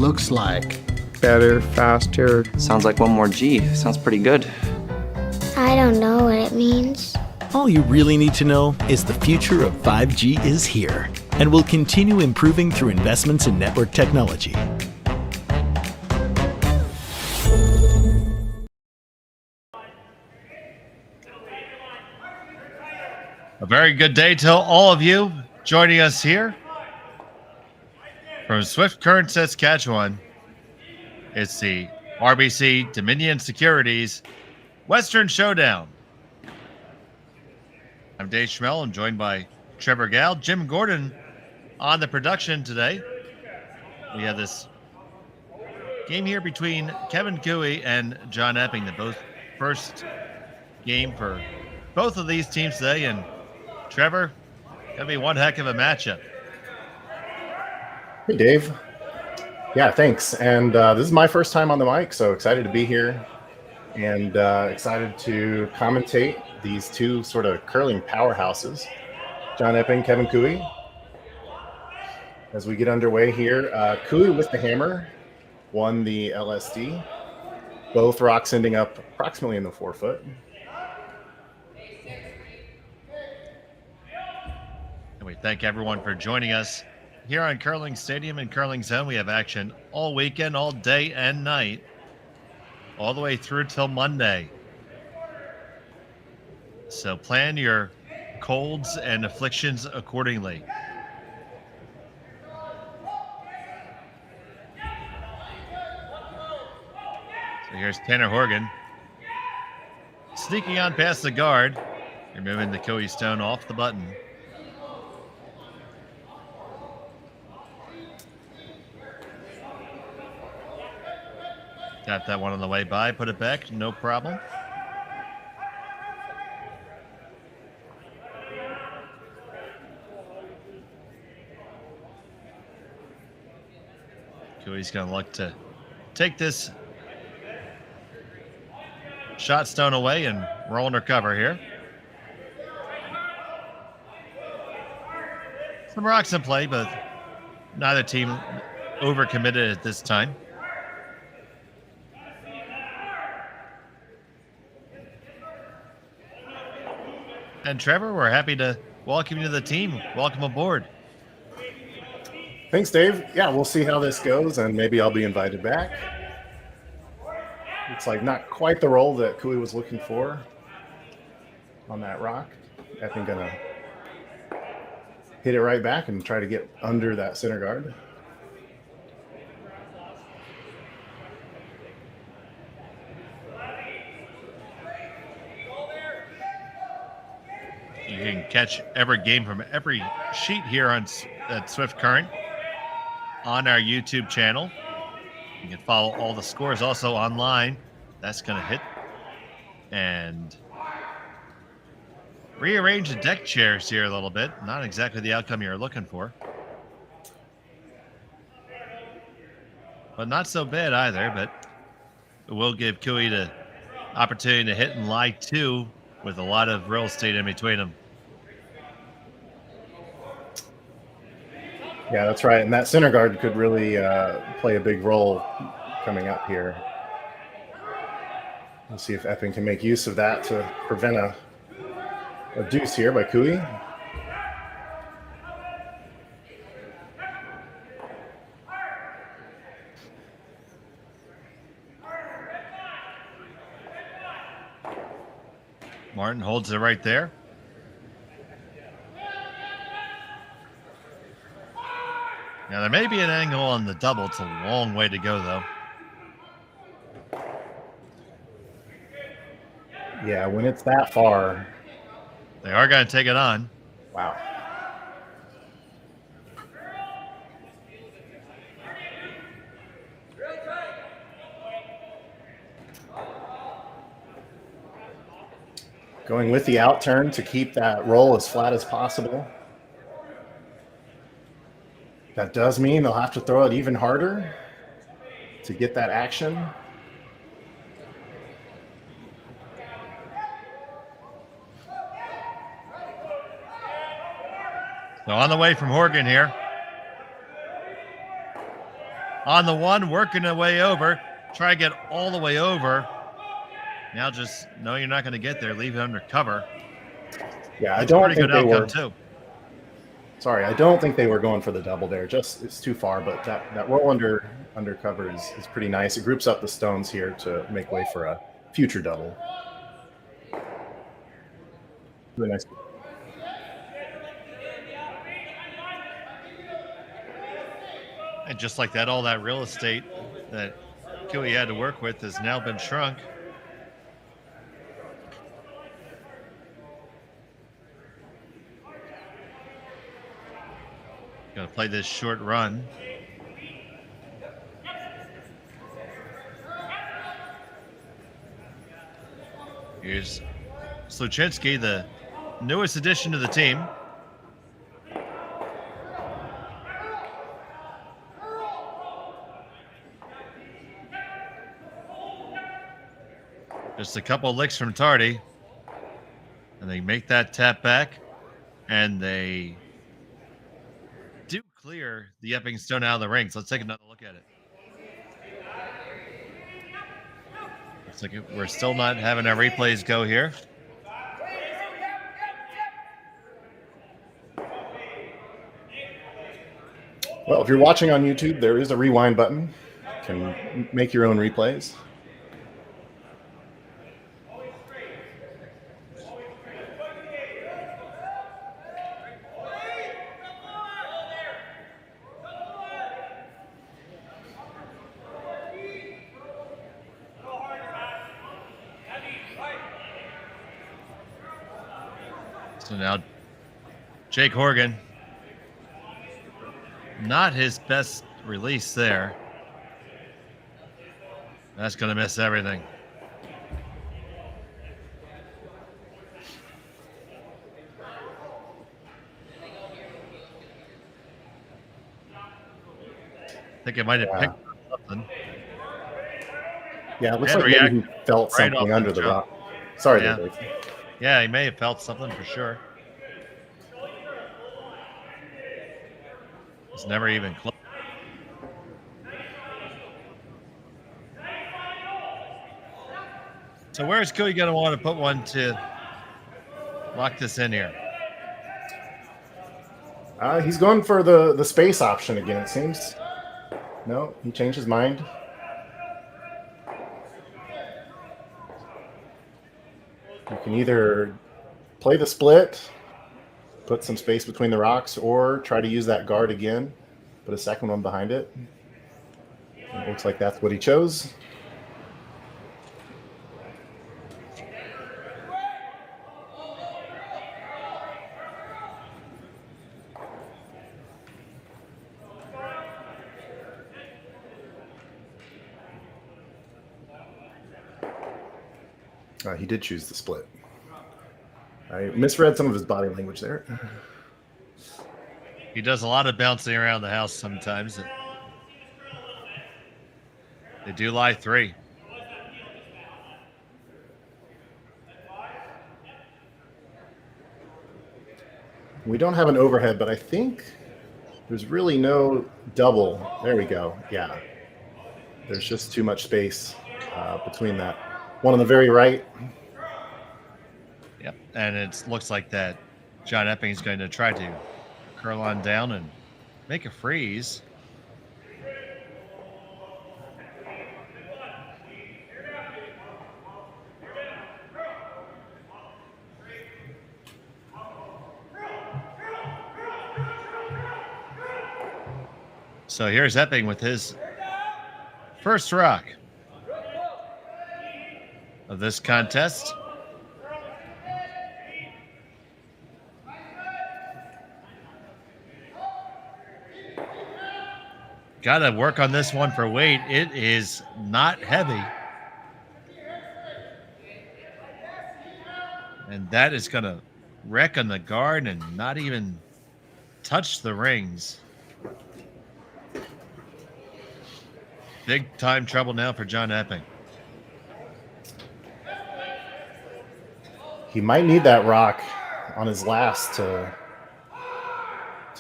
looks like. Better, faster. Sounds like one more G. Sounds pretty good. I don't know what it means. All you really need to know is the future of 5G is here and will continue improving through investments in network technology. A very good day to all of you joining us here from Swift Current, Saskatchewan. It's the RBC Dominion Securities Western Showdown. I'm Dave Schmel. I'm joined by Trevor Gal, Jim Gordon on the production today. We have this game here between Kevin Cooey and John Epping, the both first game for both of these teams today. And Trevor, gonna be one heck of a matchup. Hey, Dave. Yeah, thanks. And this is my first time on the mic, so excited to be here and excited to commentate these two sort of curling powerhouses, John Epping, Kevin Cooey. As we get underway here, Cooey with the hammer won the LSD. Both rocks ending up approximately in the 4-foot. We thank everyone for joining us here on Curling Stadium and Curling Zone. We have action all weekend, all day and night, all the way through till Monday. So plan your colds and afflictions accordingly. So here's Tanner Horgan sneaking on past the guard, removing the Cooey stone off the button. Got that one on the way by, put it back, no problem. Cooey's gonna look to take this shot stone away and roll under cover here. Some rocks in play, but neither team overcommitted at this time. And Trevor, we're happy to welcome you to the team. Welcome aboard. Thanks, Dave. Yeah, we'll see how this goes, and maybe I'll be invited back. Looks like not quite the roll that Cooey was looking for on that rock. I think gonna hit it right back and try to get under that center guard. You can catch every game from every sheet here on at Swift Current on our YouTube channel. You can follow all the scores also online. That's going to hit. And rearrange the deck chairs here a little bit. Not exactly the outcome you're looking for. But not so bad either, but it will give Cooey the opportunity to hit and lie two with a lot of real estate in between them. Yeah, that's right. And that center guard could really play a big role coming up here. We'll see if Epping can make use of that to prevent a deuce here by Cooey. Martin holds it right there. Now, there may be an angle on the double. It's a long way to go, though. Yeah, when it's that far. They are going to take it on. Wow. Going with the out turn to keep that roll as flat as possible. That does mean they'll have to throw it even harder to get that action. So on the way from Horgan here. on the one, working their way over. Try to get all the way over. Now just, no, you're not going to get there. Leave it under cover. Yeah, That's I don't pretty think good they outcome, were. too. Sorry, I don't think they were going for the double there. Just it's too far, but that roll under cover is pretty nice. It groups up the stones here to make way for a future double. Really nice. And just like that, all that real estate that Kiwi had to work with has now been shrunk. Going to play this short run. Here's Sluchinski, the newest addition to the team. Just a couple licks from Tardy. And they make that tap back. And they do clear the Epping stone out of the rings. Let's take another look at it. Looks like we're still not having our replays go here. Well, if you're watching on YouTube, there is a rewind button. You can make your own replays. So now Jake Horgan, not his best release there. That's going to miss everything. I think it might have picked up something. Yeah, it looks And like maybe he react felt right something off under the the jump. rock. Sorry, Yeah. Dave. Yeah, he may have felt something for sure. It's never even close. So where's Cody going to want to put one to lock this in here? He's going for the space option again, it seems. No, he changed his mind. You can either play the split, put some space between the rocks, or try to use that guard again, put a second one behind it. It looks like that's what he chose. He did choose the split. I misread some of his body language there. He does a lot of bouncing around the house sometimes. They do lie 3. We don't have an overhead, but I think there's really no double. There we go. Yeah. There's just too much space between that. One on the very right. Yep, and it looks like that John Epping is going to try to curl on down and make a freeze. So here's Epping with his first rock of this contest. Got to work on this one for weight. It is not heavy. And that is going to wreck on the guard and not even touch the rings. Big time trouble now for John Epping. He might need that rock on his last to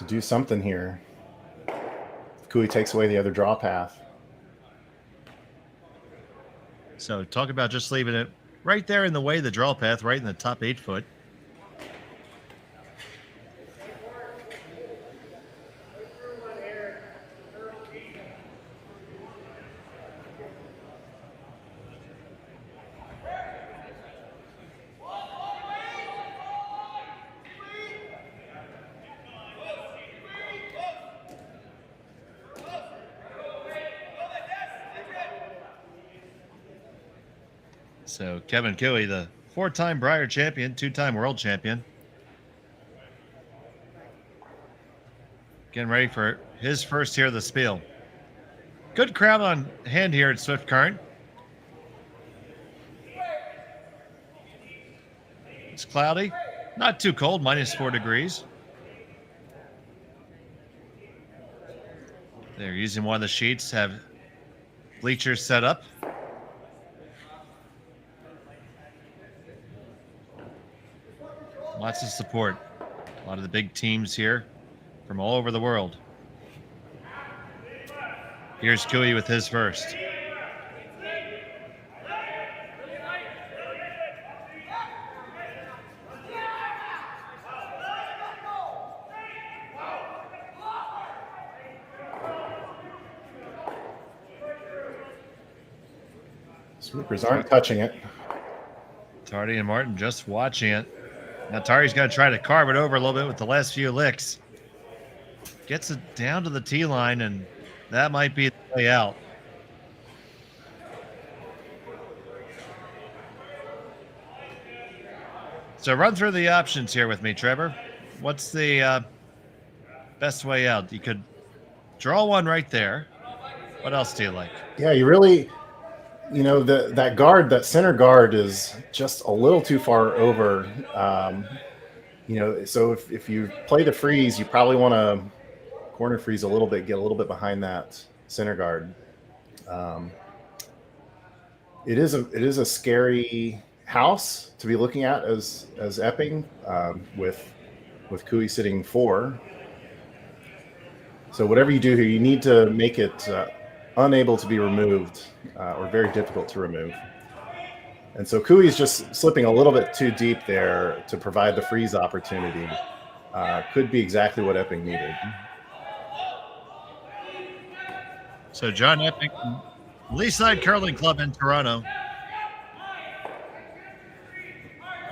do something here. Cooey takes away the other draw path. So talk about just leaving it right there in the way of the draw path, right in the top 8 foot. So Kevin Cooey, the 4-time Brier champion, 2-time world champion, getting ready for his first here of the Spiel. Good crowd on hand here at Swift Current. It's cloudy, not too cold, -4 degrees. They're using one of the sheets, have bleachers set up. Lots of support. A lot of the big teams here from all over the world. Here's Cooey with his first. Sweepers aren't touching it. Tardy and Martin just watching it. Now Tari's going to try to carve it over a little bit with the last few licks. Gets it down to the tee line, and that might be the way out. So run through the options here with me, Trevor. What's the best way out? You could draw one right there. What else do you like? Yeah, you really, that guard, that center guard is just a little too far over. So if you play the freeze, you probably want to corner freeze a little bit, get a little bit behind that center guard. It is a scary house to be looking at as Epping, with Cooey sitting 4. So whatever you do here, you need to make it unable to be removed, or very difficult to remove. And so Cooey is just slipping a little bit too deep there to provide the freeze opportunity. Could be exactly what Epping needed. So John Epping, Leaside Curling Club in Toronto.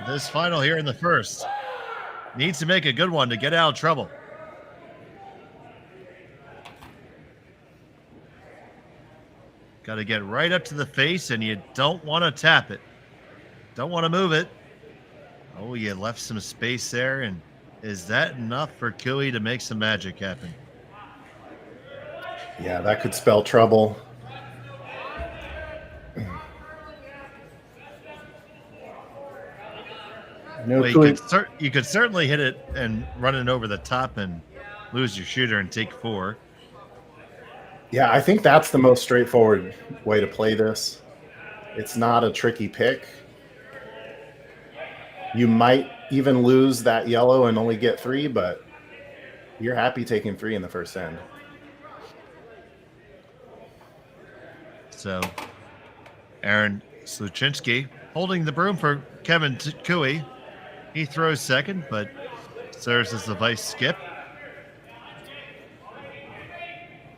This final here in the first. Needs to make a good one to get out of trouble. Got to get right up to the face, and you don't want to tap it. Don't want to move it. Oh, you left some space there, and is that enough for Cooey to make some magic happen? Yeah, that could spell trouble. Well, you could certainly hit it and run it over the top and lose your shooter and take 4. Yeah, I think that's the most straightforward way to play this. It's not a tricky pick. You might even lose that yellow and only get 3, but you're happy taking 3 in the first end. So Aaron Sluchinski holding the broom for Kevin Cooey. He throws second, but serves as the vice skip.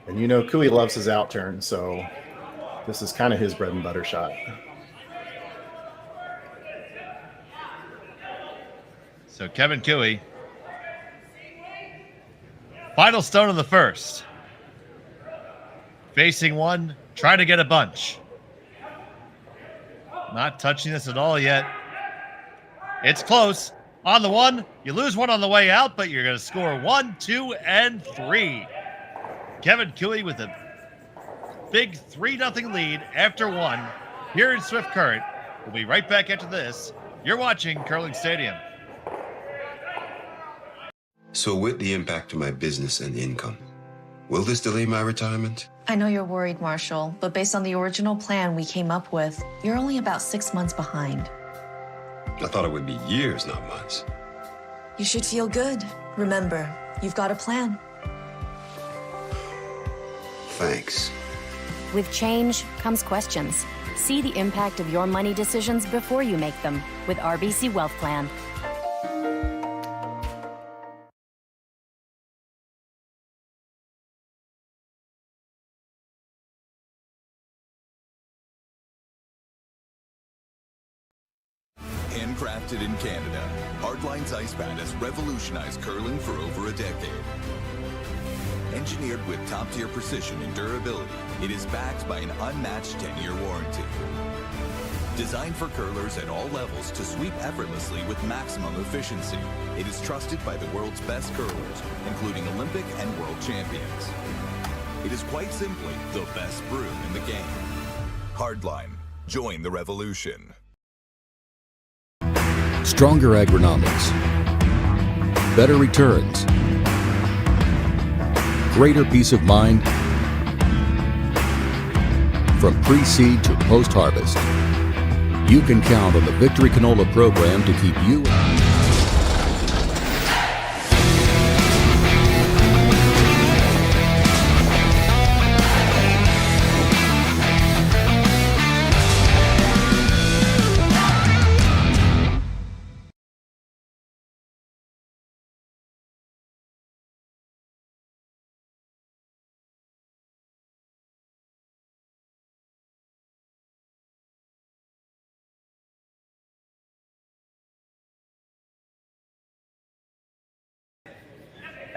And Cooey loves his out turn, so this is kind of his bread and butter shot. So Kevin Cooey, final stone of the first. Facing one, trying to get a bunch. Not touching this at all yet. It's close. On the one, you lose one on the way out, but you're going to score 1, 2, and 3. Kevin Cooey with a big 3-0 lead after 1 here in Swift Current. We'll be right back after this. You're watching Curling Stadium. So with the impact to my business and income, will this delay my retirement? I know you're worried, Marshall, but based on the original plan we came up with, you're only about 6 months behind. I thought it would be years, not months. You should feel good. Remember, you've got a plan. thanks. With change comes questions. See the impact of your money decisions before you make them with RBC Wealth Plan. Handcrafted in Canada, Hardline's ice pad has revolutionized curling for over a decade. Engineered with top-tier precision and durability, it is backed by an unmatched 10-year warranty. Designed for curlers at all levels to sweep effortlessly with maximum efficiency, it is trusted by the world's best curlers, including Olympic and world champions. It is quite simply the best broom in the game. Hardline. Join the revolution. Stronger agronomics, better returns, greater peace of mind from pre-seed to post-harvest. You can count on the Victory Canola program to keep you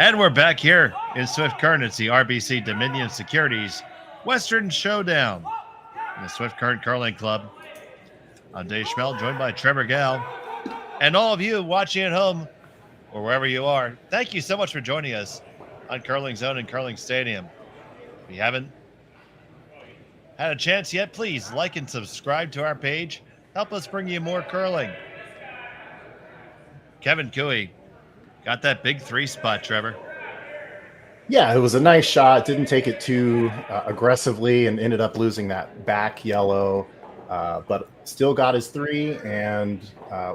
And we're back here in Swift Current. It's the RBC Dominion Securities Western Showdown in the Swift Current Curling Club. I'm Dave Schmel, joined by Trevor Gal. And all of you watching at home or wherever you are, thank you so much for joining us on Curling Zone and Curling Stadium. If you haven't had a chance yet, please like and subscribe to our page. Help us bring you more curling. Kevin Cooey got that big 3 spot, Trevor. Yeah, it was a nice shot. Didn't take it too aggressively and ended up losing that back yellow, but still got his 3, and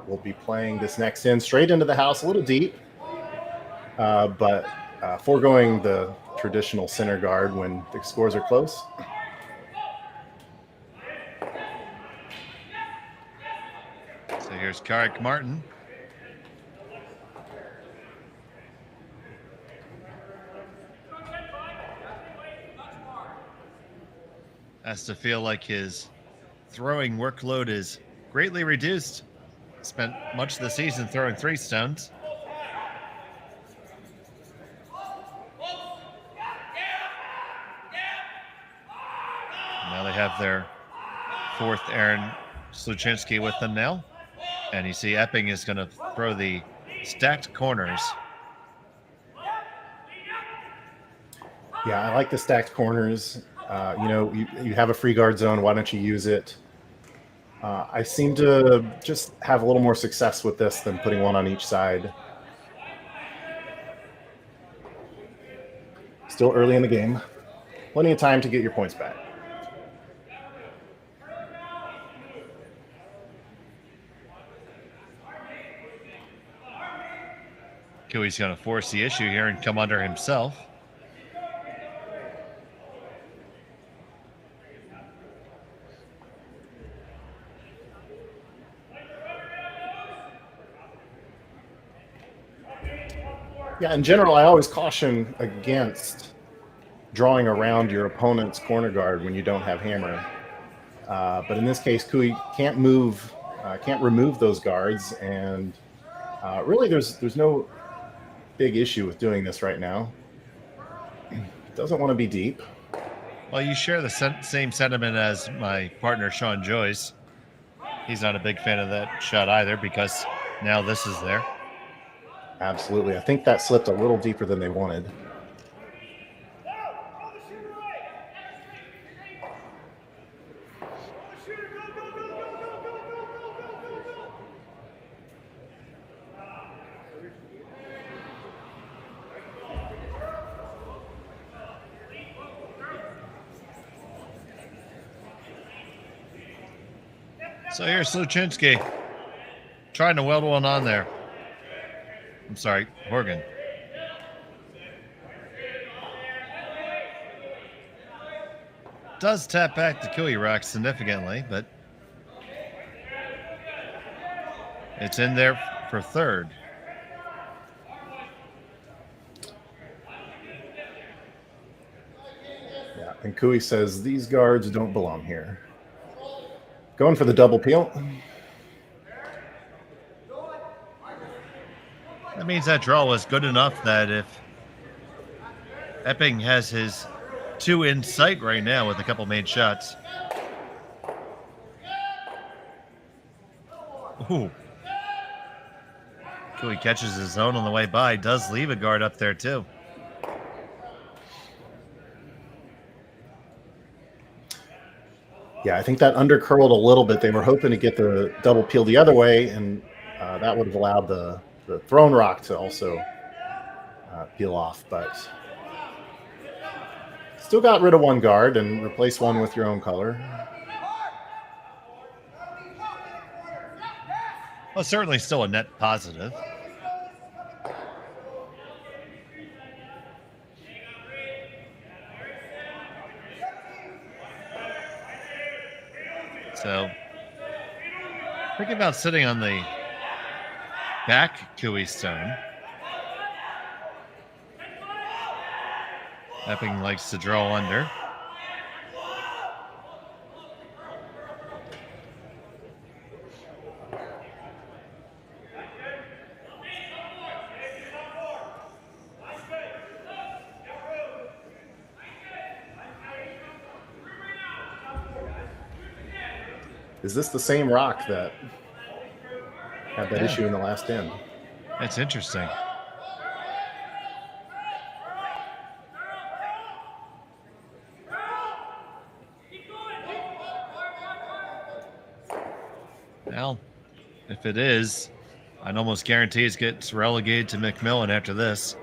we'll be playing this next in straight into the house, a little deep, but foregoing the traditional center guard when the scores are close. So here's Carrick Martin. Has to feel like his throwing workload is greatly reduced. Spent much of the season throwing 3 stones. Now they have their 4th Aaron Sluchinski with them now. And you see Epping is going to throw the stacked corners. Yeah, I like the stacked corners. You have a free guard zone. Why don't you use it? I seem to just have a little more success with this than putting one on each side. Still early in the game. Plenty of time to get your points back. Cooey's going to force the issue here and come under himself. Yeah, in general, I always caution against drawing around your opponent's corner guard when you don't have hammer. But in this case, Cooey can't remove those guards, and really there's no big issue with doing this right now. Doesn't want to be deep. Well, you share the same sentiment as my partner, Sean Joyce. He's not a big fan of that shot either because now this is there. Absolutely. I think that slipped a little deeper than they wanted. So here's Sluchinski trying to weld one on there. I'm sorry, Horgan. does tap back the Cooey rock significantly, but it's in there for third. Yeah, and Cooey says these guards don't belong here. Going for the double peel. That means that draw was good enough that if Epping has his 2 in sight right now with a couple made shots. Ooh. Cooey catches his zone on the way by. Does leave a guard up there too. Yeah, I think that undercurled a little bit. They were hoping to get the double peel the other way, and that would have allowed the thrown rock to also peel off, but still got rid of one guard and replaced one with your own color. Well, certainly still a net positive. So, think about sitting on the back Cooey stone. Epping likes to draw under. Is this the same rock that had that issue in the last end? That's interesting. Well, if it is, I'd almost guarantee it gets relegated to McMillan after this.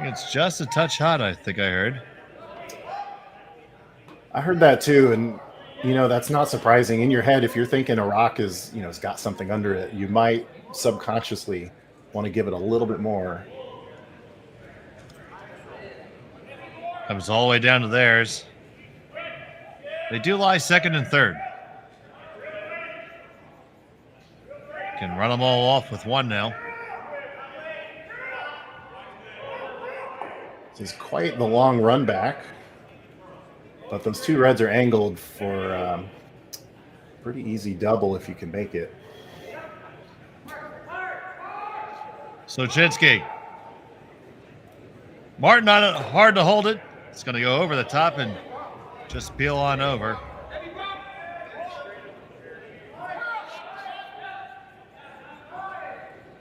It's just a touch hot, I think I heard. I heard that too, and that's not surprising. In your head, if you're thinking a rock is, it's got something under it, you might subconsciously want to give it a little bit more. Comes all the way down to theirs. They do lie second and third. Can run them all off with one now. This is quite the long run back, but those two reds are angled for pretty easy double if you can make it. Sochinsky. Martin on it, hard to hold it. It's going to go over the top and just peel on over.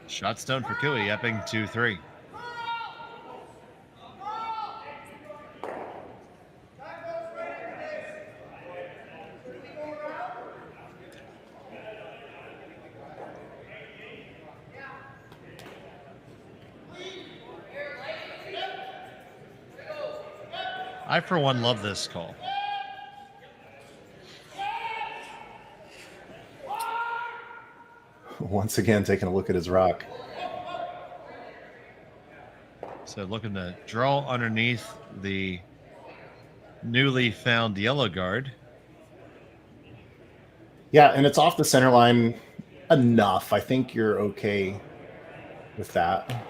Shot stone for Cooey, Epping 2-3. I, for one, love this call. Once again, taking a look at his rock. So looking to draw underneath the newly found yellow guard. Yeah, and it's off the center line enough. I think you're okay with that.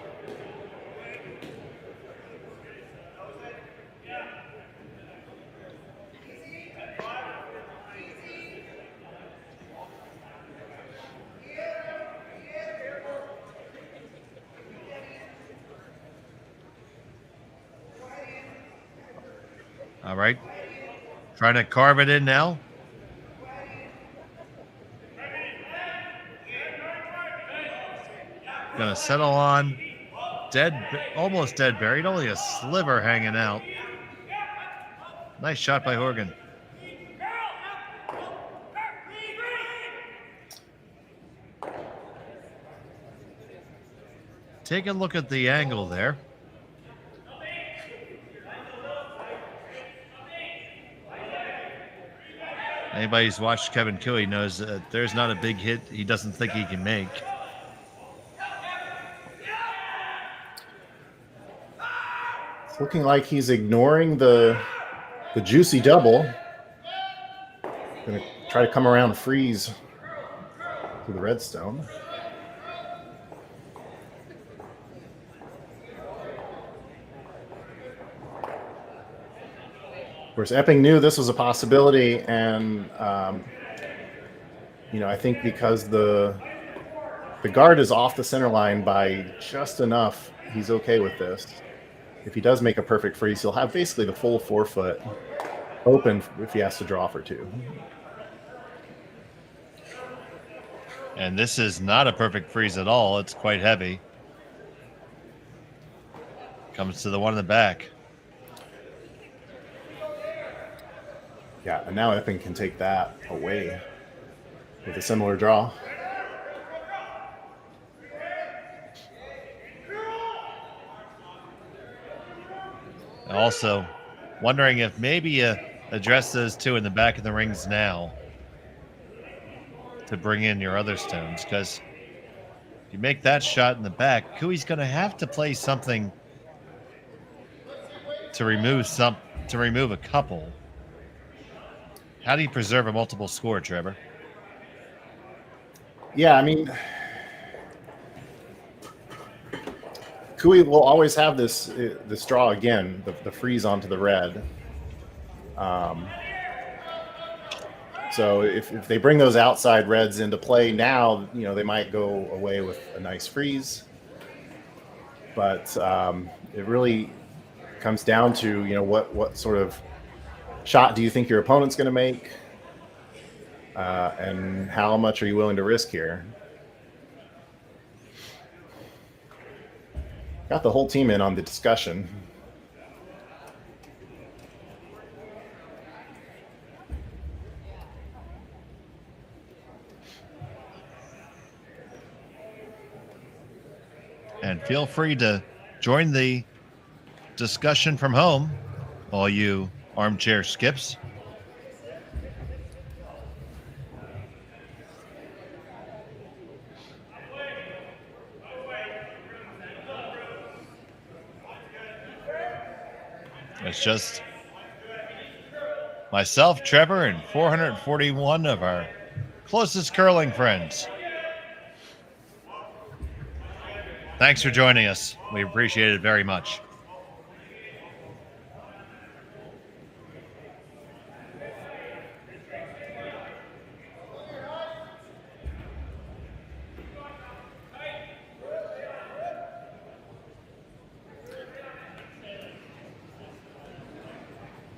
All right. Trying to carve it in now. Gonna settle on almost dead buried, only a sliver hanging out. Nice shot by Horgan. Take a look at the angle there. Anybody who's watched Kevin Cooey knows that there's not a big hit he doesn't think he can make. It's looking like he's ignoring the juicy double. Going to try to come around freeze to the redstone. Of course, Epping knew this was a possibility, and I think because the guard is off the center line by just enough, he's okay with this. If he does make a perfect freeze, he'll have basically the full 4 foot open if he has to draw for 2. And this is not a perfect freeze at all. It's quite heavy. Comes to the one in the back. Yeah, and now Epping can take that away with a similar draw. Also, wondering if maybe you address those 2 in the back of the rings now to bring in your other stones, because if you make that shot in the back, Cooey's going to have to play something to remove a couple. How do you preserve a multiple score, Trevor? Yeah, I mean, Cooey will always have this draw again, the freeze onto the red. So if they bring those outside reds into play now, they might go away with a nice freeze. But it really comes down to what sort of shot do you think your opponent's going to make, and how much are you willing to risk here? Got the whole team in on the discussion. And feel free to join the discussion from home, all you armchair skips. It's just myself, Trevor, and 441 of our closest curling friends. Thanks for joining us. We appreciate it very much.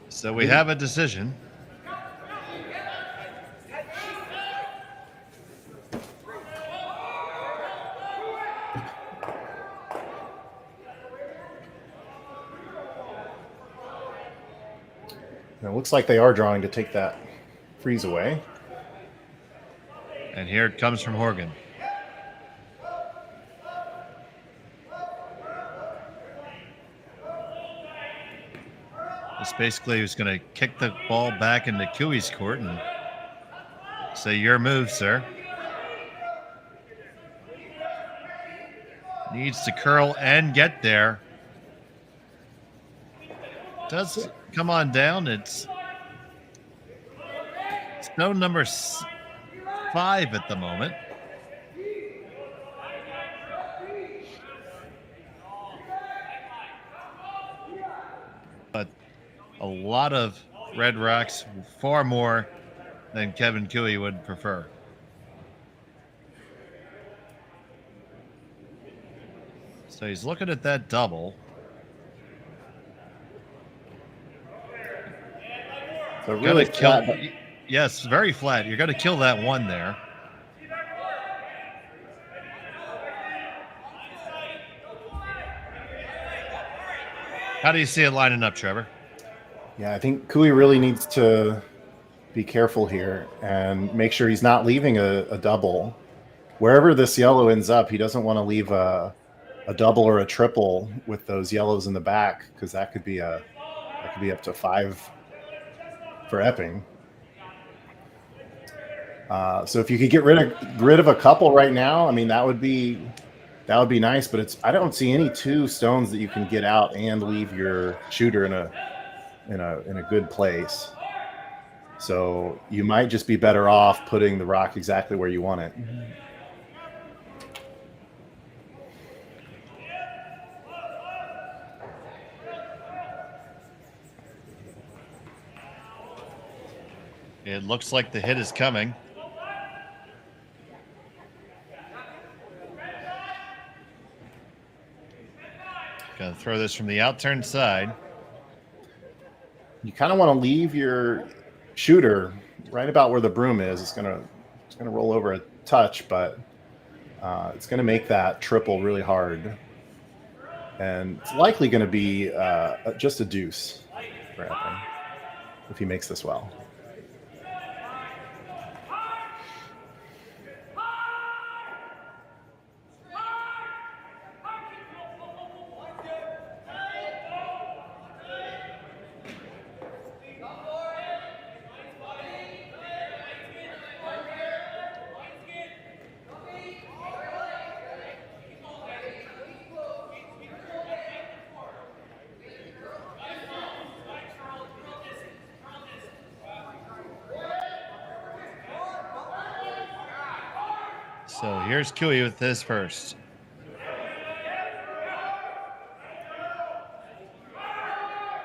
So we have a decision. It looks like they are drawing to take that freeze away. And here it comes from Horgan. This basically was going to kick the ball back into Cooey's court and say, your move, sir. Needs to curl and get there. Does come on down. It's stone number 5 at the moment. But a lot of red rocks, far more than Kevin Cooey would prefer. So he's looking at that double. So really flat. Yes, very flat. You're going to kill that one there. How do you see it lining up, Trevor? Yeah, I think Cooey really needs to be careful here and make sure he's not leaving a double. Wherever this yellow ends up, he doesn't want to leave a double or a triple with those yellows in the back, because that could be up to 5 for Epping. So if you could get rid of a couple right now, I mean, that would be That would be nice, but I don't see any 2 stones that you can get out and leave your shooter in a good place. So you might just be better off putting the rock exactly where you want it. It looks like the hit is coming. Gonna throw this from the outturned side. You kind of want to leave your shooter right about where the broom is. It's gonna roll over a touch, but it's gonna make that triple really hard, and it's likely going to be just a deuce for Epping if he makes this well. So here's Cooey with his first.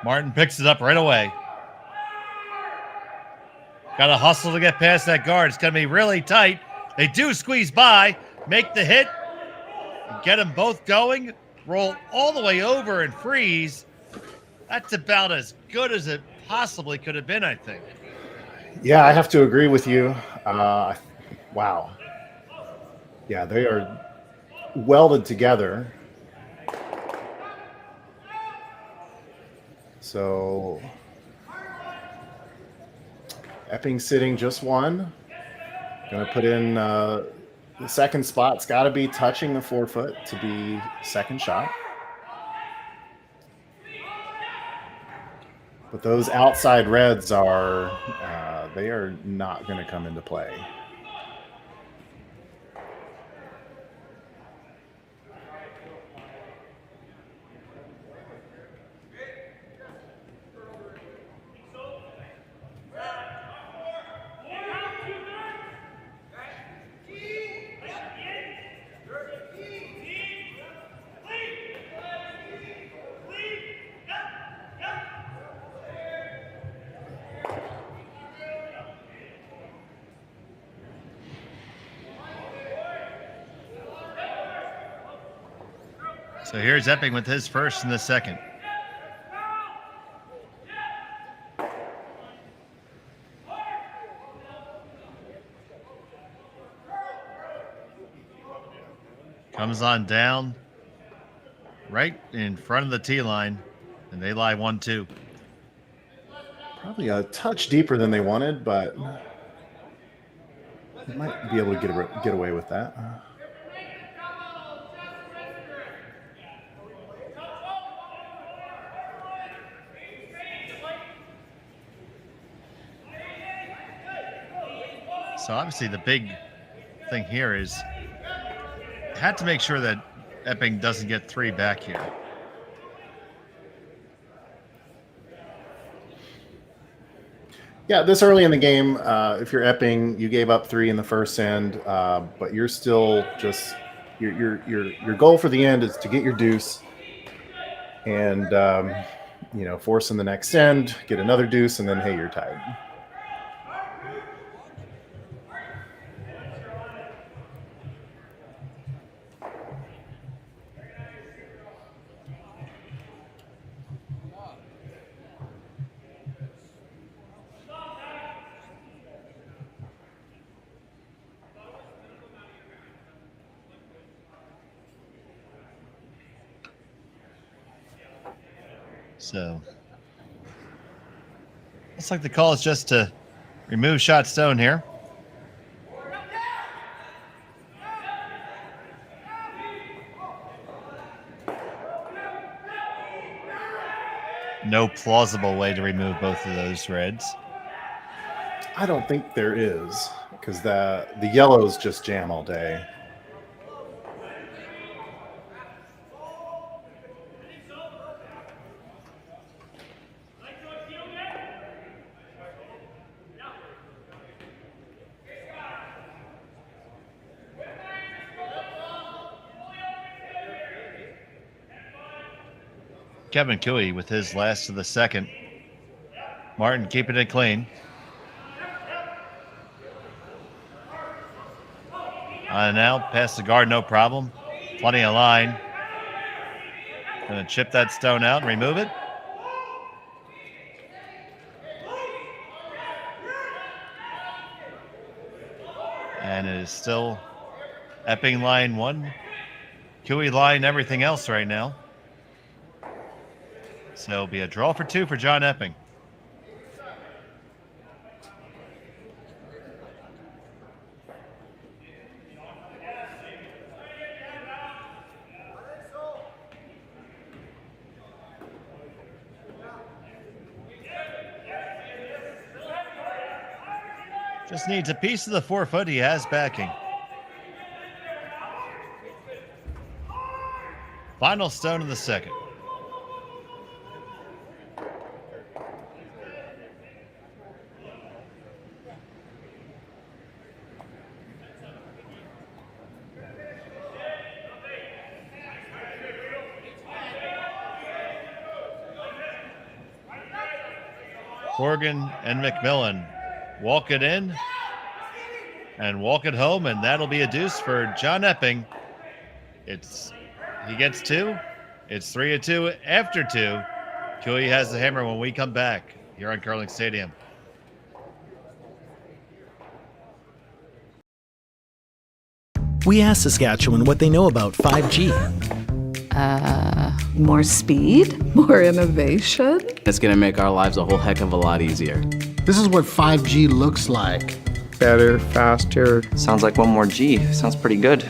Martin picks it up right away. Got to hustle to get past that guard. It's going to be really tight. They do squeeze by, make the hit, get them both going, roll all the way over and freeze. That's about as good as it possibly could have been, I think. Yeah, I have to agree with you. Wow. Yeah, they are welded together. So Epping sitting just one. Going to put in the second spot. It's got to be touching the 4-foot to be second shot. But those outside reds are, they are not going to come into play. So here's Epping with his first and the second. Comes on down right in front of the tee line, and they lie 1-2. Probably a touch deeper than they wanted, but they might be able to get away with that. So obviously the big thing here is had to make sure that Epping doesn't get 3 back here. Yeah, this early in the game, if you're Epping, you gave up 3 in the first end, but you're still just your goal for the end is to get your deuce and force in the next end, get another deuce, and then hey, you're tied. So looks like the call is just to remove shot stone here. No plausible way to remove both of those reds. I don't think there is, because the yellows just jam all day. Kevin Cooey with his last of the second. Martin keeping it clean. Now past the guard, no problem. Plenty of line. Gonna chip that stone out and remove it. And it is still Epping line 1, Cooey line everything else right now. So it'll be a draw for 2 for John Epping. Just needs a piece of the 4-foot. He has backing. Final stone of the second. Horgan and McMillan walk it in and walk it home, and that'll be a deuce for John Epping. He gets 2. It's 3-2 after 2. Cooey has the hammer when we come back here on Curling Stadium. We asked Saskatchewan what they know about 5G. More speed, more innovation. It's going to make our lives a whole heck of a lot easier. This is what 5G looks like. Better, faster. Sounds like one more G. Sounds pretty good.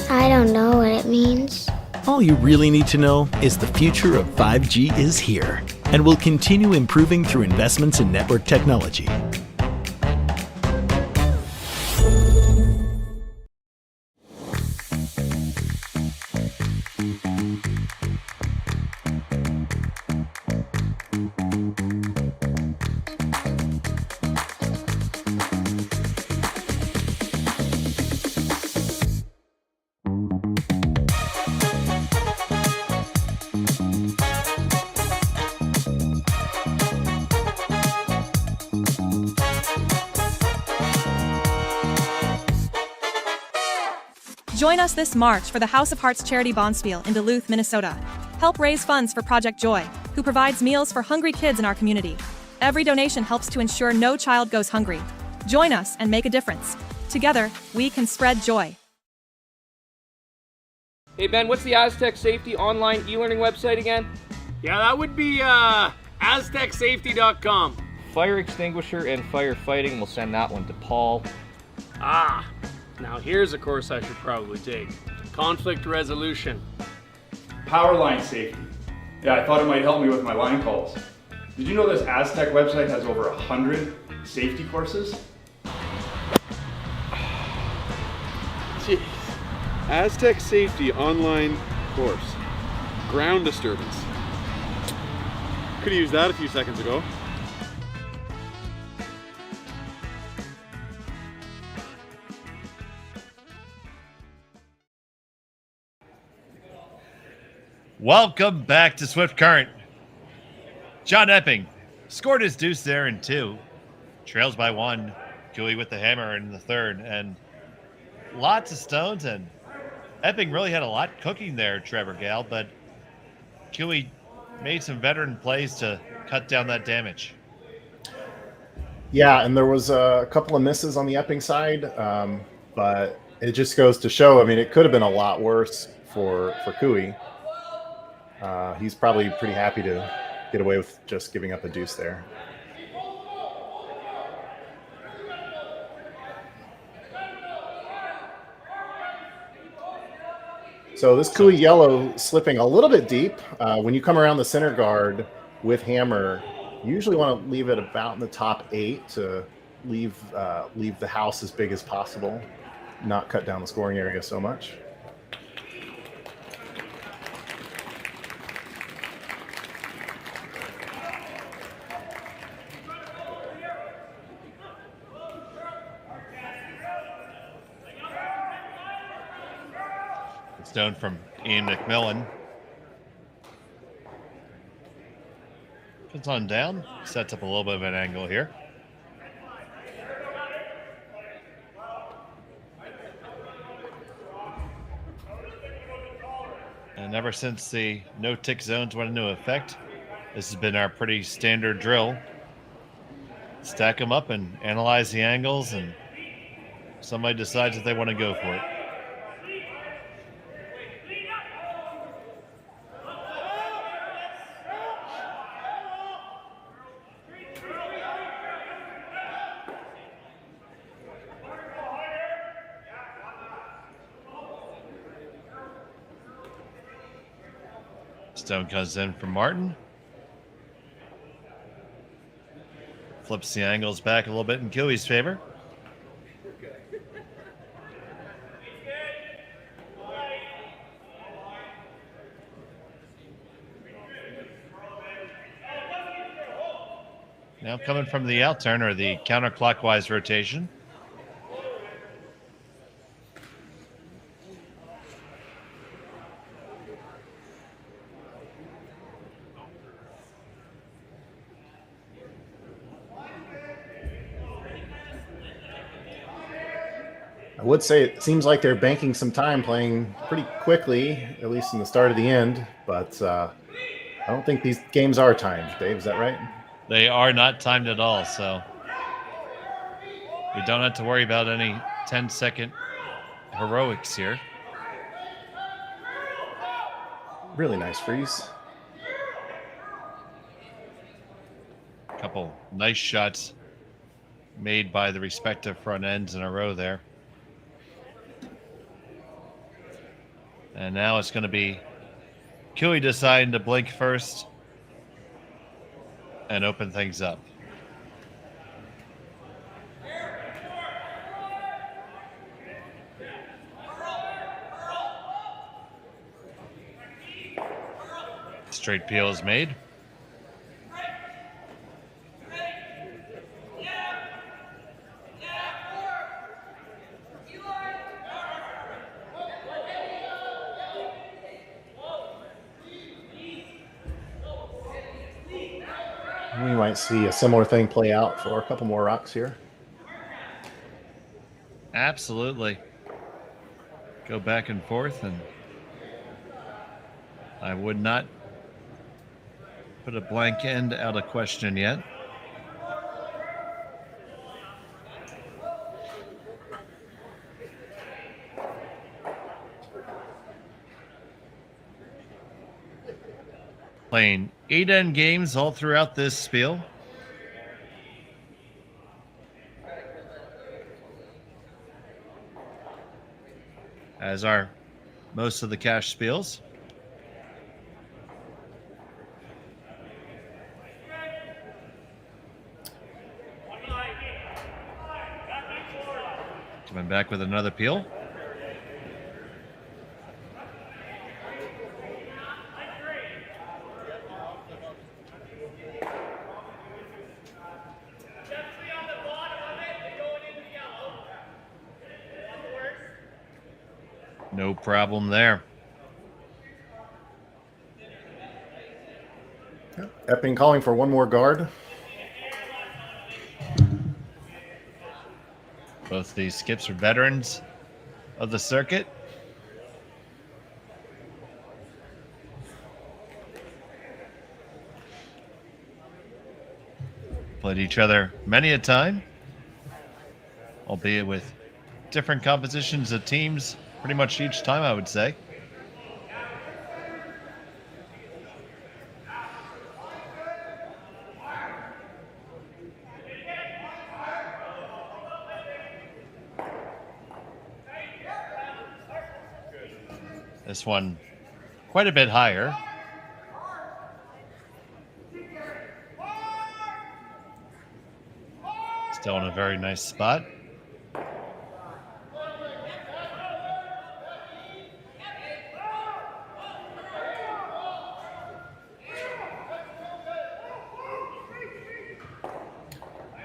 I don't know what it means. All you really need to know is the future of 5G is here and will continue improving through investments in network technology. Join us this March for the House of Hearts Charity Bonspiel in Duluth, Minnesota. Help raise funds for Project Joy, who provides meals for hungry kids in our community. Every donation helps to ensure no child goes hungry. Join us and make a difference. Together, we can spread joy. Hey Ben, what's the Aztec Safety online e-learning website again? Yeah, that would be aztecsafety.com. Fire extinguisher and firefighting, we'll send that one to Paul. Now here's a course I should probably take. Conflict resolution. Power line safety. Yeah, I thought it might help me with my line calls. Did you know this Aztec website has over 100 safety courses? Jeez. Aztec Safety online course. Ground disturbance. Could have used that a few seconds ago. Welcome back to Swift Current. John Epping scored his deuce there in 2. Trails by 1. Cooey with the hammer in the third. And lots of stones. And Epping really had a lot cooking there, Trevor Gal. But Cooey made some veteran plays to cut down that damage. Yeah, and there was a couple of misses on the Epping side. But it just goes to show, I mean, it could have been a lot worse for Cooey. He's probably pretty happy to get away with just giving up a deuce there. So this Cooey yellow slipping a little bit deep. When you come around the center guard with hammer, you usually want to leave it about in the top 8 to leave the house as big as possible, not cut down the scoring area so much. Stone from Ian McMillan. It's on down. Sets up a little bit of an angle here. And ever since the no-tick zones went into effect, this has been our pretty standard drill. Stack them up and analyze the angles, and somebody decides if they want to go for it. Stone comes in from Martin. Flips the angles back a little bit in Kiwi's favor. Now coming from the outturn, or the counterclockwise rotation. I would say it seems like they're banking some time, playing pretty quickly, at least in the start of the end, but I don't think these games are timed. Dave, is that right? They are not timed at all, so we don't have to worry about any 10-second heroics here. Really nice freeze. Couple nice shots made by the respective front ends in a row there. And now it's going to be Kiwi deciding to blink first and open things up. Straight peel is made. We might see a similar thing play out for a couple more rocks here. Absolutely. Go back and forth, and I would not put a blank end out of question yet. Playing 8 end games all throughout this spiel. As are most of the cash spiels. Coming back with another peel. No problem there. Epping calling for one more guard. Both these skips are veterans of the circuit. Played each other many a time, albeit with different compositions of teams pretty much each time, I would say. This one quite a bit higher. Still in a very nice spot.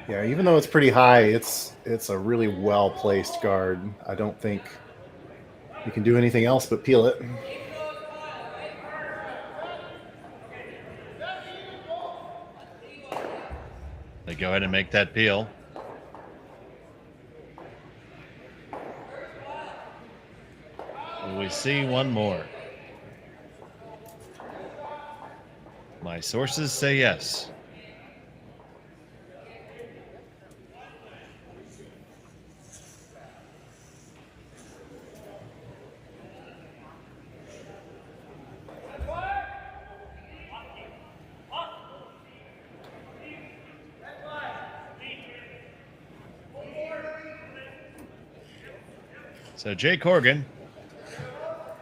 Yeah, even though it's pretty high, it's a really well-placed guard. I don't think you can do anything else but peel it. They go ahead and make that peel. Will we see one more? My sources say yes. So Jay Corrigan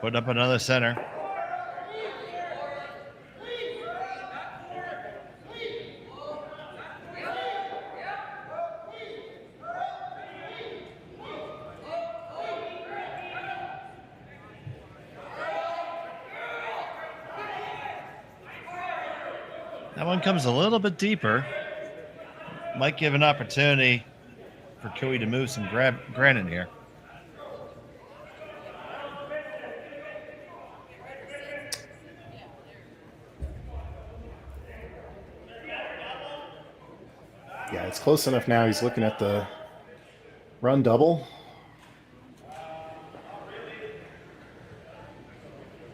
putting up another center. That one comes a little bit deeper. Might give an opportunity for Cooey to move some granite here. Yeah, it's close enough now. He's looking at the run double.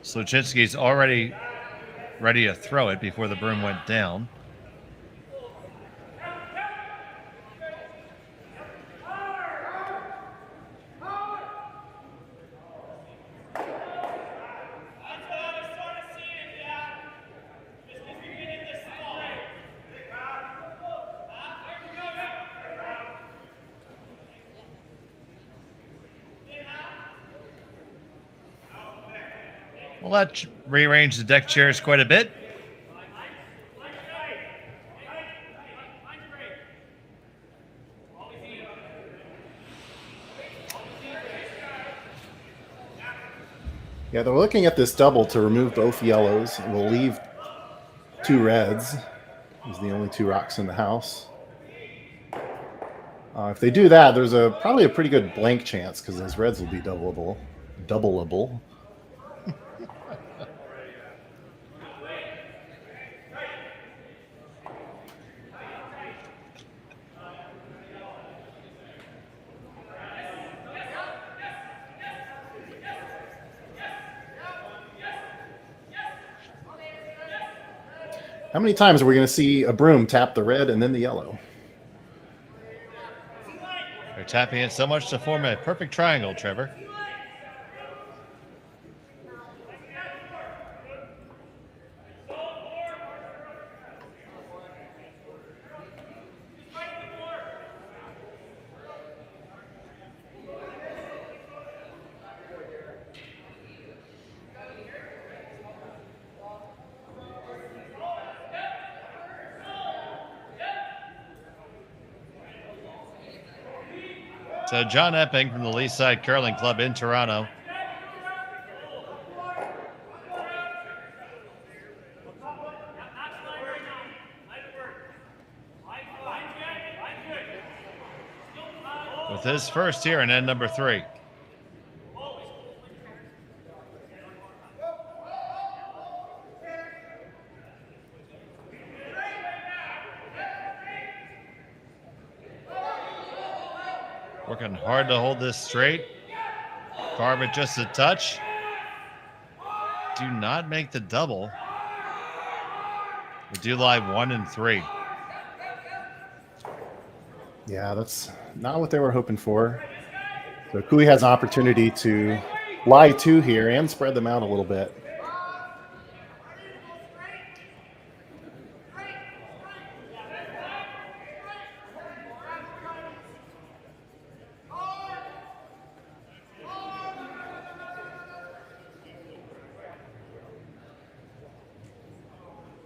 Sluchinski's already ready to throw it before the broom went down. Well, that rearranged the deck chairs quite a bit. Yeah, they're looking at this double to remove both yellows. And we'll leave 2 reds. These are the only 2 rocks in the house. If they do that, there's probably a pretty good blank chance because those reds will be doubleable. How many times are we going to see a broom tap the red and then the yellow? They're tapping it so much to form a perfect triangle, Trevor. So John Epping from the Leaside Curling Club in Toronto. With his first here in end number 3. Working hard to hold this straight. Carve it just a touch. Do not make the double. We do lie 1 and 3. Yeah, that's not what they were hoping for. So Cooey has an opportunity to lie 2 here and spread them out a little bit.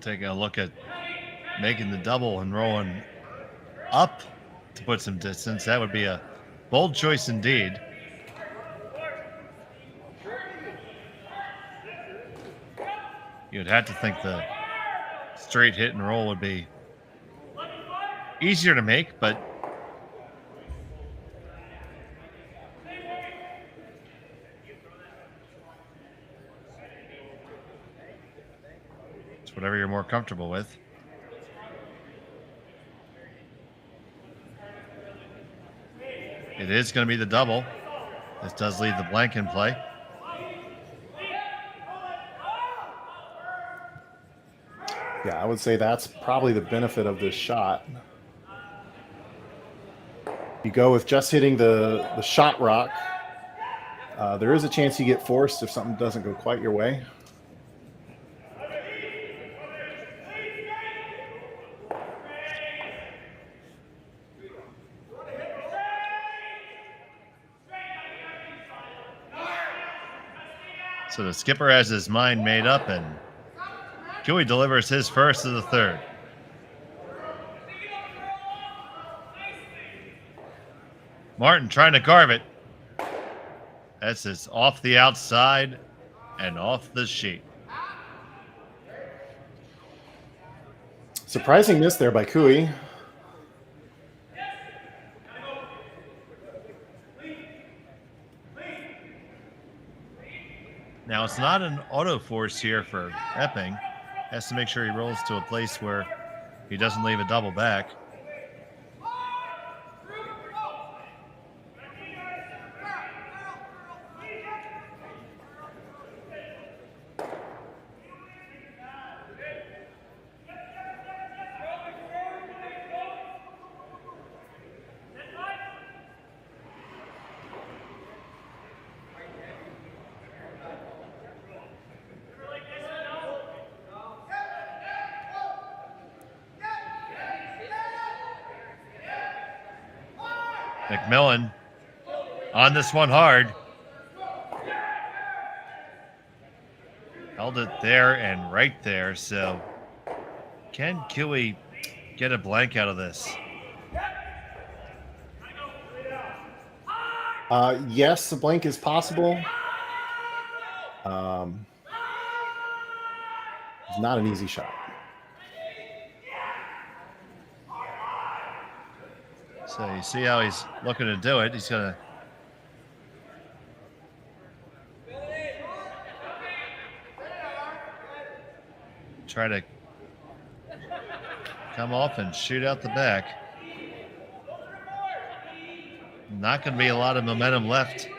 Taking a look at making the double and rolling up to put some distance. That would be a bold choice indeed. You'd have to think the straight hit and roll would be easier to make, but it's whatever you're more comfortable with. It is going to be the double. This does leave the blank in play. Yeah, I would say that's probably the benefit of this shot. You go with just hitting the shot rock. There is a chance you get forced if something doesn't go quite your way. So the skipper has his mind made up, and Cooey delivers his first of the third. Martin trying to carve it. That's just off the outside and off the sheet. Surprising miss there by Cooey. Now, it's not an auto force here for Epping. Has to make sure he rolls to a place where he doesn't leave a double back. McMillan on this one hard. Held it there and right there. So can Cooey get a blank out of this? Yes, the blank is possible. It's not an easy shot. So you see how he's looking to do it. He's going to try to come off and shoot out the back. Not going to be a lot of momentum left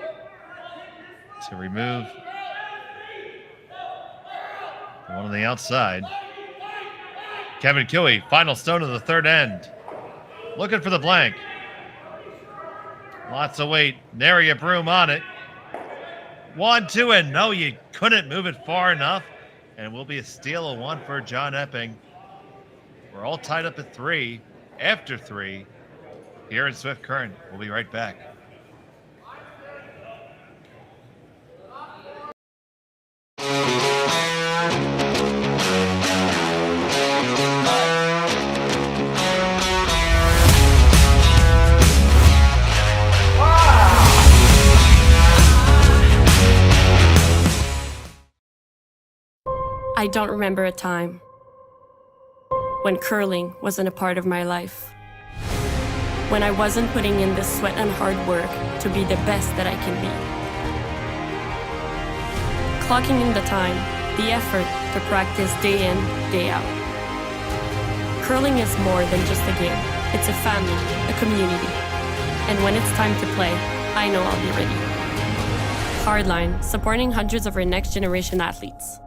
to remove the one on the outside. Kevin Cooey, final stone of the third end. Looking for the blank. Lots of weight. Nary a broom on it. 1-2, and no, you couldn't move it far enough. And it will be a steal of one for John Epping. We're all tied up at 3 after 3 here in Swift Current. We'll be right back. I don't remember a time when curling wasn't a part of my life. When I wasn't putting in the sweat and hard work to be the best that I can be. Clocking in the time, the effort to practice day in, day out. Curling is more than just a game. It's a family, a community. And when it's time to play, I know I'll be ready. Hardline, supporting hundreds of our next generation athletes.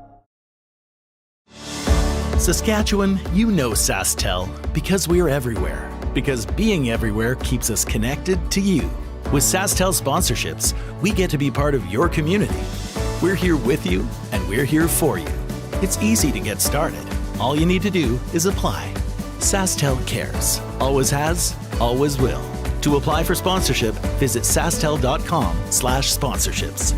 Saskatchewan, you know Sasktel because we're everywhere. Because being everywhere keeps us connected to you. With Sasktel sponsorships, we get to be part of your community. We're here with you, and we're here for you. It's easy to get started. All you need to do is apply. Sasktel cares. Always has, always will. To apply for sponsorship, visit sastel.com/sponsorships.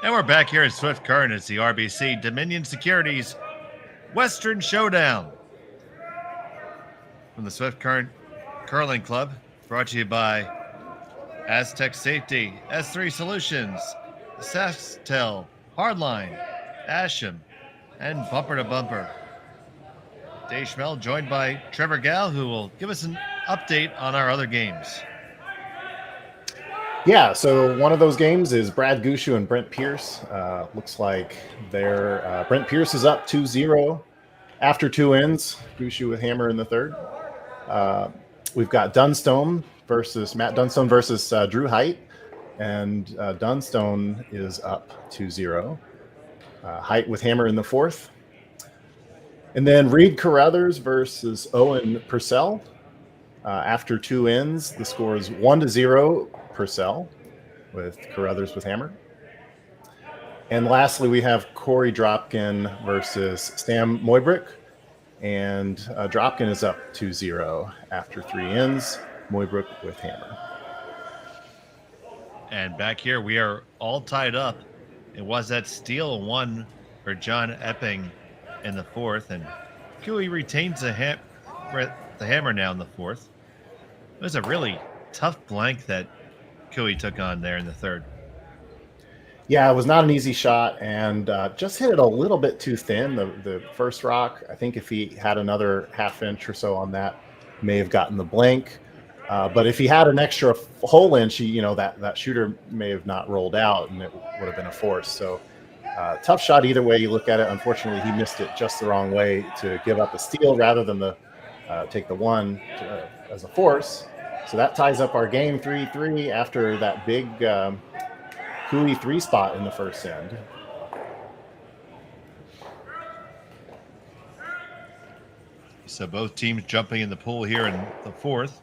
And we're back here in Swift Current. It's the RBC Dominion Securities Western Showdown from the Swift Current Curling Club, brought to you by Aztec Safety, S3 Solutions, Sasktel, Hardline, Asham, and Bumper to Bumper. Dave Schmel joined by Trevor Gal, who will give us an update on our other games. Yeah, so one of those games is Brad Gushu and Brent Pierce. Looks like Brent Pierce is up 2-0 after 2 ends. Gushu with hammer in the third. We've got Matt Dunstone versus Drew Height, and Dunstone is up 2-0. Height with hammer in the fourth. And then Reed Carruthers versus Owen Purcell. After 2 ends, the score is 1-0 Purcell with Carruthers with hammer. And lastly, we have Corey Dropkin versus Sam Moybrick. And Dropkin is up 2-0 after 3 ends, Moybrick with hammer. And back here, we are all tied up. It was that steal 1 for John Epping in the fourth, and Cooey retains the hammer now in the fourth. It was a really tough blank that Cooey took on there in the third. Yeah, it was not an easy shot, and just hit it a little bit too thin, the first rock. I think if he had another half inch or so on that, may have gotten the blank. But if he had an extra whole inch, that shooter may have not rolled out, and it would have been a force. So tough shot either way you look at it. Unfortunately, he missed it just the wrong way to give up a steal rather than take the one as a force. So that ties up our game 3-3 after that big Cooey 3 spot in the first end. So both teams jumping in the pool here in the fourth.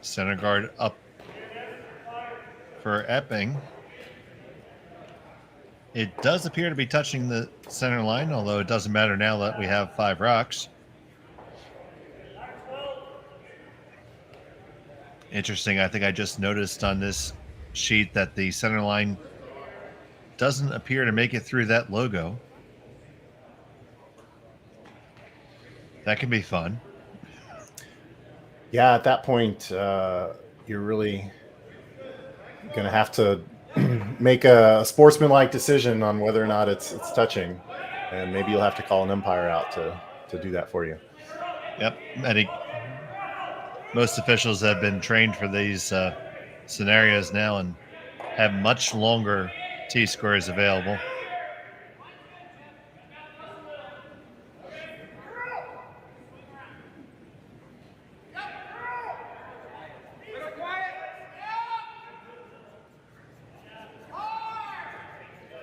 Center guard up for Epping. It does appear to be touching the center line, although it doesn't matter now that we have 5 rocks. Interesting, I think I just noticed on this sheet that the center line doesn't appear to make it through that logo. That can be fun. Yeah, at that point, you're really going to have to make a sportsmanlike decision on whether or not it's touching, and maybe you'll have to call an umpire out to do that for you. Yep, most officials have been trained for these scenarios now and have much longer T-scores available.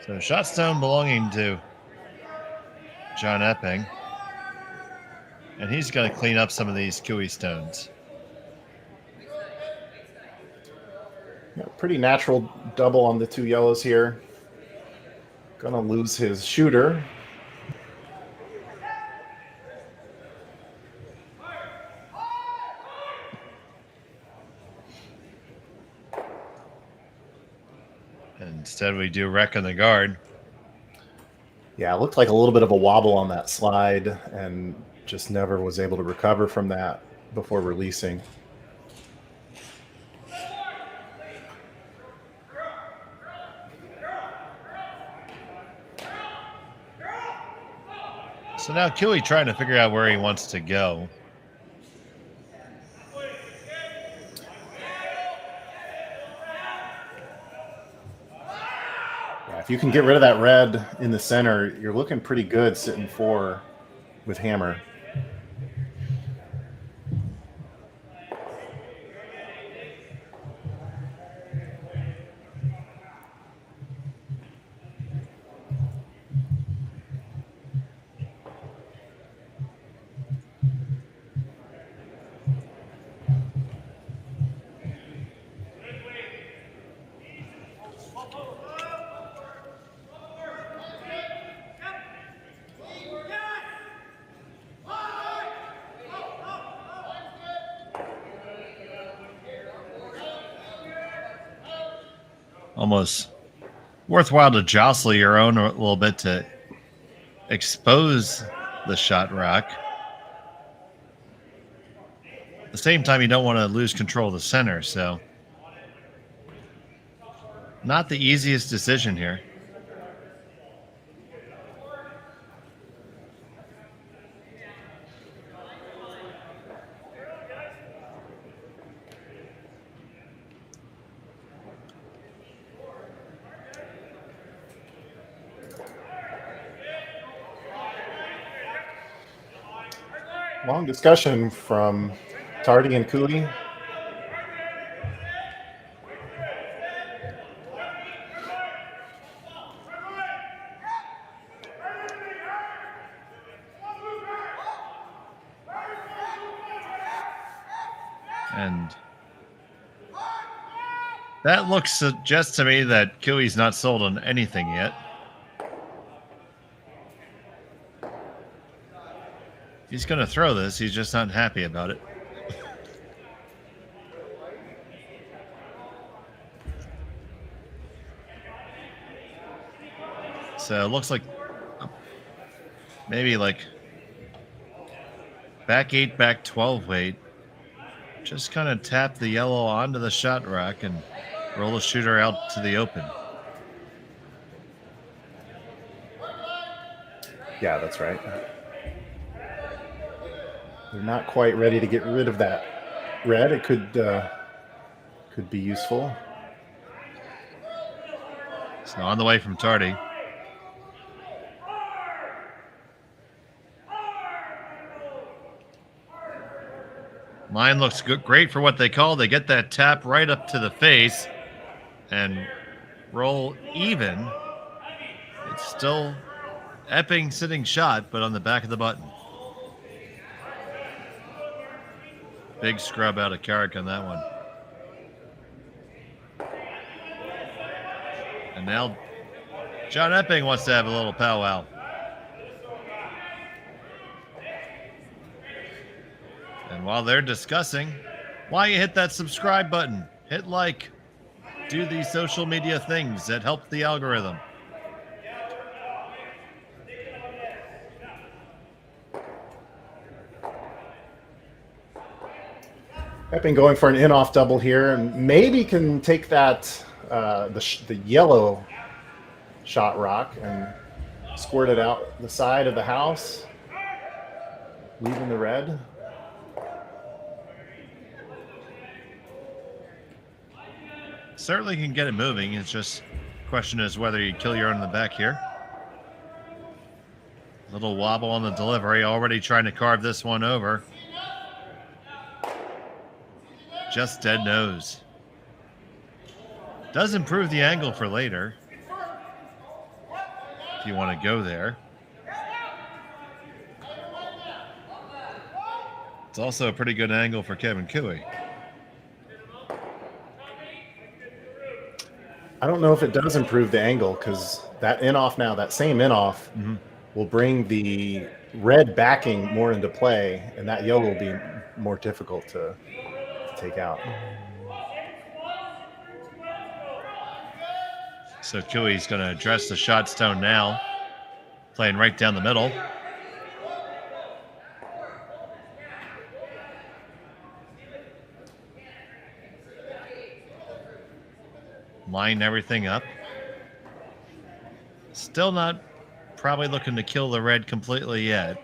So shot stone belonging to John Epping. And he's going to clean up some of these Cooey stones. Yeah, pretty natural double on the 2 yellows here. Going to lose his shooter. Instead, we do wreck on the guard. Yeah, it looked like a little bit of a wobble on that slide and just never was able to recover from that before releasing. So now Cooey trying to figure out where he wants to go. If you can get rid of that red in the center, you're looking pretty good sitting 4 with hammer. worthwhile to jostle your own a little bit to expose the shot rock. At the same time, you don't want to lose control of the center, so not the easiest decision here. Long discussion from Tardy and Cooley. And that suggests to me that Cooley's not sold on anything yet. He's going to throw this. He's just not happy about it. So it looks like maybe like back 8, back 12 weight. Just kind of tap the yellow onto the shot rack and roll the shooter out to the open. Yeah, that's right. They're not quite ready to get rid of that red. It could be useful. So on the way from Tardy. Line looks good, great for what they call. They get that tap right up to the face and roll even. It's still Epping sitting shot, but on the back of the button. Big scrub out of Carrick on that one. And now John Epping wants to have a little powwow. And while they're discussing, why you hit that subscribe button, hit like, do these social media things that help the algorithm. Epping going for an in-off double here, and maybe can take that the yellow shot rock and squirt it out the side of the house, leaving the red. Certainly can get it moving. It's just question is whether you kill your own in the back here. Little wobble on the delivery, already trying to carve this one over. Just dead nose. Does improve the angle for later, if you want to go there. It's also a pretty good angle for Kevin Cooey. I don't know if it does improve the angle, because that in-off now, that same in-off will bring the red backing more into play, and that yellow will be more difficult to take out. So Cooey's going to address the shot stone now, playing right down the middle. Line everything up. Still not probably looking to kill the red completely yet.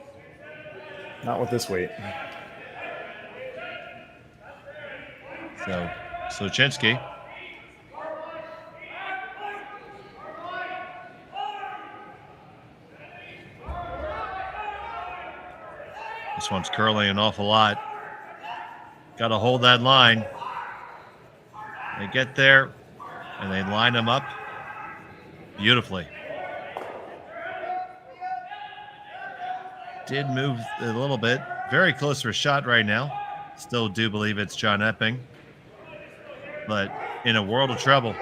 Not with this weight. So Sluchinski. This one's curling an awful lot. Got to hold that line. They get there and they line them up beautifully. Did move a little bit. Very close for a shot right now. Still do believe it's John Epping, but in a world of trouble.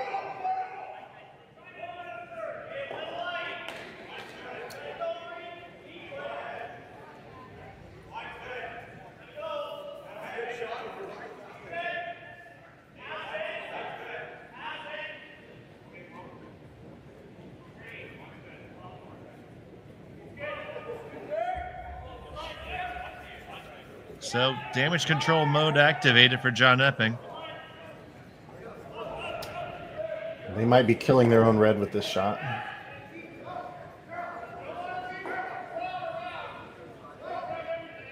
So damage control mode activated for John Epping. They might be killing their own red with this shot.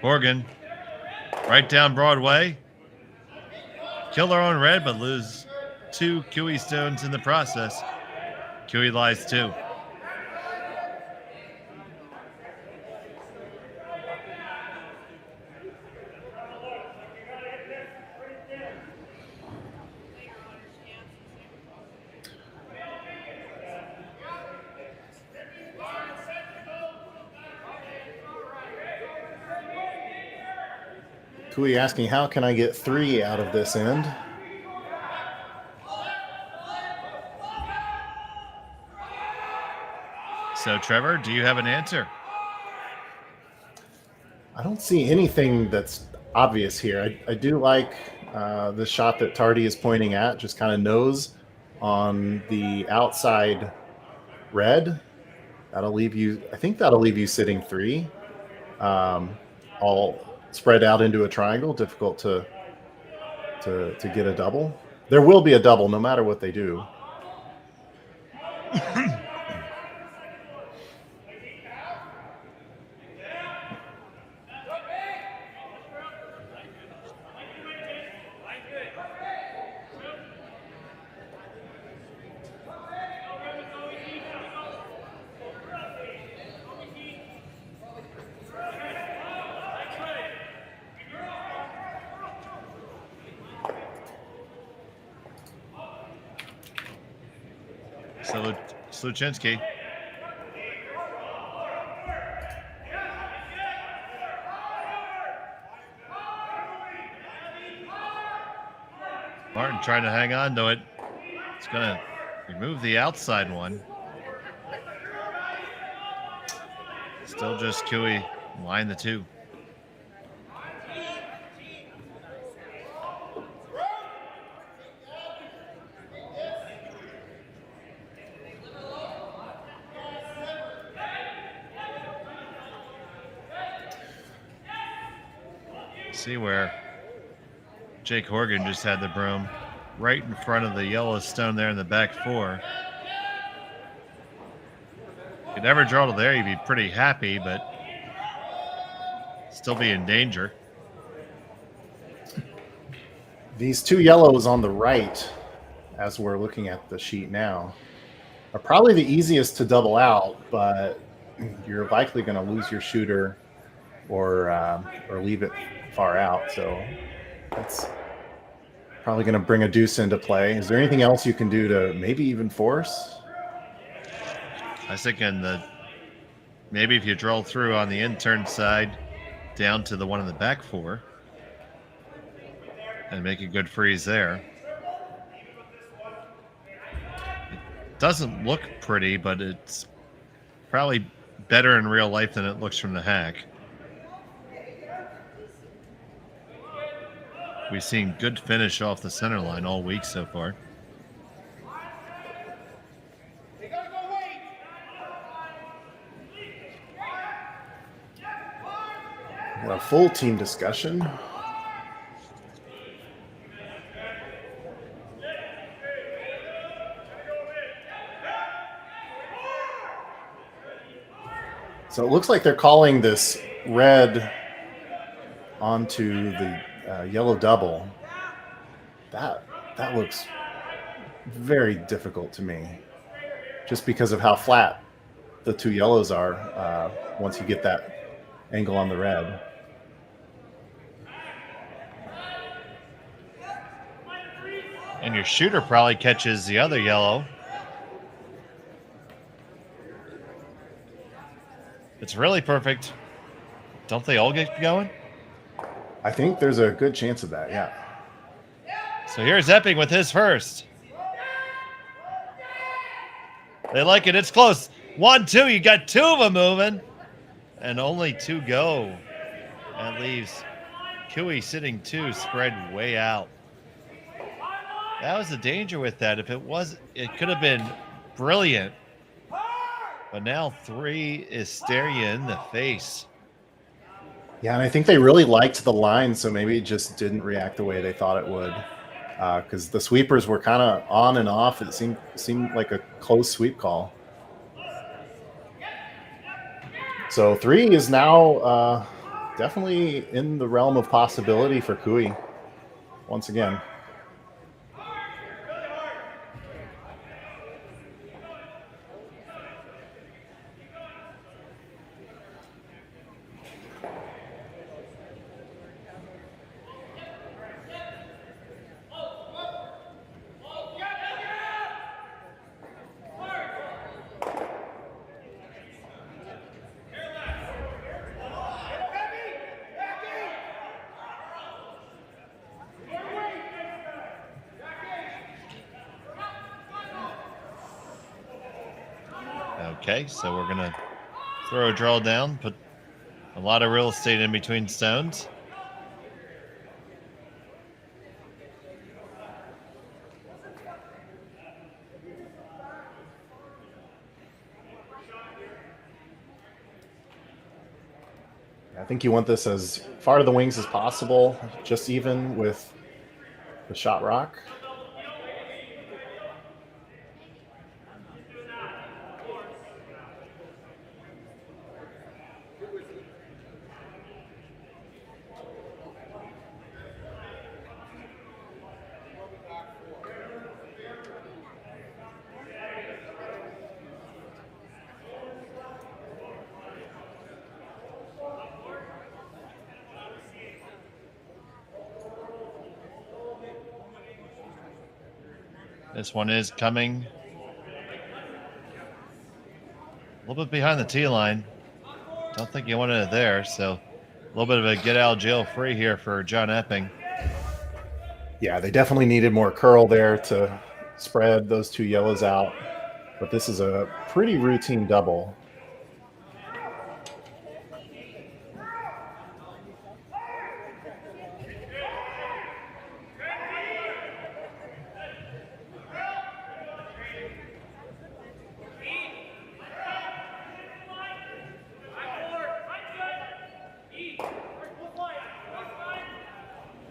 Horgan, right down Broadway. Kill their own red, but lose 2 Kiwi stones in the process. Kiwi lies 2. Kui asking, how can I get 3 out of this end? So, Trevor, do you have an answer? I don't see anything that's obvious here. I do like the shot that Tardy is pointing at, just kind of nose on the outside red. That'll leave you, I think that'll leave you sitting 3. All spread out into a triangle, difficult to get a double. There will be a double no matter what they do. Sluchinski. Martin trying to hang on to it. It's going to remove the outside one. Still just Kui line the 2. See where Jake Horgan just had the broom right in front of the yellow stone there in the back 4. If you never draw to there, you'd be pretty happy, but still be in danger. These 2 yellows on the right, as we're looking at the sheet now, are probably the easiest to double out, but you're likely going to lose your shooter or leave it far out, so that's probably going to bring a deuce into play. Is there anything else you can do to maybe even force? I was thinking that maybe if you draw through on the in-turn side down to the one in the back 4 and make a good freeze there. It doesn't look pretty, but it's probably better in real life than it looks from the hack. We've seen good finish off the center line all week so far. Got a full team discussion. So it looks like they're calling this red onto the yellow double. That looks very difficult to me, just because of how flat the 2 yellows are once you get that angle on the red. And your shooter probably catches the other yellow. It's really perfect. Don't they all get going? I think there's a good chance of that, yeah. So here's Epping with his first. They like it. It's close. 1-2. You got 2 of them moving. And only 2 go. That leaves Kui sitting 2, spread way out. That was the danger with that. If it was, it could have been brilliant. But now 3 is staring you in the face. Yeah, and I think they really liked the line, so maybe it just didn't react the way they thought it would. Because the sweepers were kind of on and off. It seemed like a close sweep call. So 3 is now definitely in the realm of possibility for Cooey once again. Okay, so we're going to throw a draw down, put a lot of real estate in between stones. I think you want this as far to the wings as possible, just even with the shot rock. This one is coming a little bit behind the tee line. Don't think you wanted it there, so a little bit of a get out of jail free here for John Epping. Yeah, they definitely needed more curl there to spread those 2 yellows out, but this is a pretty routine double.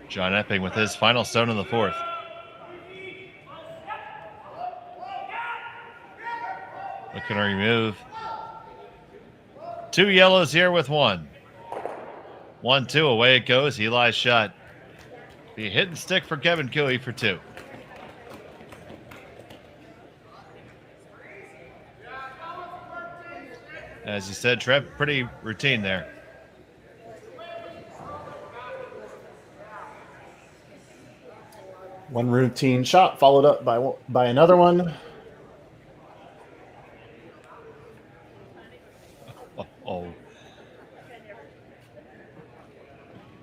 John Epping with his final stone in the 4th. Looking to remove 2 yellows here with 1. 1-2, away it goes. Eli's shot. Be a hit and stick for Kevin Cooey for 2. As you said, Trev, pretty routine there. One routine shot followed up by another one. Oh.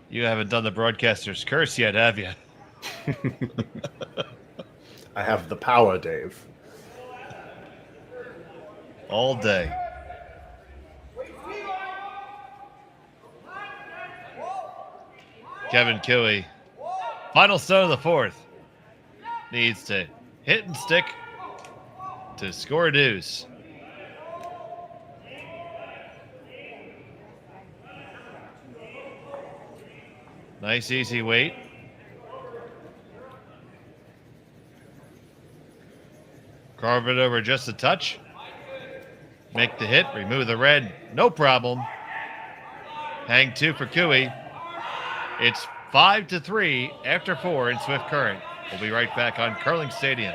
You haven't done the broadcaster's curse yet, have you? I have the power, Dave. All day. Kevin Cooey, final stone of the 4th. Needs to hit and stick to score a deuce. Nice easy weight. Carve it over just a touch. Make the hit, remove the red, no problem. Hang 2 for Cooey. It's 5-3 after 4 in Swift Current. We'll be right back on Curling Stadium.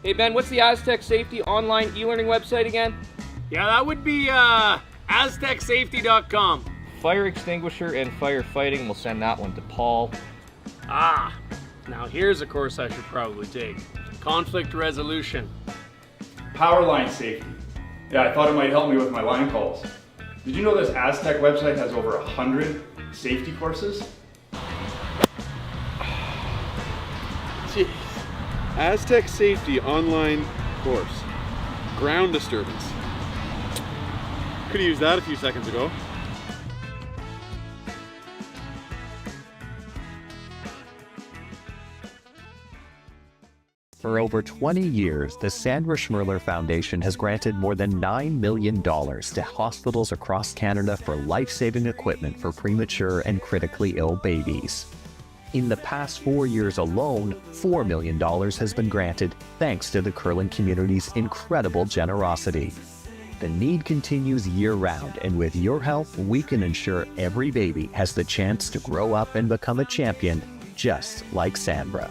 Hey Ben, what's the Aztec Safety online e-learning website again? Yeah, that would be aztecsafety.com. Fire extinguisher and firefighting, we'll send that one to Paul. Ah, now here's a course I should probably take. Conflict resolution. Power line safety. Yeah, I thought it might help me with my line calls. Did you know this Aztec website has over 100 safety courses? Jeez. Aztec Safety online course. Ground disturbance. Could have used that a few seconds ago. For over 20 years, the Sandra Schmel Foundation has granted more than $9 million to hospitals across Canada for life-saving equipment for premature and critically ill babies. In the past 4 years alone, $4 million has been granted thanks to the curling community's incredible generosity. The need continues year-round, and with your help, we can ensure every baby has the chance to grow up and become a champion, just like Sandra.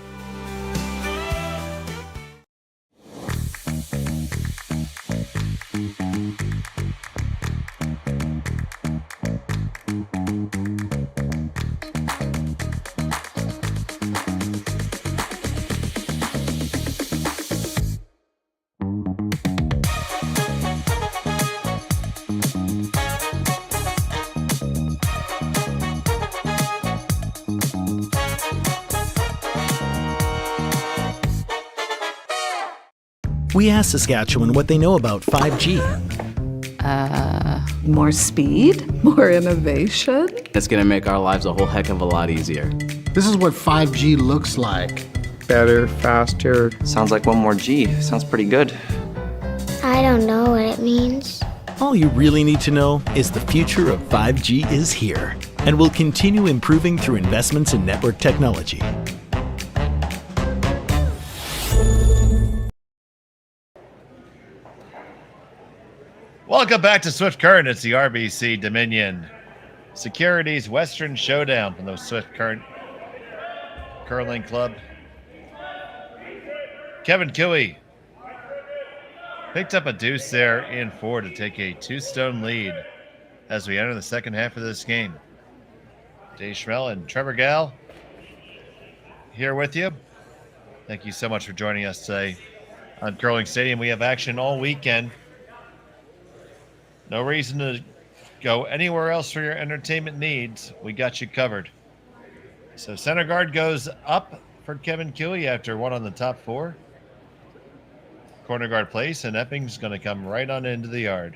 We asked Saskatchewan what they know about 5G. More speed, more innovation. It's gonna make our lives a whole heck of a lot easier. This is what 5G looks like. Better, faster. Sounds like one more G. Sounds pretty good. I don't know what it means. All you really need to know is the future of 5G is here and will continue improving through investments in network technology. Welcome back to Swift Current. It's the RBC Dominion Securities Western Showdown from the Swift Current Curling Club. Kevin Cooey picked up a deuce there in 4 to take a 2-stone lead as we enter the second half of this game. Dave Schmel and Trevor Gal here with you. Thank you so much for joining us today on Curling Stadium. We have action all weekend. No reason to go anywhere else for your entertainment needs. We got you covered. So center guard goes up for Kevin Cooey after one on the top 4. Corner guard place, and Epping's going to come right on into the yard.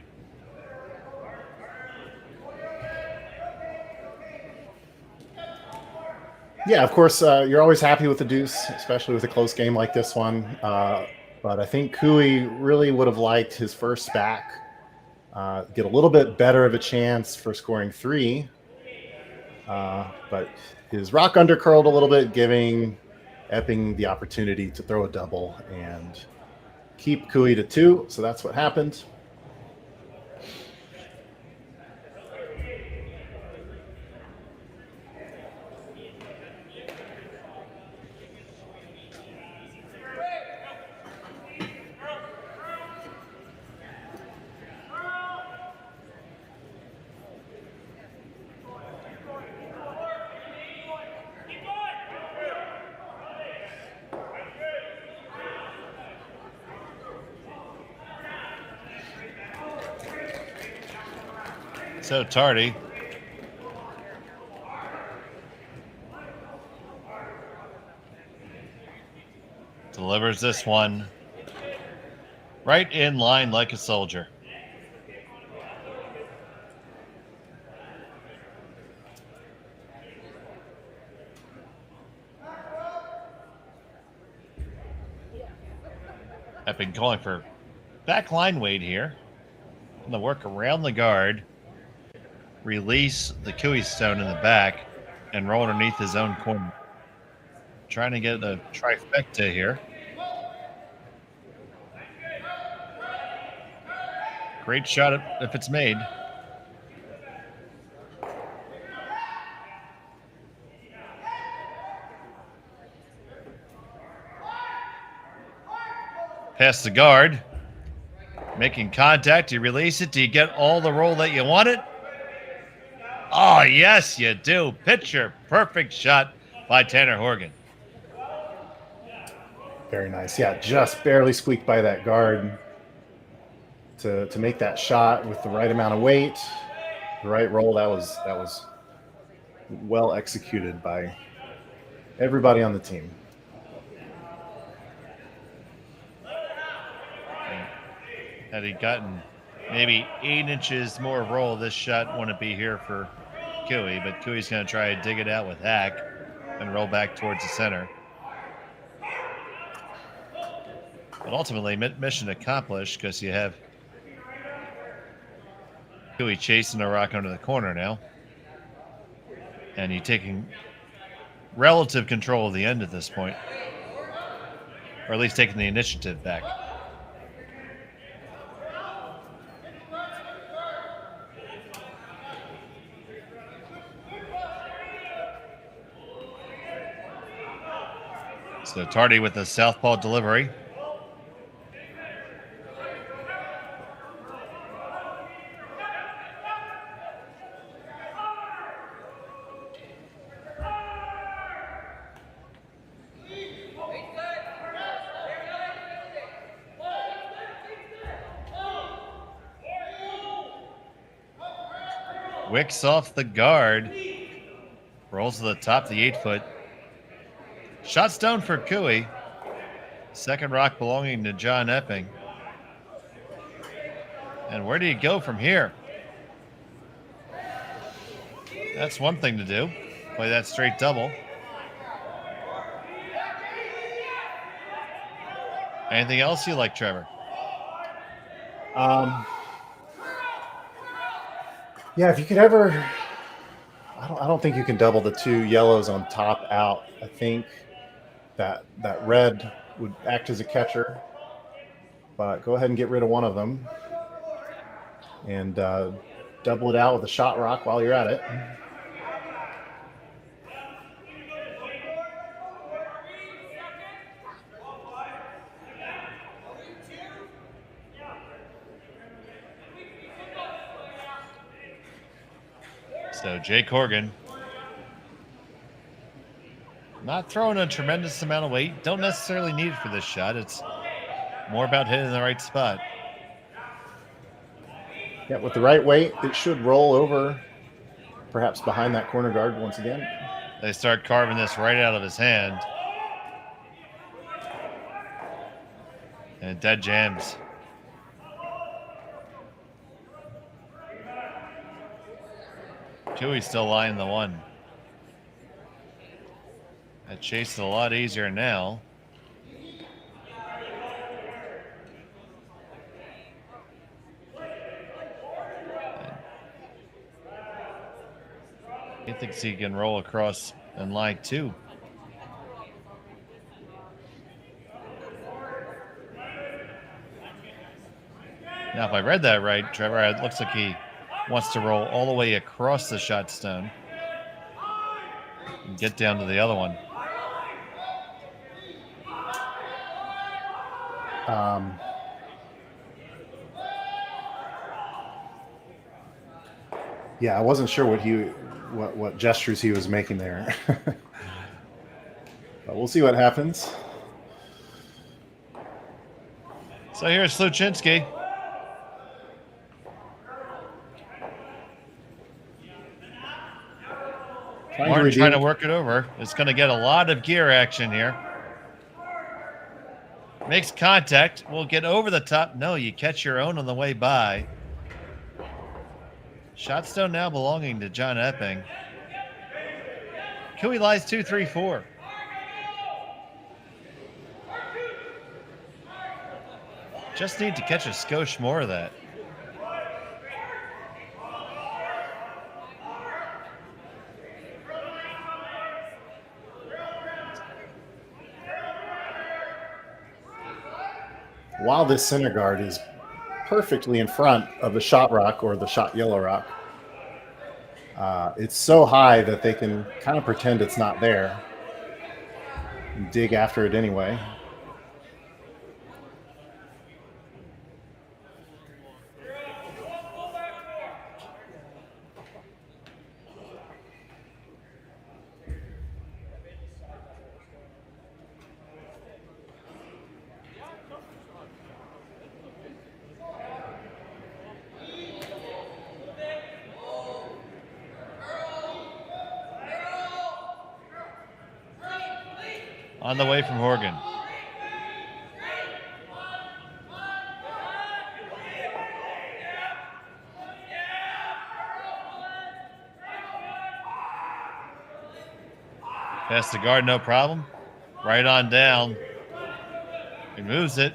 Yeah, of course, you're always happy with the deuce, especially with a close game like this one. But I think Cooey really would have liked his first back. Get a little bit better of a chance for scoring 3. But his rock undercurled a little bit, giving Epping the opportunity to throw a double and keep Cooey to 2. So that's what happened. So Tardy delivers this one right in line like a soldier. Epping calling for backline weight here. On the work around the guard. Release the Cooey stone in the back and roll underneath his own corner. Trying to get a trifecta here. Great shot if it's made. Past the guard. Making contact. You release it. Do you get all the roll that you wanted? Oh, yes, you do. Picture perfect shot by Tanner Horgan. Very nice. Yeah, just barely squeaked by that guard to make that shot with the right amount of weight, the right roll. That was well executed by everybody on the team. Had he gotten maybe 8 inches more roll. This shot wouldn't be here for Cooey, but Cooey's going to try to dig it out with hack and roll back towards the center. But ultimately, mission accomplished because you have Cooey chasing the rock under the corner now. And you're taking relative control of the end at this point. Or at least taking the initiative back. So Tardy with the southpaw delivery. Wicks off the guard. Rolls to the top of the 8-foot. Shot stone for Cooey. Second rock belonging to John Epping. And where do you go from here? That's one thing to do. Play that straight double. Anything else you like, Trevor? Yeah, if you could ever, I don't think you can double the 2 yellows on top out. I think that red would act as a catcher, but go ahead and get rid of one of them and double it out with a shot rock while you're at it. So Jay Corrigan not throwing a tremendous amount of weight. Don't necessarily need it for this shot. It's more about hitting the right spot. Yeah, with the right weight, it should roll over, perhaps behind that corner guard once again. They start carving this right out of his hand. And it dead jams. Cooey's still lying the 1. That chase is a lot easier now. He thinks he can roll across and line 2. Now, if I read that right, Trevor, it looks like he wants to roll all the way across the shot stone and get down to the other one. Yeah, I wasn't sure what gestures he was making there. But we'll see what happens. So here's Sluchinski. Martin trying to work it over. It's going to get a lot of gear action here. Makes contact. Will get over the top. No, you catch your own on the way by. Shot stone now belonging to John Epping. Cooey lies 2, 3, 4. Just need to catch a skosh more of that. While this center guard is perfectly in front of the shot rock or the shot yellow rock, it's so high that they can kind of pretend it's not there and dig after it anyway. On the way from Horgan. Past the guard, no problem. Right on down. He moves it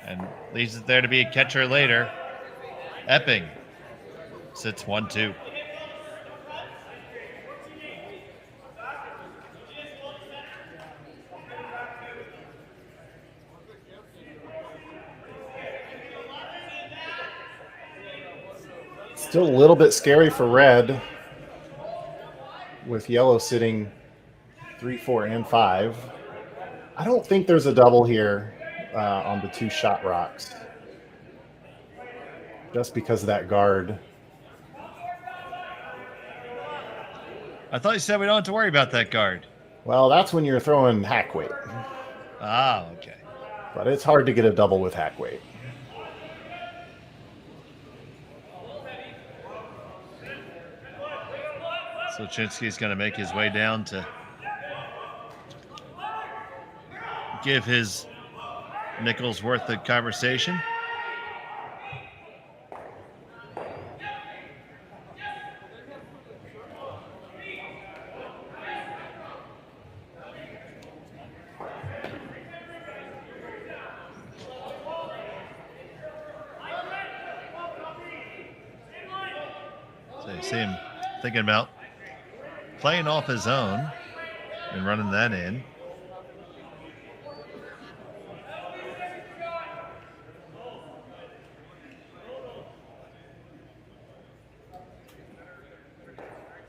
and leaves it there to be a catcher later. Epping sits 1-2. Still a little bit scary for red, with yellow sitting 3, 4, and 5. I don't think there's a double here on the 2 shot rocks, just because of that guard. I thought you said we don't have to worry about that guard. Well, that's when you're throwing hack weight. Ah, okay. But it's hard to get a double with hack weight. So Chinsky's going to make his way down to give his nickels worth of conversation. So you see him thinking about playing off his own and running that in.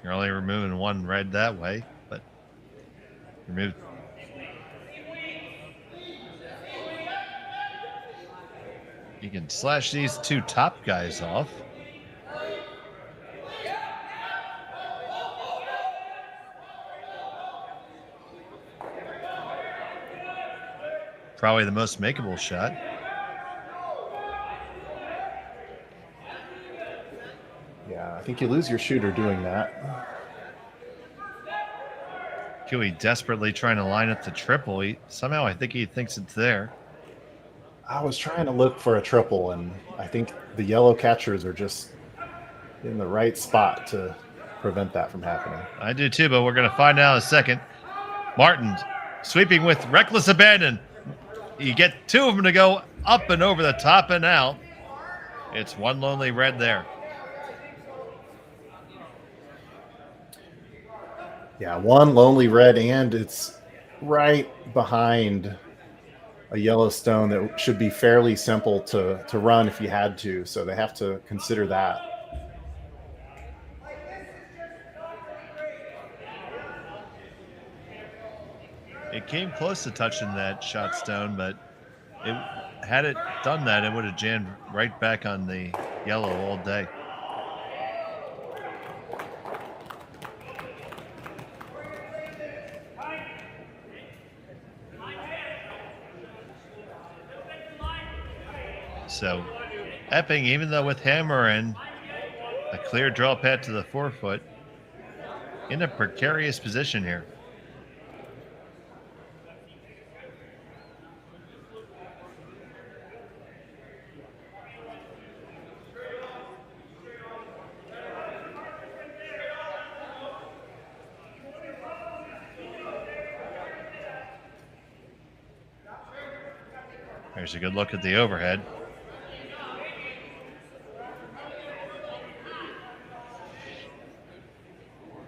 You're only removing 1 red that way, but remove. You can slash these 2 top guys off. Probably the most makeable shot. Yeah, I think you lose your shooter doing that. Huey desperately trying to line up the triple. Somehow I think he thinks it's there. I was trying to look for a triple, and I think the yellow catchers are just in the right spot to prevent that from happening. I do too, but we're going to find out in a second. Martin sweeping with reckless abandon. You get 2 of them to go up and over the top and out. It's 1 lonely red there. Yeah, 1 lonely red, and it's right behind a yellow stone that should be fairly simple to run if you had to. So they have to consider that. It came close to touching that shot stone, but had it done that, it would have jammed right back on the yellow all day. So Epping, even though with hammer and a clear draw pad to the 4-foot, in a precarious position here. There's a good look at the overhead.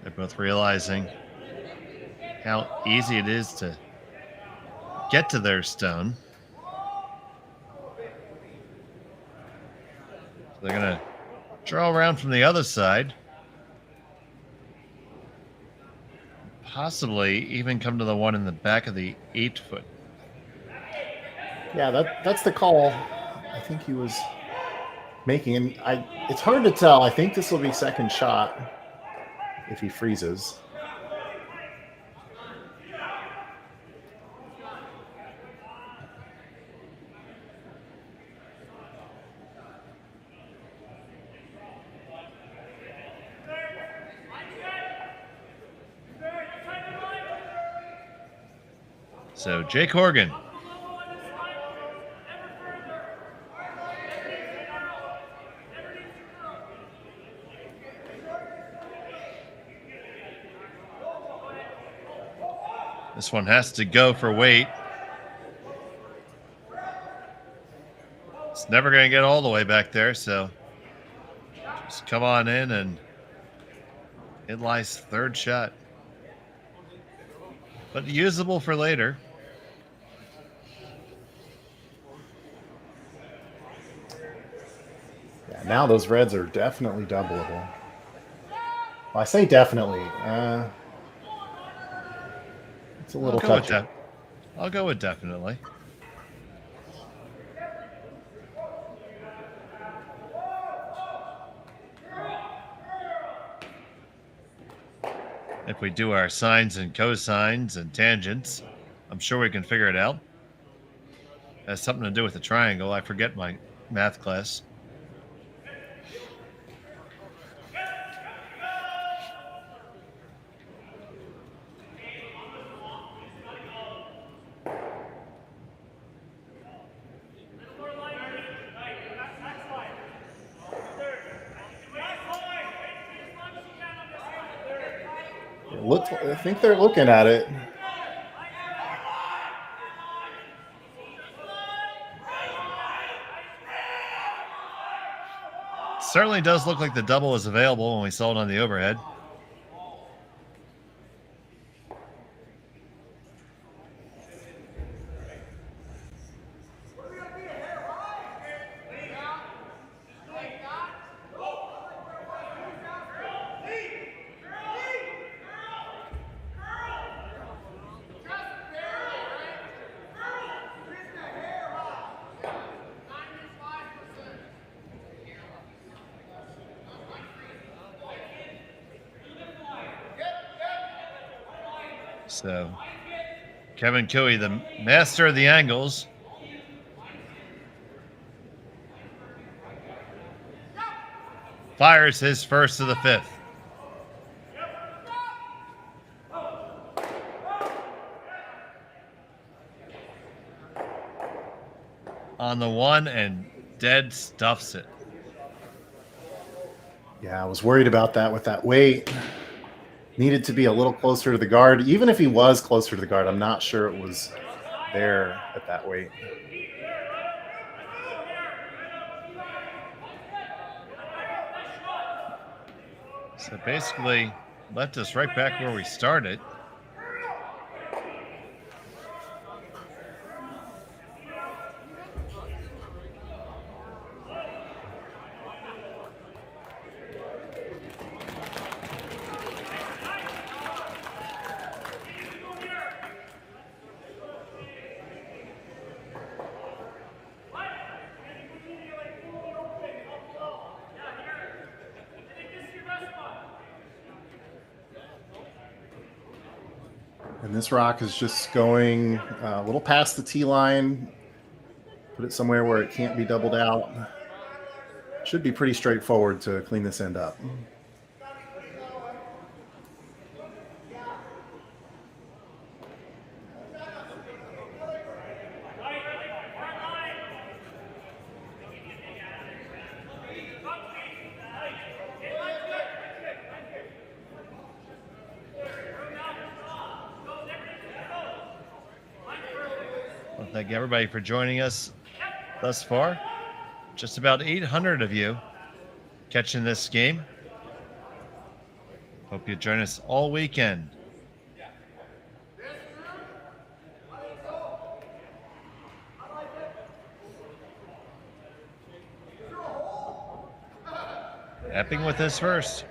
They're both realizing how easy it is to get to their stone. So they're going to draw around from the other side. Possibly even come to the one in the back of the 8-foot. Yeah, that's the call I think he was making. And it's hard to tell. I think this will be second shot if he freezes. So Jake Horgan. This one has to go for weight. It's never going to get all the way back there, so just come on in, and it lies third shot. But usable for later. Yeah, now those reds are definitely doubleable. Well, I say definitely. It's a little touchy. I'll go with definitely. If we do our sines and cosines and tangents, I'm sure we can figure it out. It has something to do with the triangle. I forget my math class. I think they're looking at it. Certainly does look like the double is available when we saw it on the overhead. So, Kevin Cooey, the master of the angles. Fires his first of the fifth. On the one, and dead stuffs it. Yeah, I was worried about that with that weight. Needed to be a little closer to the guard. Even if he was closer to the guard, I'm not sure it was there at that weight. So basically left us right back where we started. And this rock is just going a little past the tee line. Put it somewhere where it can't be doubled out. Should be pretty straightforward to clean this end up. Thank everybody for joining us thus far. Just about 800 of you catching this game. Hope you join us all weekend. Epping with this first.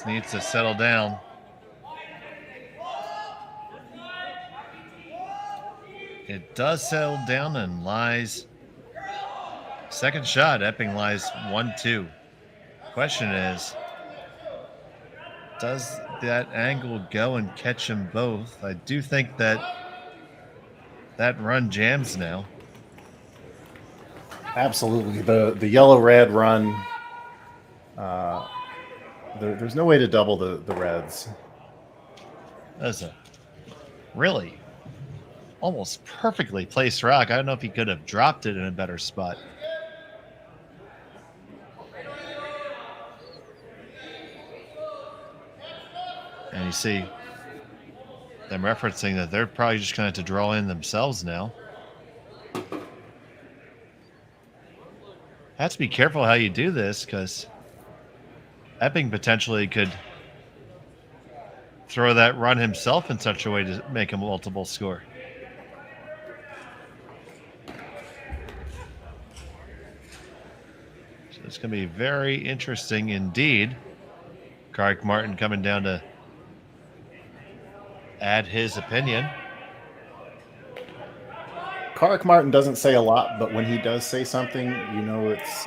Needs to settle down. It does settle down and lies. Second shot, Epping lies 1-2. Question is, does that angle go and catch them both? I do think that run jams now. Absolutely. The yellow-red run, there's no way to double the reds. That's a really almost perfectly placed rock. I don't know if he could have dropped it in a better spot. And you see them referencing that they're probably just going to have to draw in themselves now. Have to be careful how you do this, because Epping potentially could throw that run himself in such a way to make a multiple score. So it's going to be very interesting indeed. Kark Martin coming down to add his opinion. Kark Martin doesn't say a lot, but when he does say something, you know it's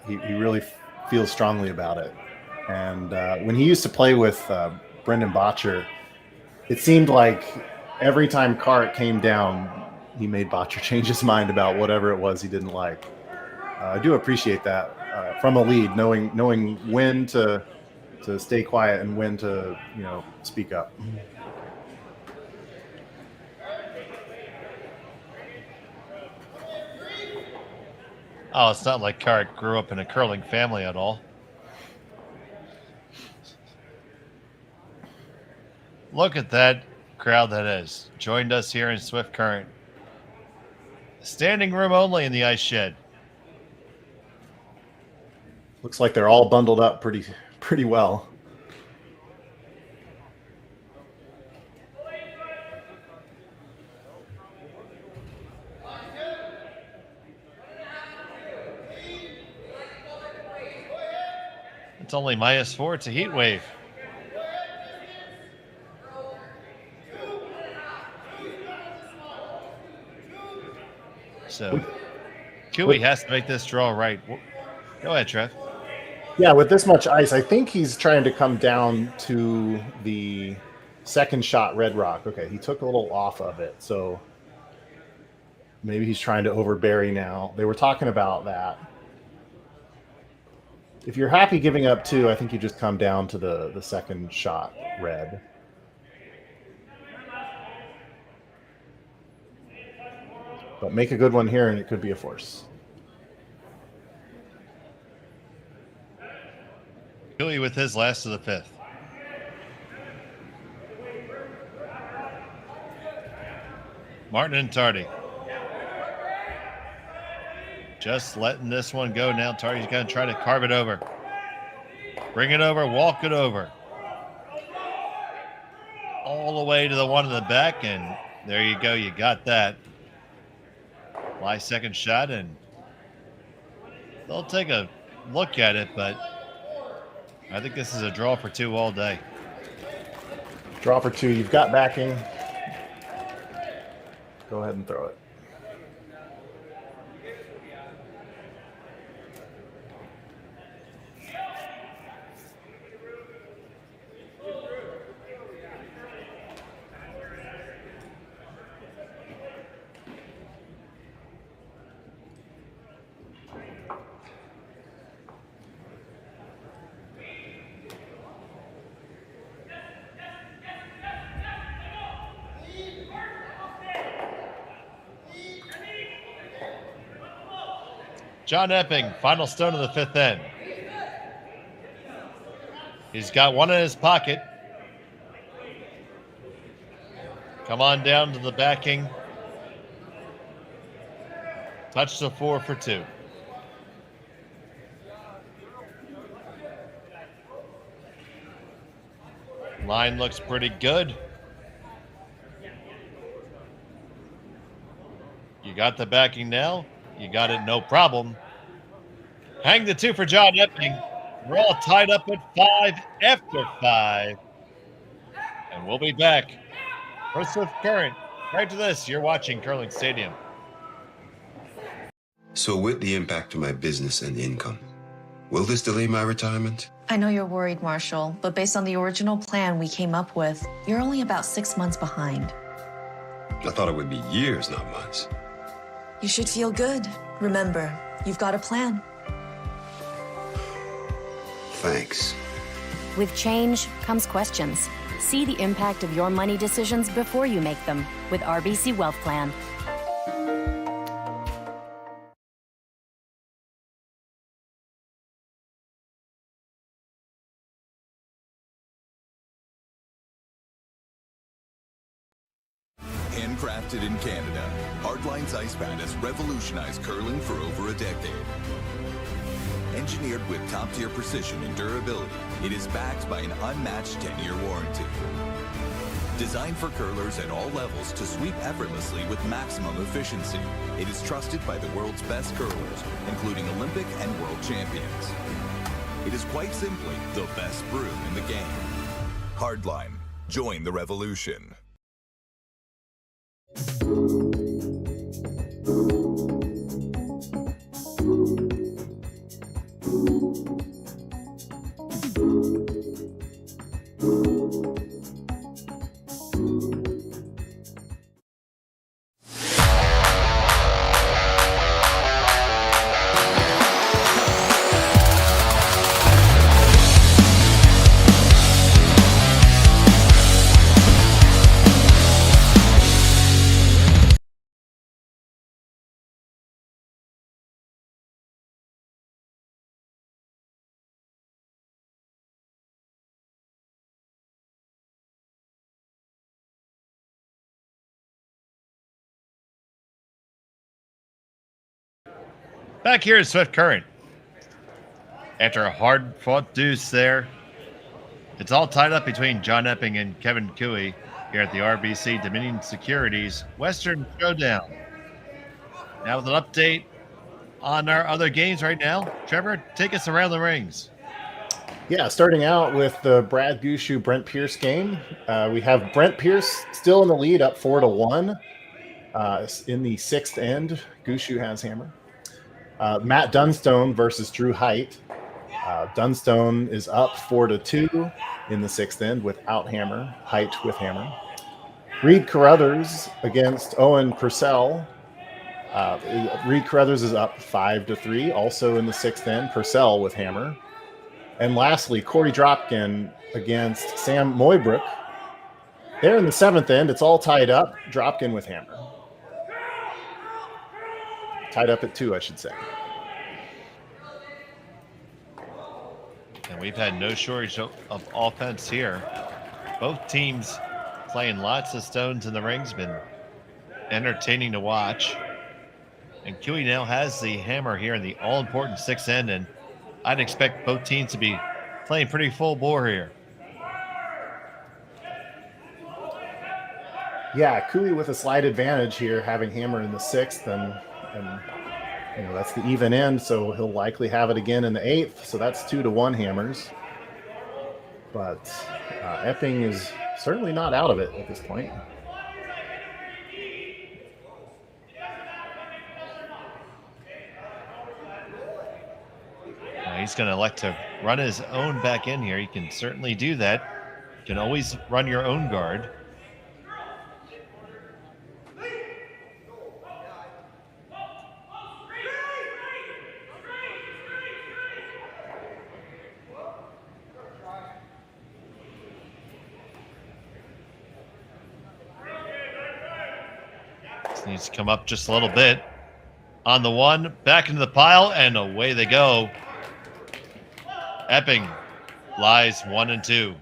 he really feels strongly about it. And when he used to play with Brendan Botcher, it seemed like every time Kark came down, he made Botcher change his mind about whatever it was he didn't like. I do appreciate that from a lead, knowing when to stay quiet and when to speak up. Oh, it's not like Kark grew up in a curling family at all. Look at that crowd that has joined us here in Swift Current. Standing room only in the ice shed. Looks like they're all bundled up pretty well. It's only -4. It's a heat wave. So, Cooey has to make this draw right. Go ahead, Trev. Yeah, with this much ice, I think he's trying to come down to the second shot red rock. Okay, he took a little off of it, so maybe he's trying to overbury now. They were talking about that. If you're happy giving up 2, I think you just come down to the second shot red. But make a good one here and it could be a force. Cooey with his last of the 5th. Martin and Tardy. Just letting this one go now. Tardy's going to try to carve it over. Bring it over, walk it over. All the way to the one in the back, and there you go. You got that. Fly second shot, and they'll take a look at it, but I think this is a draw for 2 all day. Draw for 2. You've got backing. Go ahead and throw it. John Epping, final stone of the 5th end. He's got one in his pocket. Come on down to the backing. Touch the 4 for 2. Line looks pretty good. You got the backing now. You got it, no problem. Hang the 2 for John Epping. We're all tied up at 5 after 5. And we'll be back for Swift Current. Right to this, you're watching Curling Stadium. So with the impact to my business and income, will this delay my retirement? I know you're worried, Marshall, but based on the original plan we came up with, you're only about 6 months behind. I thought it would be years, not months. You should feel good. Remember, you've got a plan. Thanks. With change comes questions. See the impact of your money decisions before you make them with RBC Wealth Plan. Handcrafted in Canada, Hardline's Ice Pad has revolutionized curling for over a decade. Engineered with top-tier precision and durability, it is backed by an unmatched 10-year warranty. Designed for curlers at all levels to sweep effortlessly with maximum efficiency, it is trusted by the world's best curlers, including Olympic and world champions. It is quite simply the best brew in the game. Hardline. Join the revolution. Back here at Swift Current. After a hard-fought deuce there, it's all tied up between John Epping and Kevin Cooey here at the RBC Dominion Securities Western Showdown. Now with an update on our other games right now. Trevor, take us around the rings. Yeah, starting out with the Brad Gushue Brent Pierce game. We have Brent Pierce still in the lead, up 4-1. In the sixth end, Gushue has hammer. Matt Dunstone versus Drew Height. Dunstone is up 4-2 in the sixth end without hammer. Height with hammer. Reed Carruthers against Owen Purcell. Reed Carruthers is up 5-3, also in the sixth end. Purcell with hammer. And lastly, Corey Dropkin against Sam Moybrook. There in the seventh end, it's all tied up. Dropkin with hammer. Tied up at 2, I should say. And we've had no shortage of offense here. Both teams playing lots of stones in the rings. Been entertaining to watch. And Cooey now has the hammer here in the all-important sixth end, and I'd expect both teams to be playing pretty full bore here. Yeah, Cooey with a slight advantage here, having hammer in the sixth, and you know that's the even end, so he'll likely have it again in the eighth. So that's 2-1 hammers. But Epping is certainly not out of it at this point. He's going to elect to run his own back in here. He can certainly do that. You can always run your own guard. Just needs to come up just a little bit. On the one, back into the pile, and away they go. Epping lies 1 and 2.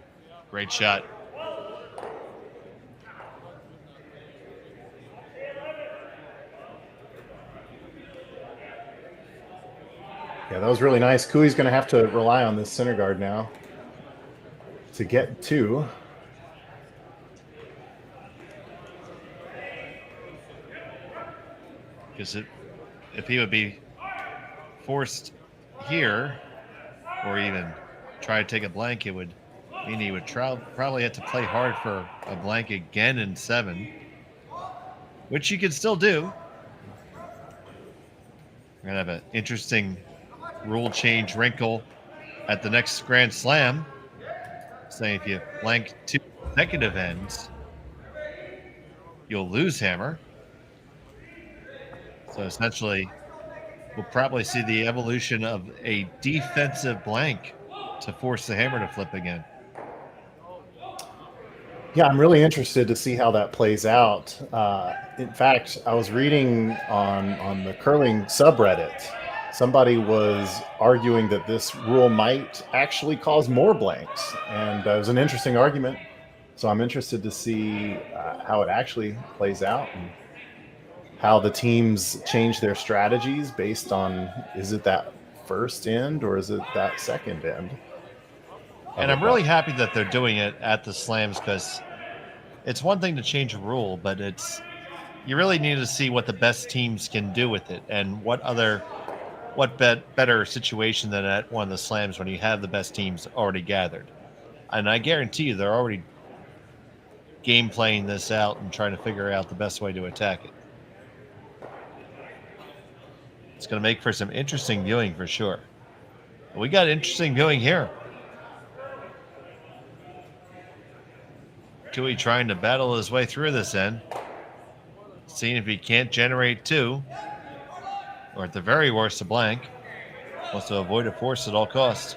Great shot. Yeah, that was really nice. Cooey's going to have to rely on this center guard now to get 2. Because if he would be forced here, or even try to take a blank, it would mean he would probably have to play hard for a blank again in 7, which you can still do. We're going to have an interesting rule change wrinkle at the next Grand Slam, saying if you blank 2 consecutive ends, you'll lose hammer. So essentially, we'll probably see the evolution of a defensive blank to force the hammer to flip again. Yeah, I'm really interested to see how that plays out. In fact, I was reading on the curling subreddit. Somebody was arguing that this rule might actually cause more blanks, and it was an interesting argument. So I'm interested to see how it actually plays out and how the teams change their strategies based on, is it that first end or is it that second end? And I'm really happy that they're doing it at the slams, because it's one thing to change a rule, but you really need to see what the best teams can do with it, and what better situation than at one of the slams when you have the best teams already gathered. And I guarantee you they're already game playing this out and trying to figure out the best way to attack it. It's going to make for some interesting viewing for sure. We got interesting viewing here. Tui trying to battle his way through this end, seeing if he can't generate two, or at the very worst a blank. Wants to avoid a force at all costs.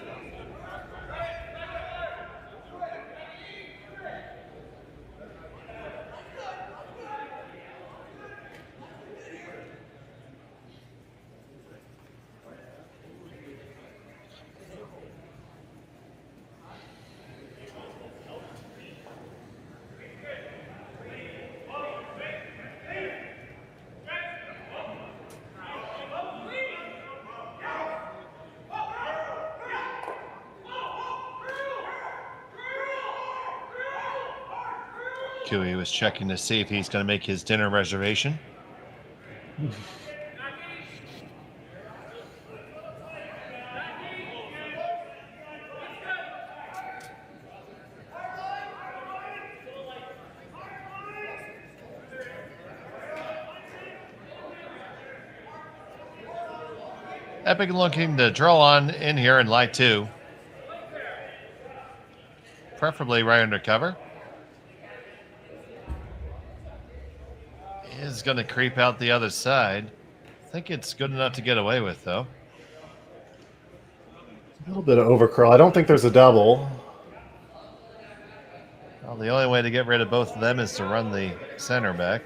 Cui was checking to see if he's going to make his dinner reservation. Epping looking to draw on in here in light two. Preferably right under cover. Is going to creep out the other side. I think it's good enough to get away with, though. A little bit of overcurl. I don't think there's a double. Well, the only way to get rid of both of them is to run the center back.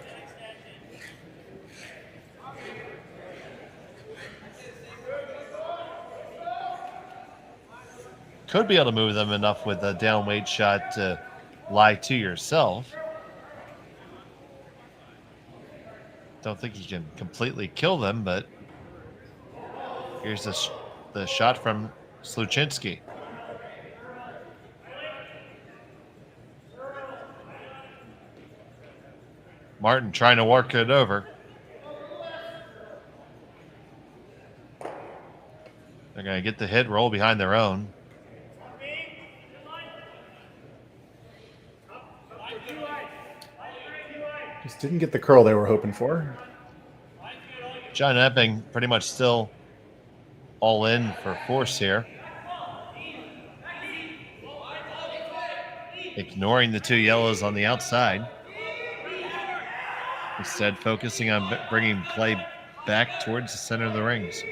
Could be able to move them enough with a down weight shot to lie to yourself. Don't think you can completely kill them, but here's the shot from Sluchinski. Martin trying to work it over. They're going to get the hit, roll behind their own. Just didn't get the curl they were hoping for. John Epping pretty much still all in for force here. Ignoring the two yellows on the outside. Instead, focusing on bringing play back towards the center of the rings.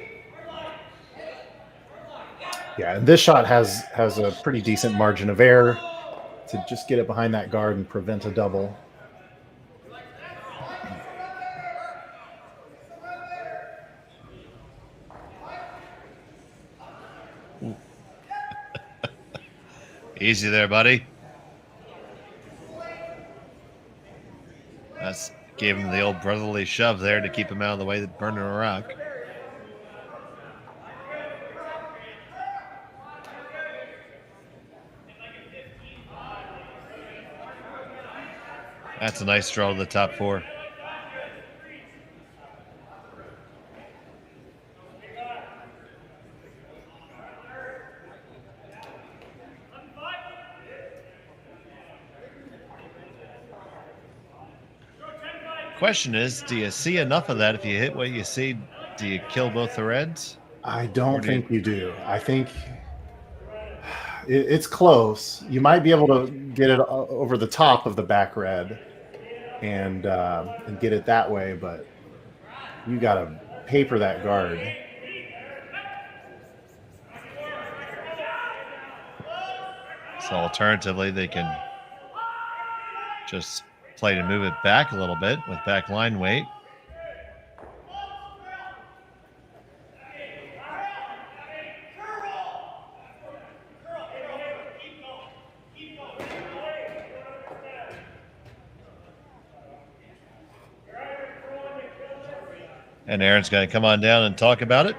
Yeah, and this shot has a pretty decent margin of error to just get it behind that guard and prevent a double. Easy there, buddy. That's gave him the old brotherly shove there to keep him out of the way, burning a rock. That's a nice draw to the top four. Question is, do you see enough of that? If you hit what you see, do you kill both the reds? I don't think you do. I think it's close. You might be able to get it over the top of the back red and get it that way, but you got to paper that guard. So alternatively, they can Just play to move it back a little bit with back line weight. And Aaron's going to come on down and talk about it.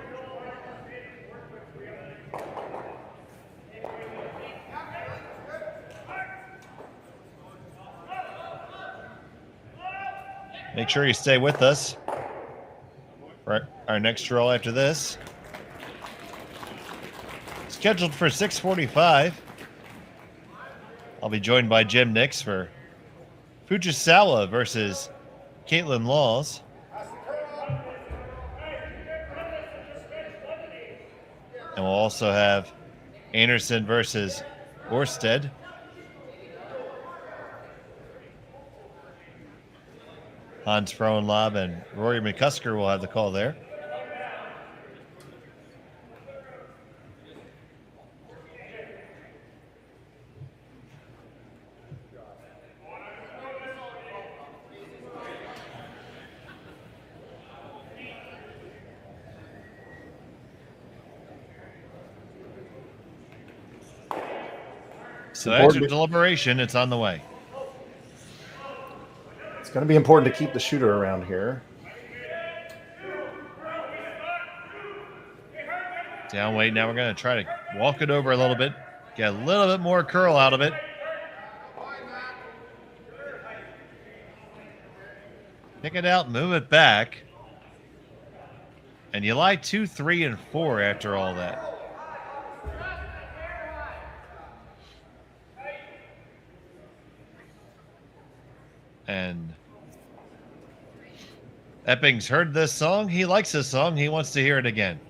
Make sure you stay with us for our next drill after this. Scheduled for 6:45. I'll be joined by Jim Nix for Fujisawa versus Caitlin Laws. And we'll also have Anderson versus Orsted. Hans Frohenlob and Rory McCusker will have the call there. So after deliberation, it's on the way. It's going to be important to keep the shooter around here. Down weight. Now we're going to try to walk it over a little bit, get a little bit more curl out of it. Pick it out, move it back. And you lie 2, 3, and 4 after all that. And Epping's heard this song. He likes this song. He wants to hear it again.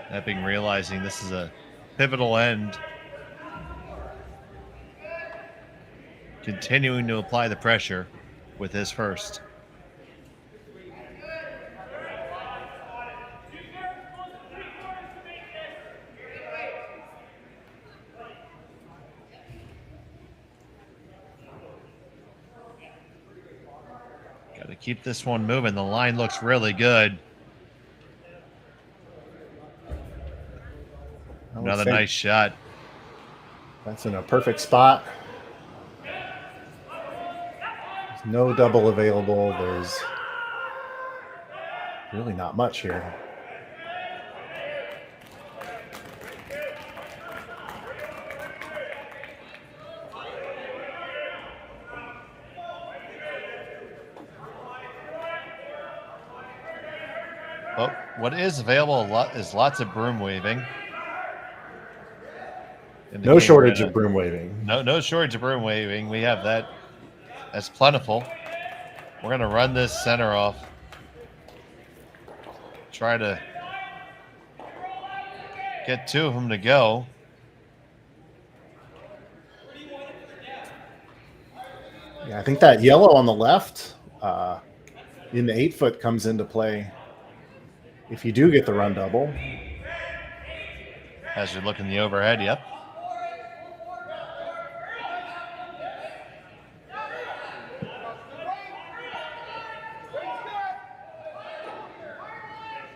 Epping realizing this is a pivotal end. Continuing to apply the pressure with his first. Got to keep this one moving. The line looks really good. Another nice shot. That's in a perfect spot. There's no double available. There's really not much here. Well, what is available is lots of broom waving. No shortage of broom waving. No shortage of broom waving. We have that. That's plentiful. We're going to run this center off. Try to get 2 of them to go. Yeah, I think that yellow on the left in the 8-foot comes into play if you do get the run double. As you look in the overhead, yep.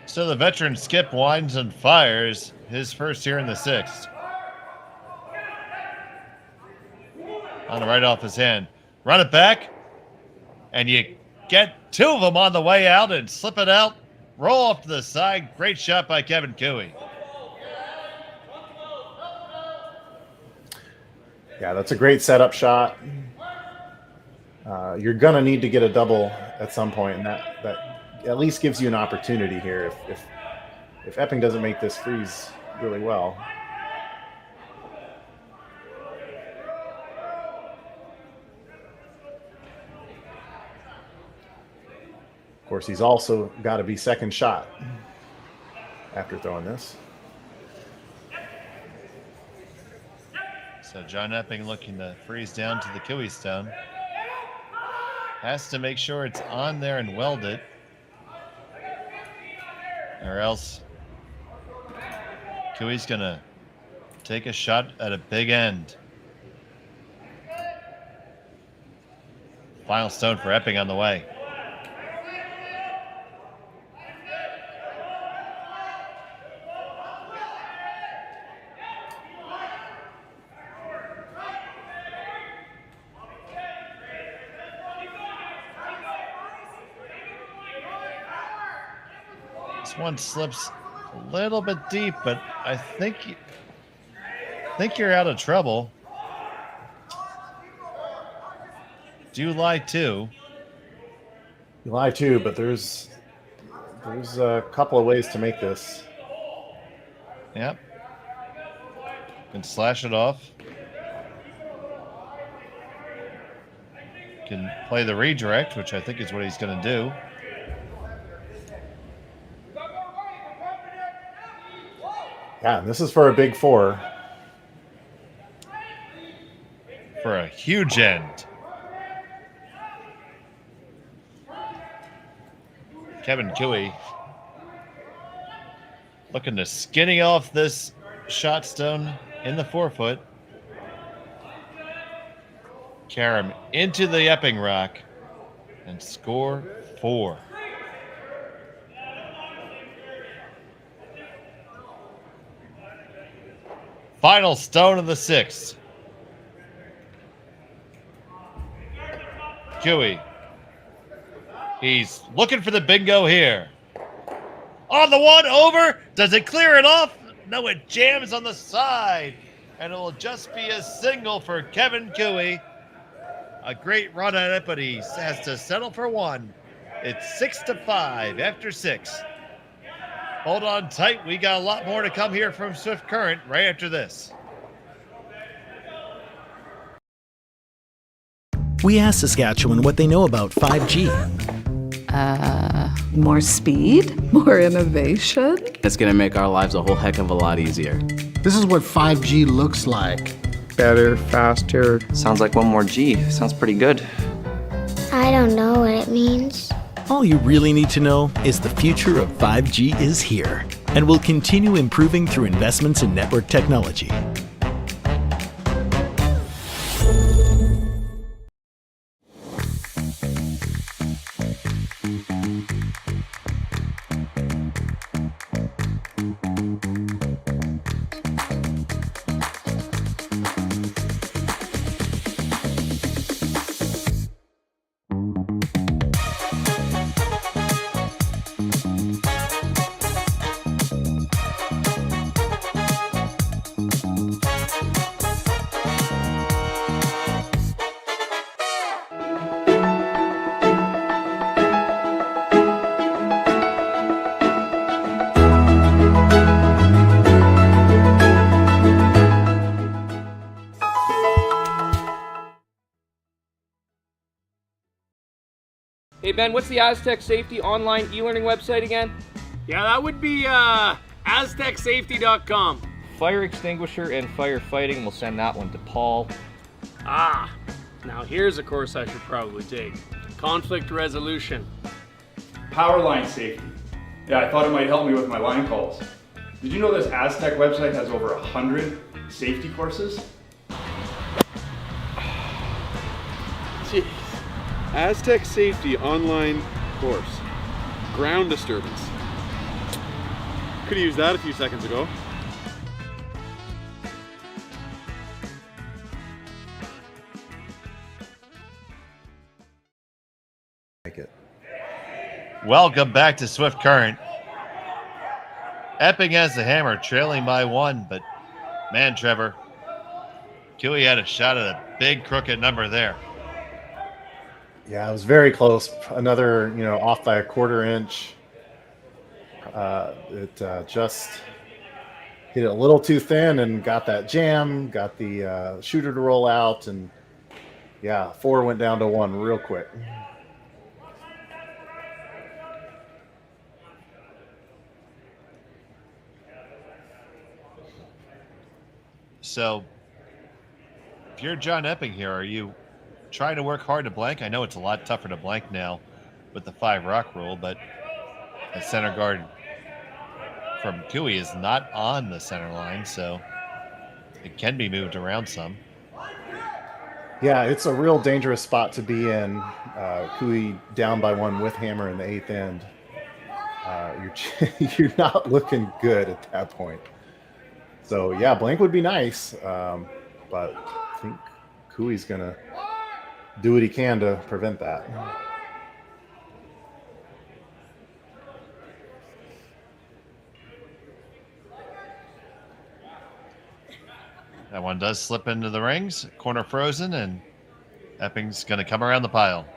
So the veteran Skip winds and fires his first here in the 6th. On the right off his hand. Run it back, and you get 2 of them on the way out and slip it out. Roll off to the side. Great shot by Kevin Cooey. Yeah, that's a great setup shot. You're going to need to get a double at some point, and that at least gives you an opportunity here if Epping doesn't make this freeze really well. Of course, he's also got to be second shot after throwing this. So John Epping looking to freeze down to the Kiwi stone. Has to make sure it's on there and weld it, or else Kiwi's gonna take a shot at a big end. Final stone for Epping on the way. This one slips a little bit deep, but I think you're out of trouble. Do lie too. You lie too, but there's a couple of ways to make this. Yep. Can slash it off. Can play the redirect, which I think is what he's going to do. Yeah, this is for a big four. For a huge end. Kevin Kiwi looking to skinny off this shot stone in the 4-foot. Carry him into the Epping rock and score 4. Final stone of the 6th. Kiwi. He's looking for the bingo here. On the one, over. Does it clear it off? No, it jams on the side. And it will just be a single for Kevin Kiwi. A great run at it, but he has to settle for 1. It's 6-5 after 6. Hold on tight. We got a lot more to come here from Swift Current right after this. We asked Saskatchewan what they know about 5G. More speed, more innovation. It's going to make our lives a whole heck of a lot easier. This is what 5G looks like. Better, faster. Sounds like one more G. Sounds pretty good. I don't know what it means. All you really need to know is the future of 5G is here and will continue improving through investments in network technology. Hey Ben, what's the Aztec Safety online e-learning website again? Yeah, that would be aztecsafety.com. Fire extinguisher and firefighting, we'll send that one to Paul. Now here's a course I should probably take. Conflict resolution. Power line safety. Yeah, I thought it might help me with my line calls. Did you know this Aztec website has over 100 safety courses? Jeez. Aztec Safety online course. Ground disturbance. Could have used that a few seconds ago. Welcome back to Swift Current. Epping has the hammer, trailing by 1, but man, Trevor, Kiwi had a shot at a big crooked number there. Yeah, it was very close. Another, off by a 1/4 inch. It just hit it a little too thin and got that jam, got the shooter to roll out, and yeah, 4 went down to 1 real quick. So If you're John Epping here, are you trying to work hard to blank? I know it's a lot tougher to blank now with the 5 rock rule, but the center guard from Cooey is not on the center line, so it can be moved around some. Yeah, it's a real dangerous spot to be in. Cooey down by 1 with hammer in the 8th end. You're not looking good at that point. So yeah, blank would be nice, but I think Cooey's gonna do what he can to prevent that. That one does slip into the rings. Corner frozen, and Epping's going to come around the pile.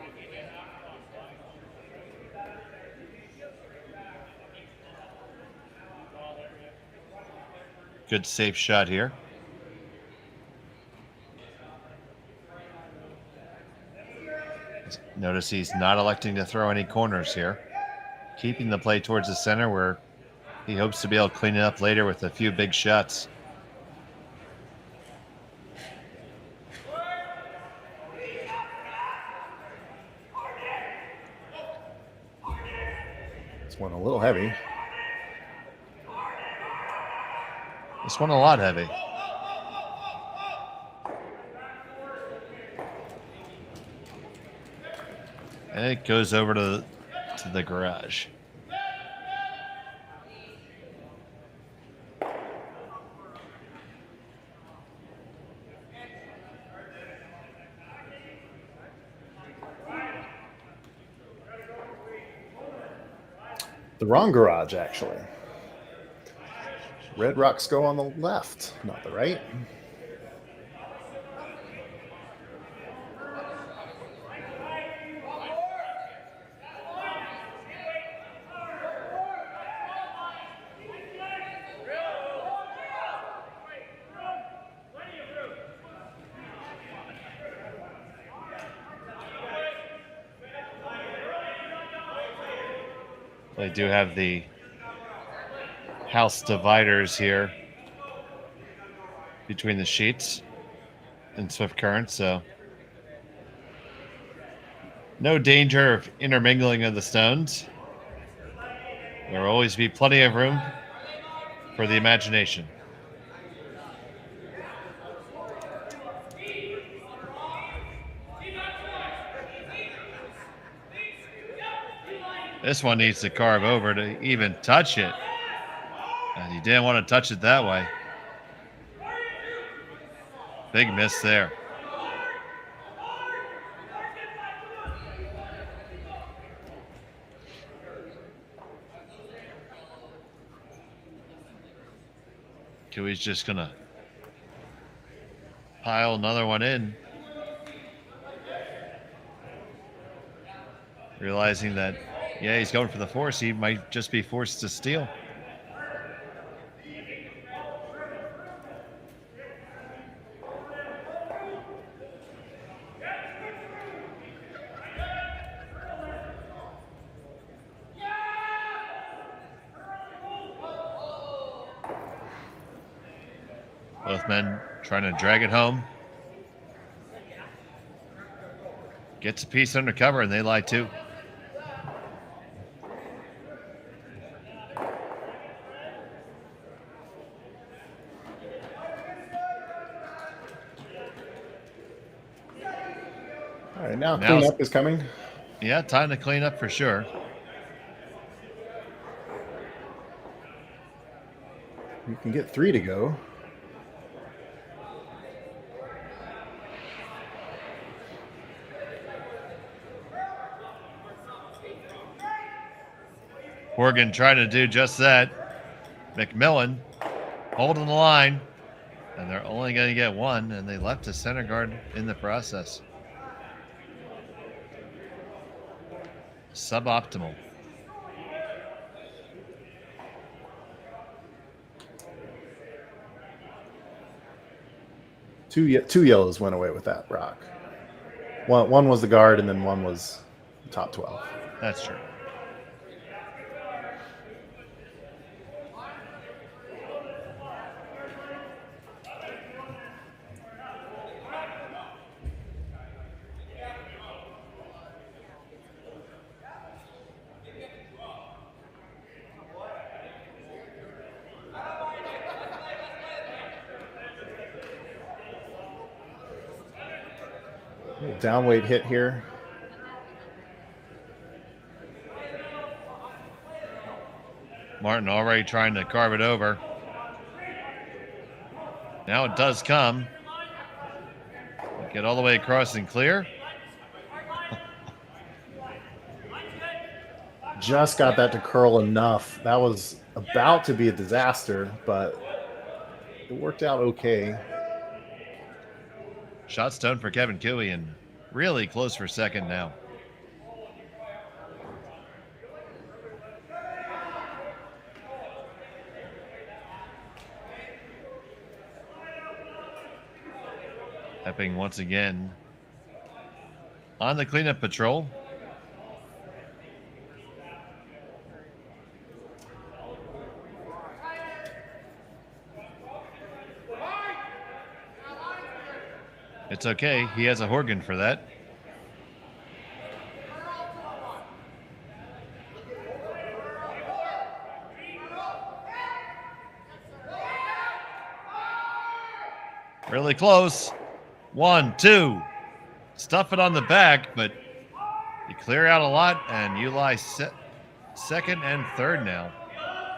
Good safe shot here. Notice he's not electing to throw any corners here. Keeping the play towards the center where he hopes to be able to clean it up later with a few big shots. This one a little heavy. This one a lot heavy. And it goes over to the garage. The wrong garage, actually. Red rocks go on the left, not the right. They do have the house dividers here between the sheets in Swift Current, so no danger of intermingling of the stones. There will always be plenty of room for the imagination. This one needs to carve over to even touch it. And he didn't want to touch it that way. Big miss there. Cooey's just going to pile another one in. Realizing that, yeah, he's going for the force. He might just be forced to steal. Both men trying to drag it home. Gets a piece under cover, and they lie too. All right, now cleanup is coming. Yeah, time to clean up for sure. You can get 3 to go. Horgan trying to do just that. McMillan holding the line, and they're only going to get 1, and they left the center guard in the process. Suboptimal. Two yellows went away with that rock. One was the guard, and then one was top 12. That's true. Downweight hit here. Martin already trying to carve it over. Now it does come. Get all the way across and clear. Just got that to curl enough. That was about to be a disaster, but it worked out okay. Shot stone for Kevin Cooey and really close for second now. Epping once again on the cleanup patrol. It's okay. He has a Horgan for that. Really close. 1, 2. Stuff it on the back, but you clear out a lot, and you lie second and third now.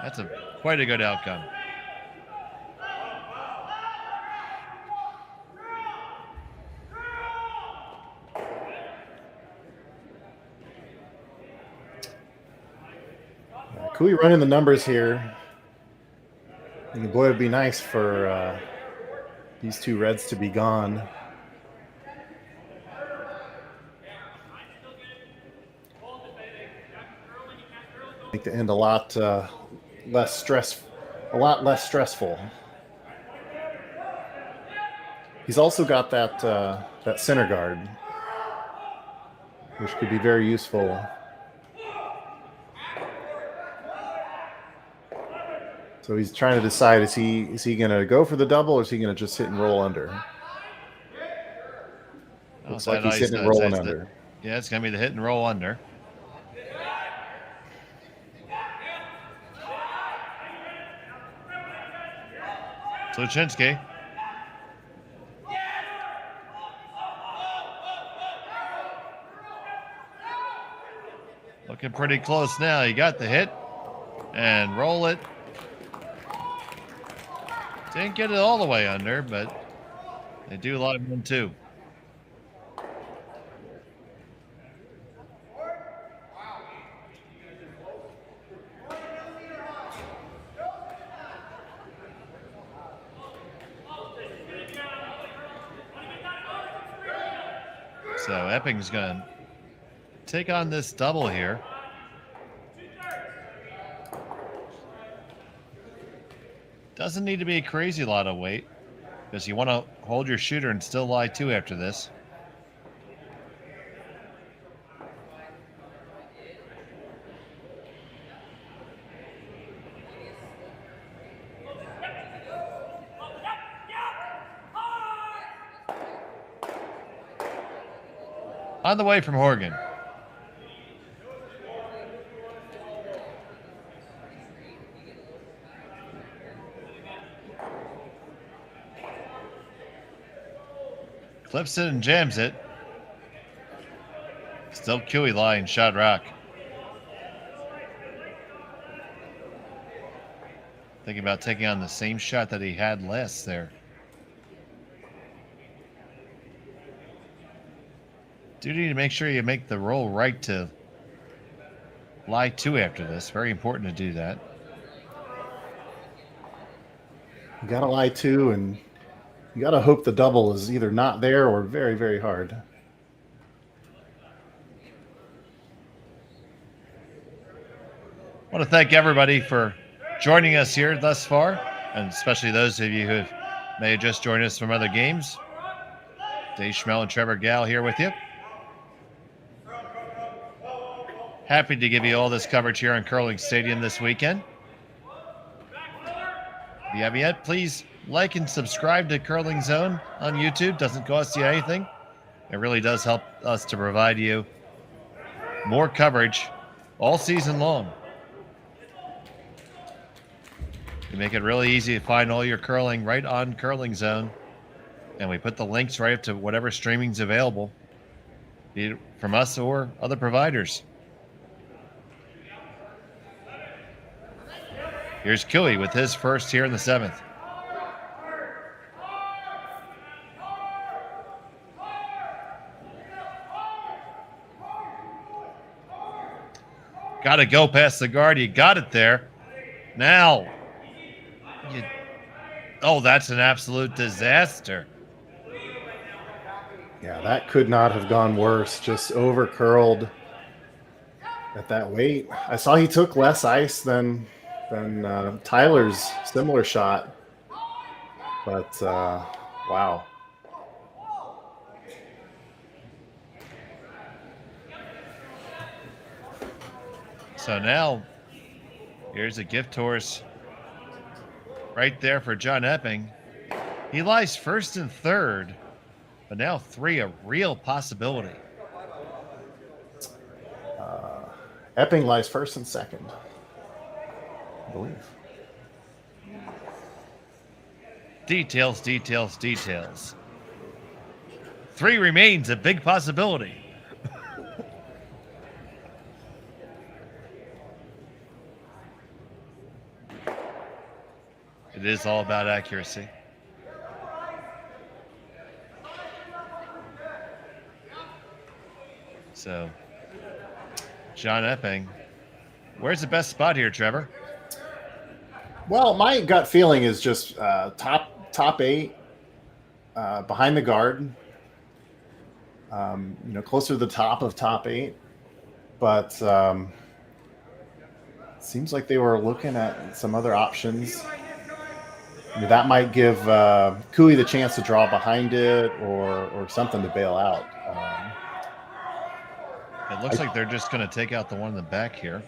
That's quite a good outcome. Cooey running the numbers here. And boy, it would be nice for these two Reds to be gone. Make the end a lot less stressful. He's also got that center guard, which could be very useful. So he's trying to decide, is he going to go for the double, or is he going to just hit and roll under? Looks like he's hitting and rolling under. Yeah, it's going to be the hit and roll under. Sluchinski. Looking pretty close now. You got the hit and roll it. Didn't get it all the way under, but they do line 1-2. So Epping's going to take on this double here. Doesn't need to be a crazy lot of weight, because you want to hold your shooter and still lie 2 after this. On the way from Horgan. Clips it and jams it. Still Cooey lying shot rock. Thinking about taking on the same shot that he had last there. Do need to make sure you make the roll right to lie 2 after this. Very important to do that. You got to lie 2, and you got to hope the double is either not there or very, very hard. I want to thank everybody for joining us here thus far, and especially those of you who may have just joined us from other games. Dave Schmel and Trevor Gall here with you. Happy to give you all this coverage here on Curling Stadium this weekend. If you haven't yet, please like and subscribe to Curling Zone on YouTube. Doesn't cost you anything. It really does help us to provide you more coverage all season long. We make it really easy to find all your curling right on Curling Zone. And we put the links right up to whatever streaming's available. be it from us or other providers. Here's Cooey with his first here in the 7th. Got to go past the guard. You got it there. Now, oh, that's an absolute disaster. Yeah, that could not have gone worse. Just over curled at that weight. I saw he took less ice than Tyler's similar shot, but wow. So now, here's a gift horse right there for John Epping. He lies first and third, but now 3 a real possibility. Epping lies first and second, I believe. Details, details, details. 3 remains a big possibility. It is all about accuracy. So, John Epping, where's the best spot here, Trevor? Well, my gut feeling is just top 8, behind the guard, closer to the top of top 8. But seems like they were looking at some other options. That might give Cooey the chance to draw behind it or something to bail out. It looks like they're just going to take out the one in the back here.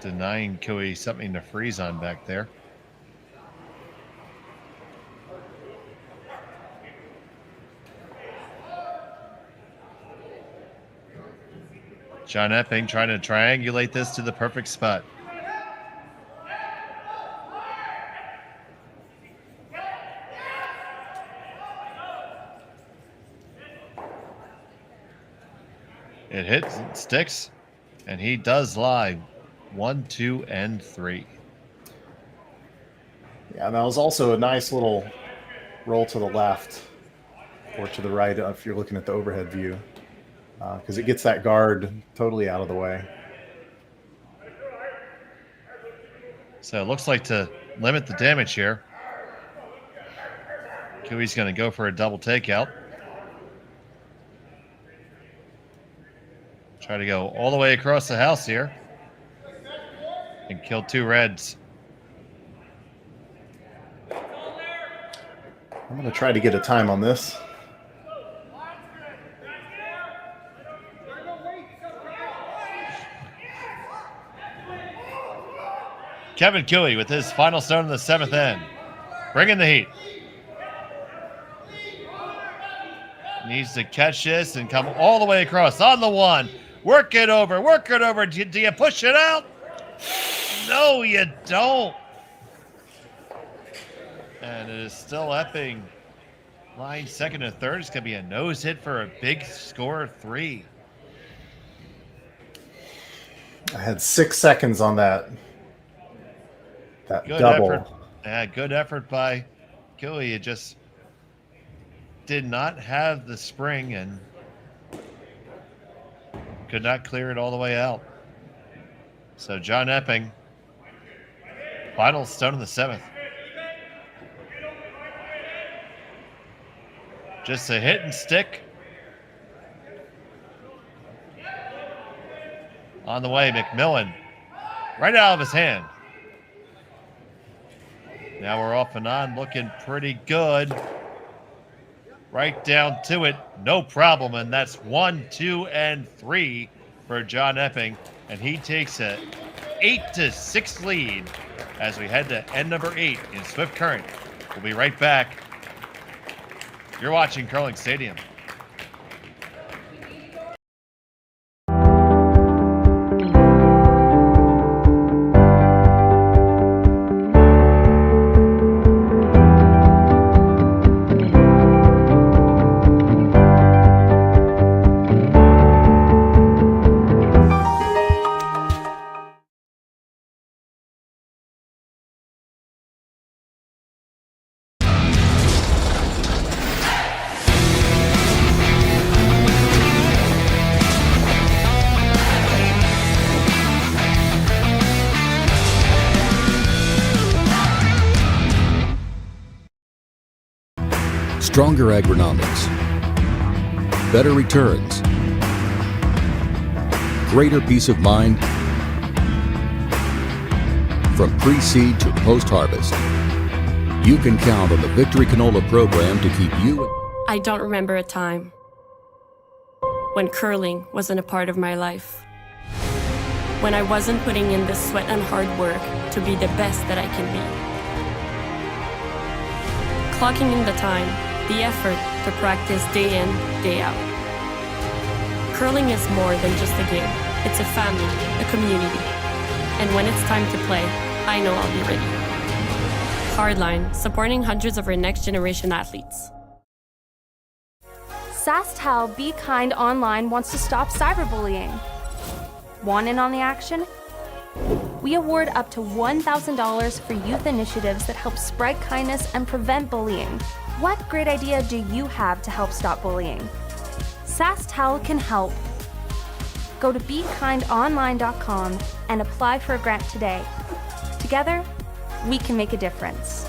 Denying Cooey something to freeze on back there. John Epping trying to triangulate this to the perfect spot. It hits, it sticks, and he does lie 1, 2, and 3. Yeah, that was also a nice little roll to the left or to the right if you're looking at the overhead view, because it gets that guard totally out of the way. So it looks like to limit the damage here, Cooey's going to go for a double takeout. Try to go all the way across the house here and kill 2 reds. I'm going to try to get a time on this. Kevin Cooey with his final stone in the 7th end. Bringing the heat. Needs to catch this and come all the way across on the 1. Work it over. Work it over. Do you push it out? No, you don't. And it is still Epping. Line 2nd and 3rd. It's going to be a nose hit for a big score 3. I had 6 seconds on that Good double. effort. Yeah, good effort by Cooey. It just did not have the spring and could not clear it all the way out. So John Epping, final stone in the 7th. Just a hit and stick. On the way, McMillan, right out of his hand. Now we're off and on, looking pretty good. Right down to it, no problem. And that's 1, 2, and 3 for John Epping. And he takes a 8-6 lead as we head to end number 8 in Swift Current. We'll be right back. You're watching Curling Stadium. stronger agronomics, better returns, greater peace of mind from pre-seed to post-harvest. You can count on the Victory Canola program to keep you. I don't remember a time when curling wasn't a part of my life. When I wasn't putting in the sweat and hard work to be the best that I can be. Clocking in the time, the effort to practice day in, day out. Curling is more than just a game. It's a family, a community. And when it's time to play, I know I'll be ready. Hardline, supporting hundreds of our next generation athletes. Sasktel Be Kind Online wants to stop cyberbullying. Want in on the action? We award up to $1,000 for youth initiatives that help spread kindness and prevent bullying. What great idea do you have to help stop bullying? Sasktel can help. Go to BeKindOnline.com and apply for a grant today. Together, we can make a difference.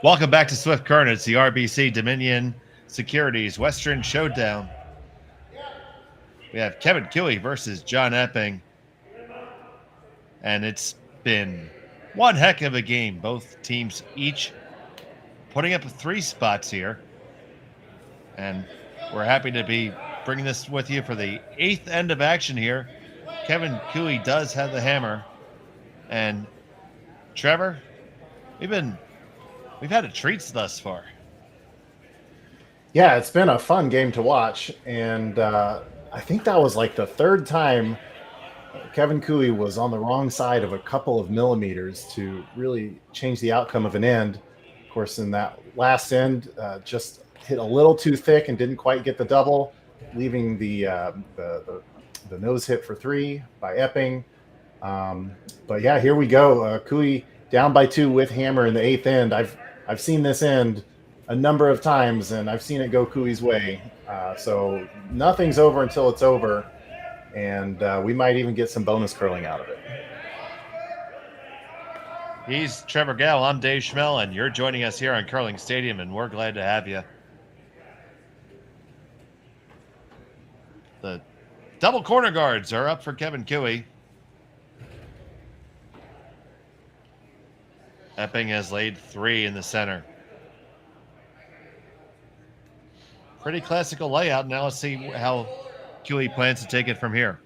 Welcome back to Swift Current. It's the RBC Dominion Securities Western Showdown. We have Kevin Cooey versus John Epping. And it's been one heck of a game. Both teams each putting up 3 spots here. And we're happy to be bringing this with you for the 8th end of action here. Kevin Cooey does have the hammer. And Trevor, we've had a treat thus far. Yeah, it's been a fun game to watch, and I think that was like the 3rd time Kevin Cooey was on the wrong side of a couple of millimeters to really change the outcome of an end. Of course, in that last end, just hit a little too thick and didn't quite get the double, leaving the nose hit for 3 by Epping. But yeah, here we go. Cooey down by 2 with hammer in the 8th end. I've seen this end a number of times, and I've seen it go Cooey's way. So nothing's over until it's over, and we might even get some bonus curling out of it. He's Trevor Gale. I'm Dave Schmel, and you're joining us here on Curling Stadium, and we're glad to have you. The double corner guards are up for Kevin Cooey. Epping has laid 3 in the center. Pretty classical layout. Now let's see how Cooey plans to take it from here.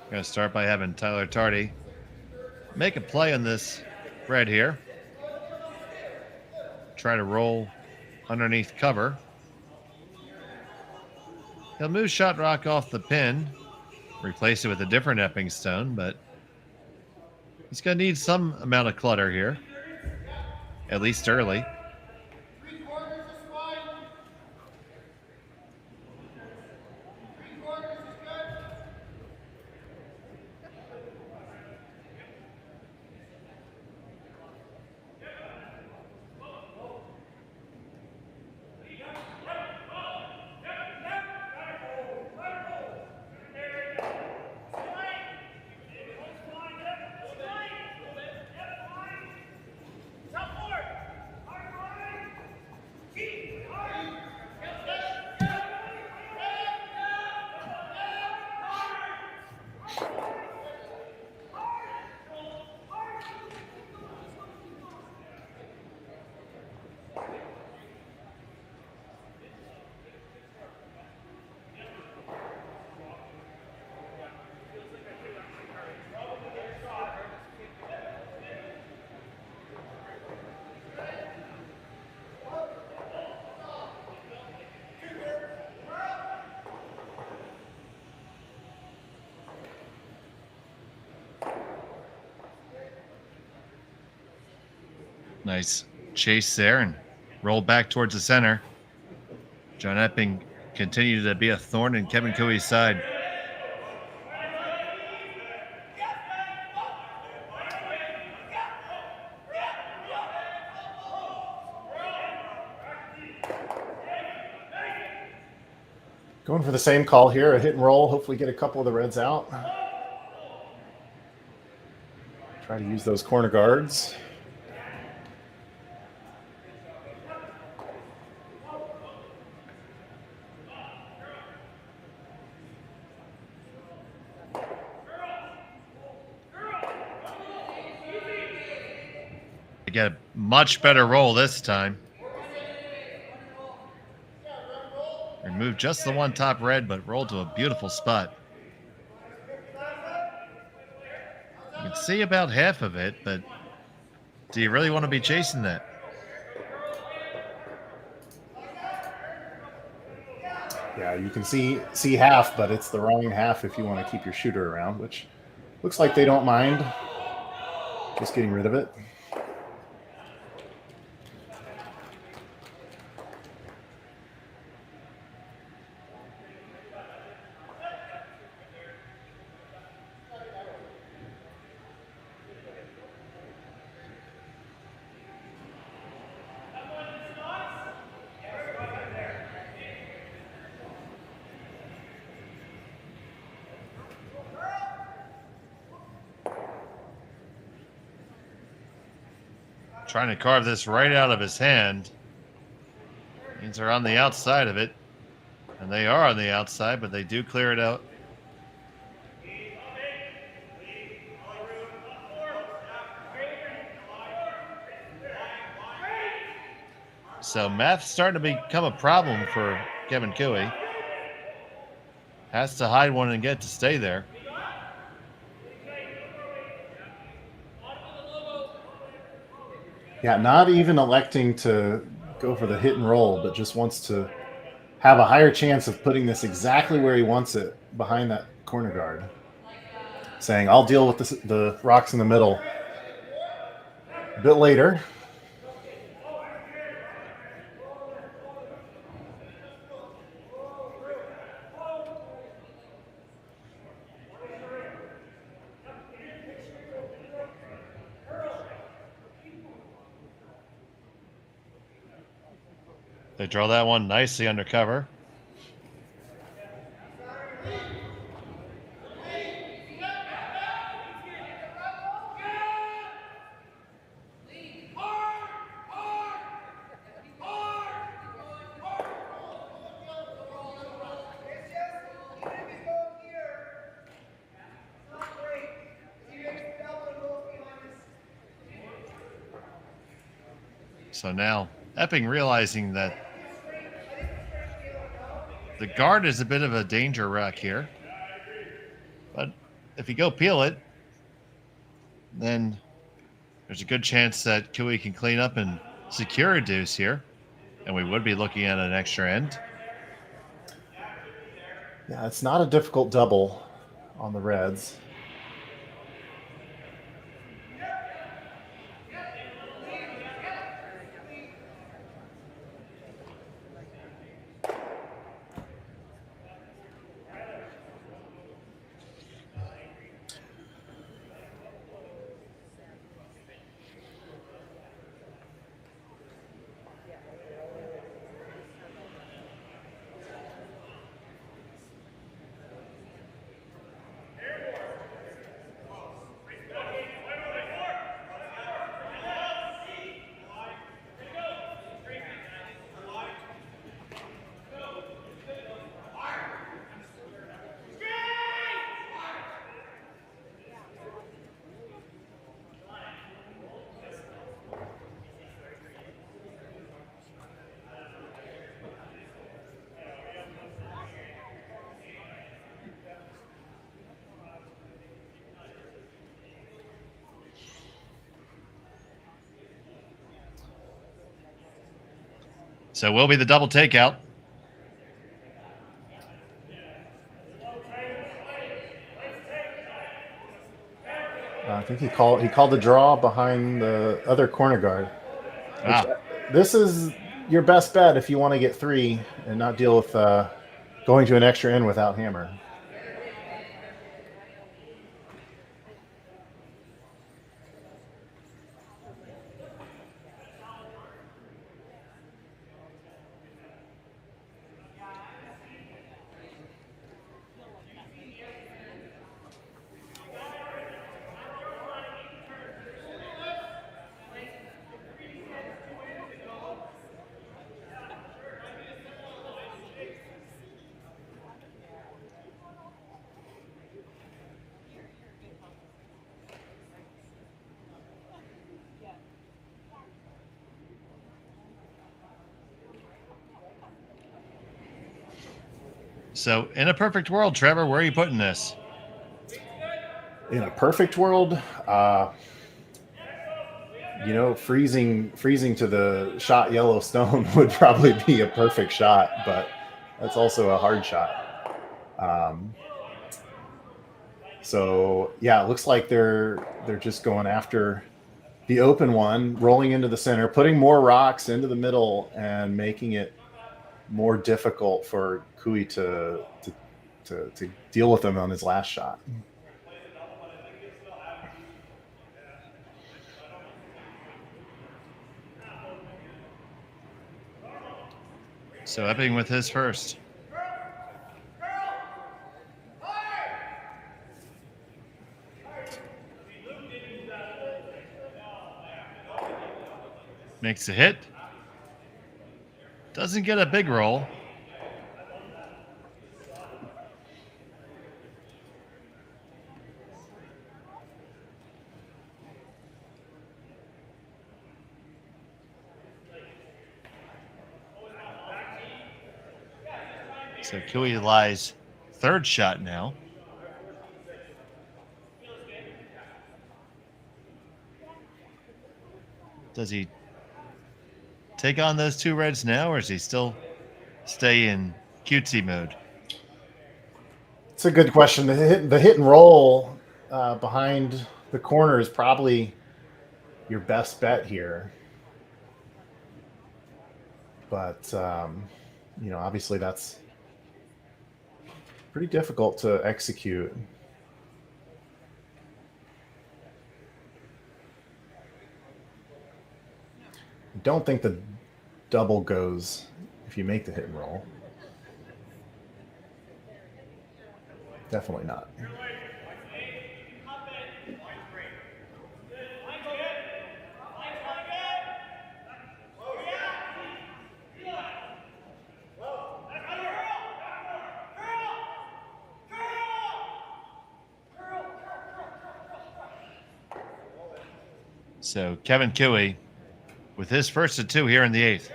Going to start by having Tyler Tardy make a play on this red here. Try to roll underneath cover. He'll move Shot Rock off the pin, replace it with a different Epping stone, but he's going to need some amount of clutter here, at least early. Nice chase there and roll back towards the center. John Epping continued to be a thorn in Kevin Cooey's side. Going for the same call here, a hit and roll. Hopefully get a couple of the Reds out. Try to use those corner guards. They get a much better roll this time. Remove just the one top red, but roll to a beautiful spot. You can see about half of it, but do you really want to be chasing that? Yeah, you can see half, but it's the wrong half if you want to keep your shooter around, which looks like they don't mind just getting rid of it. Trying to carve this right out of his hand. Means they're on the outside of it. And they are on the outside, but they do clear it out. So math's starting to become a problem for Kevin Cooey. Has to hide one and get to stay there. Yeah, not even electing to go for the hit and roll, but just wants to have a higher chance of putting this exactly where he wants it, behind that corner guard. Saying, I'll deal with the rocks in the middle a bit later. They draw that one nicely under cover. So now Epping realizing that the guard is a bit of a danger rack here. But if you go peel it, then there's a good chance that Cooey can clean up and secure a deuce here. And we would be looking at an extra end. Yeah, it's not a difficult double on the Reds. So will be the double takeout. I think he called the draw behind the other corner guard. This is your best bet if you want to get 3 and not deal with going to an extra in without hammer. So, in a perfect world, Trevor, where are you putting this? In a perfect world, freezing to the shot yellow stone would probably be a perfect shot, but that's also a hard shot. So yeah, it looks like they're just going after the open one, rolling into the center, putting more rocks into the middle, and making it more difficult for Kui to deal with him on his last shot. So Epping with his first. Makes a hit. Doesn't get a big roll. So Kui lies third shot now. Does he take on those 2 reds now, or does he still stay in cutesy mode? It's a good question. The hit and roll behind the corner is probably your best bet here. But, obviously that's pretty difficult to execute. I don't think the double goes if you make the hit and roll. Definitely not. So Kevin Kui with his first of 2 here in the 8th.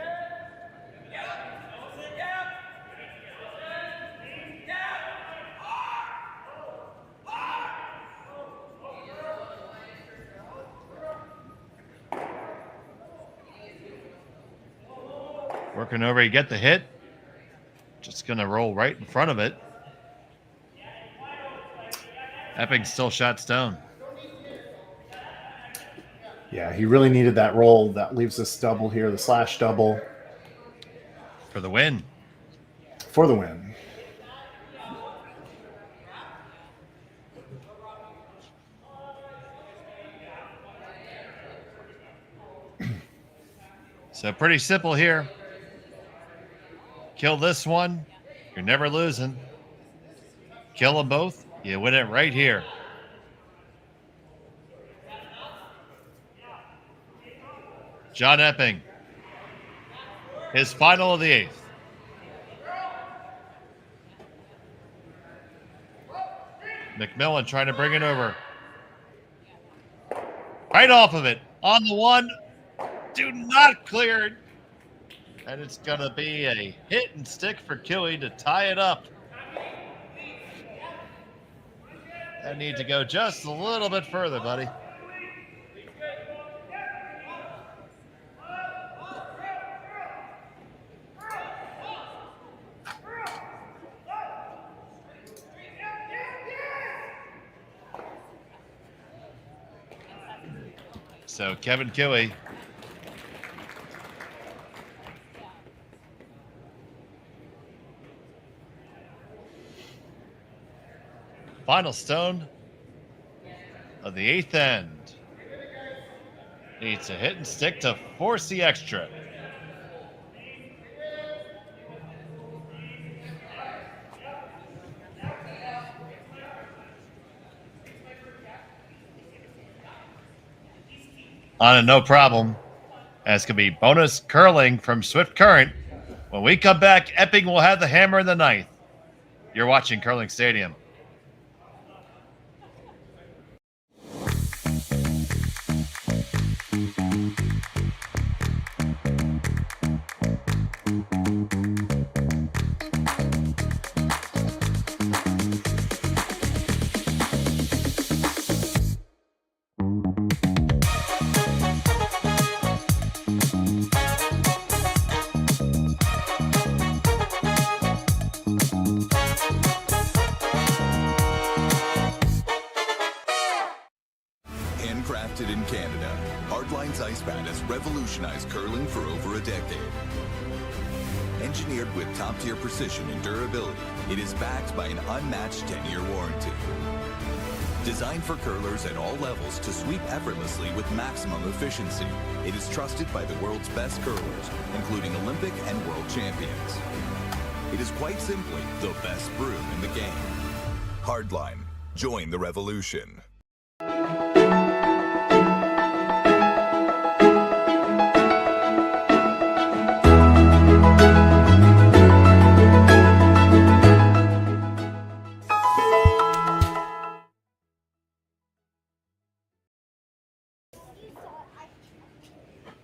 Working over, you get the hit. Just going to roll right in front of it. Epping still shot stone. Yeah, he really needed that roll. That leaves us double here, the slash double. For the win. For the win. So pretty simple here. Kill this one, you're never losing. Kill them both, you win it right here. John Epping, his final of the 8th. McMillan trying to bring it over. Right off of it, on the one, do not clear it. And it's going to be a hit and stick for Kui to tie it up. I need to go just a little bit further, buddy. So Kevin Kui Final stone of the 8th end. Needs a hit and stick to force the extra. On a no problem. As can be bonus curling from Swift Current. When we come back, Epping will have the hammer in the 9th. You're watching Curling Stadium. Handcrafted in Canada, Hardline's ice pad has revolutionized curling for over a decade. Engineered with top-tier precision and durability, it is backed by an unmatched 10-year warranty. Designed for curlers at all levels to sweep effortlessly with maximum efficiency, it is trusted by the world's best curlers, including Olympic and world champions. It is quite simply the best broom in the game. Hardline, join the revolution.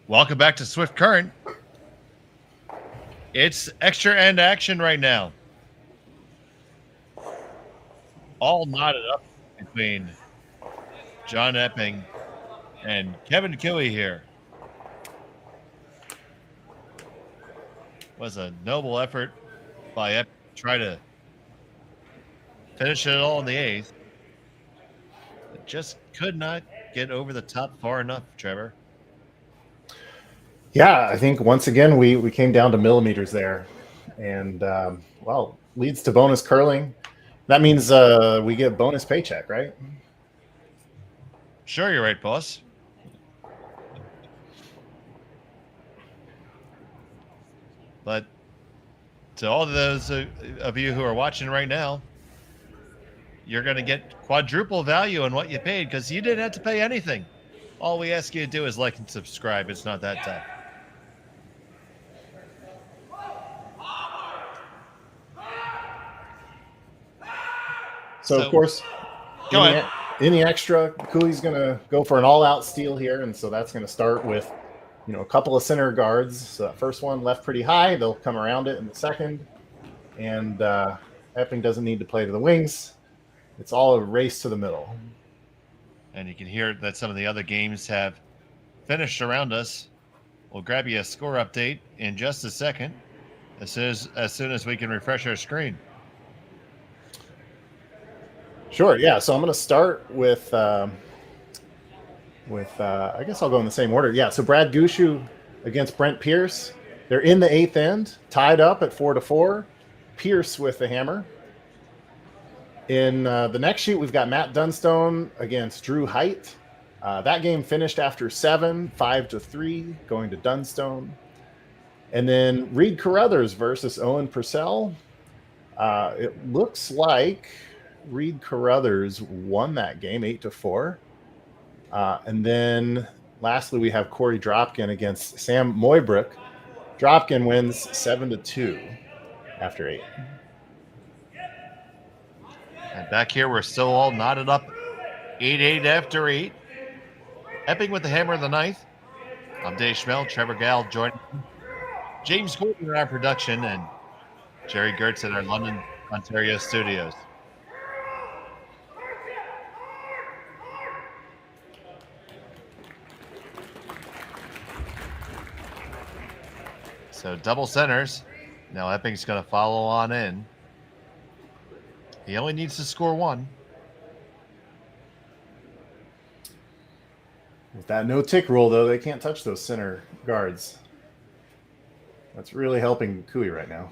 Welcome back to Swift Current. It's extra end action right now. All knotted up between John Epping and Kevin Cooey here. Was a noble effort by Epping to try to finish it all in the 8th. It just could not get over the top far enough, Trevor. Yeah, I think once again we came down to millimeters there, and well, leads to bonus curling. That means we get bonus paycheck, right? Sure, you're right, boss. But to all of those of you who are watching right now, you're going to get quadruple value on what you paid because you didn't have to pay anything. All we ask you to do is like and subscribe. It's not that tough. So of course, in the extra, Cooey's going to go for an all-out steal here, and so that's going to start with, a couple of center guards. So that first one left pretty high. They'll come around it in the second, and Epping doesn't need to play to the wings. It's all a race to the middle. And you can hear that some of the other games have finished around us. We'll grab you a score update in just a second, as soon as we can refresh our screen. Sure. Yeah. So I'm going to start with I guess I'll go in the same order. Yeah. So Brad Gushu against Brent Pierce. They're in the 8th end, tied up at 4-4. Pierce with the hammer. In the next sheet, we've got Matt Dunstone against Drew Height. That game finished after 7, 5-3, going to Dunstone. And then Reed Carruthers versus Owen Purcell. It looks like Reed Carruthers won that game 8-4. And then lastly, we have Corey Dropkin against Sam Moybrook. Dropkin wins 7-2 after 8. And back here, we're still all knotted up 8-8 after 8. Epping with the hammer in the 9th. I'm Dave Schmel, Trevor Gall joining James Gordon in our production, and Jerry Gertz in our London, Ontario studios. So double centers. Now Epping's going to follow on in. He only needs to score 1. With that no-tick rule, though, they can't touch those center guards. That's really helping Cooey right now.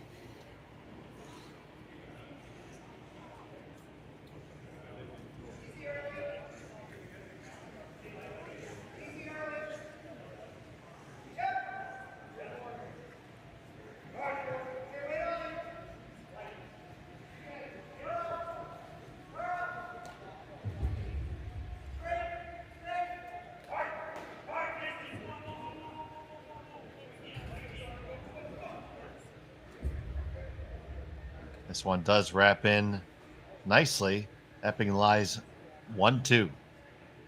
This one does wrap in nicely. Epping lies 1-2.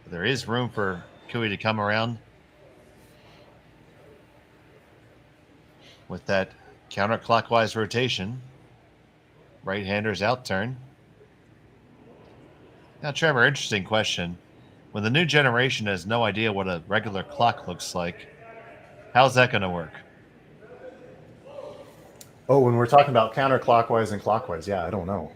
There is room for Cooey to come around with that counterclockwise rotation. Right-hander's out turn. Now, Trevor, interesting question. When the new generation has no idea what a regular clock looks like, how's that going to work? Oh, when we're talking about counterclockwise and clockwise, yeah, I don't know.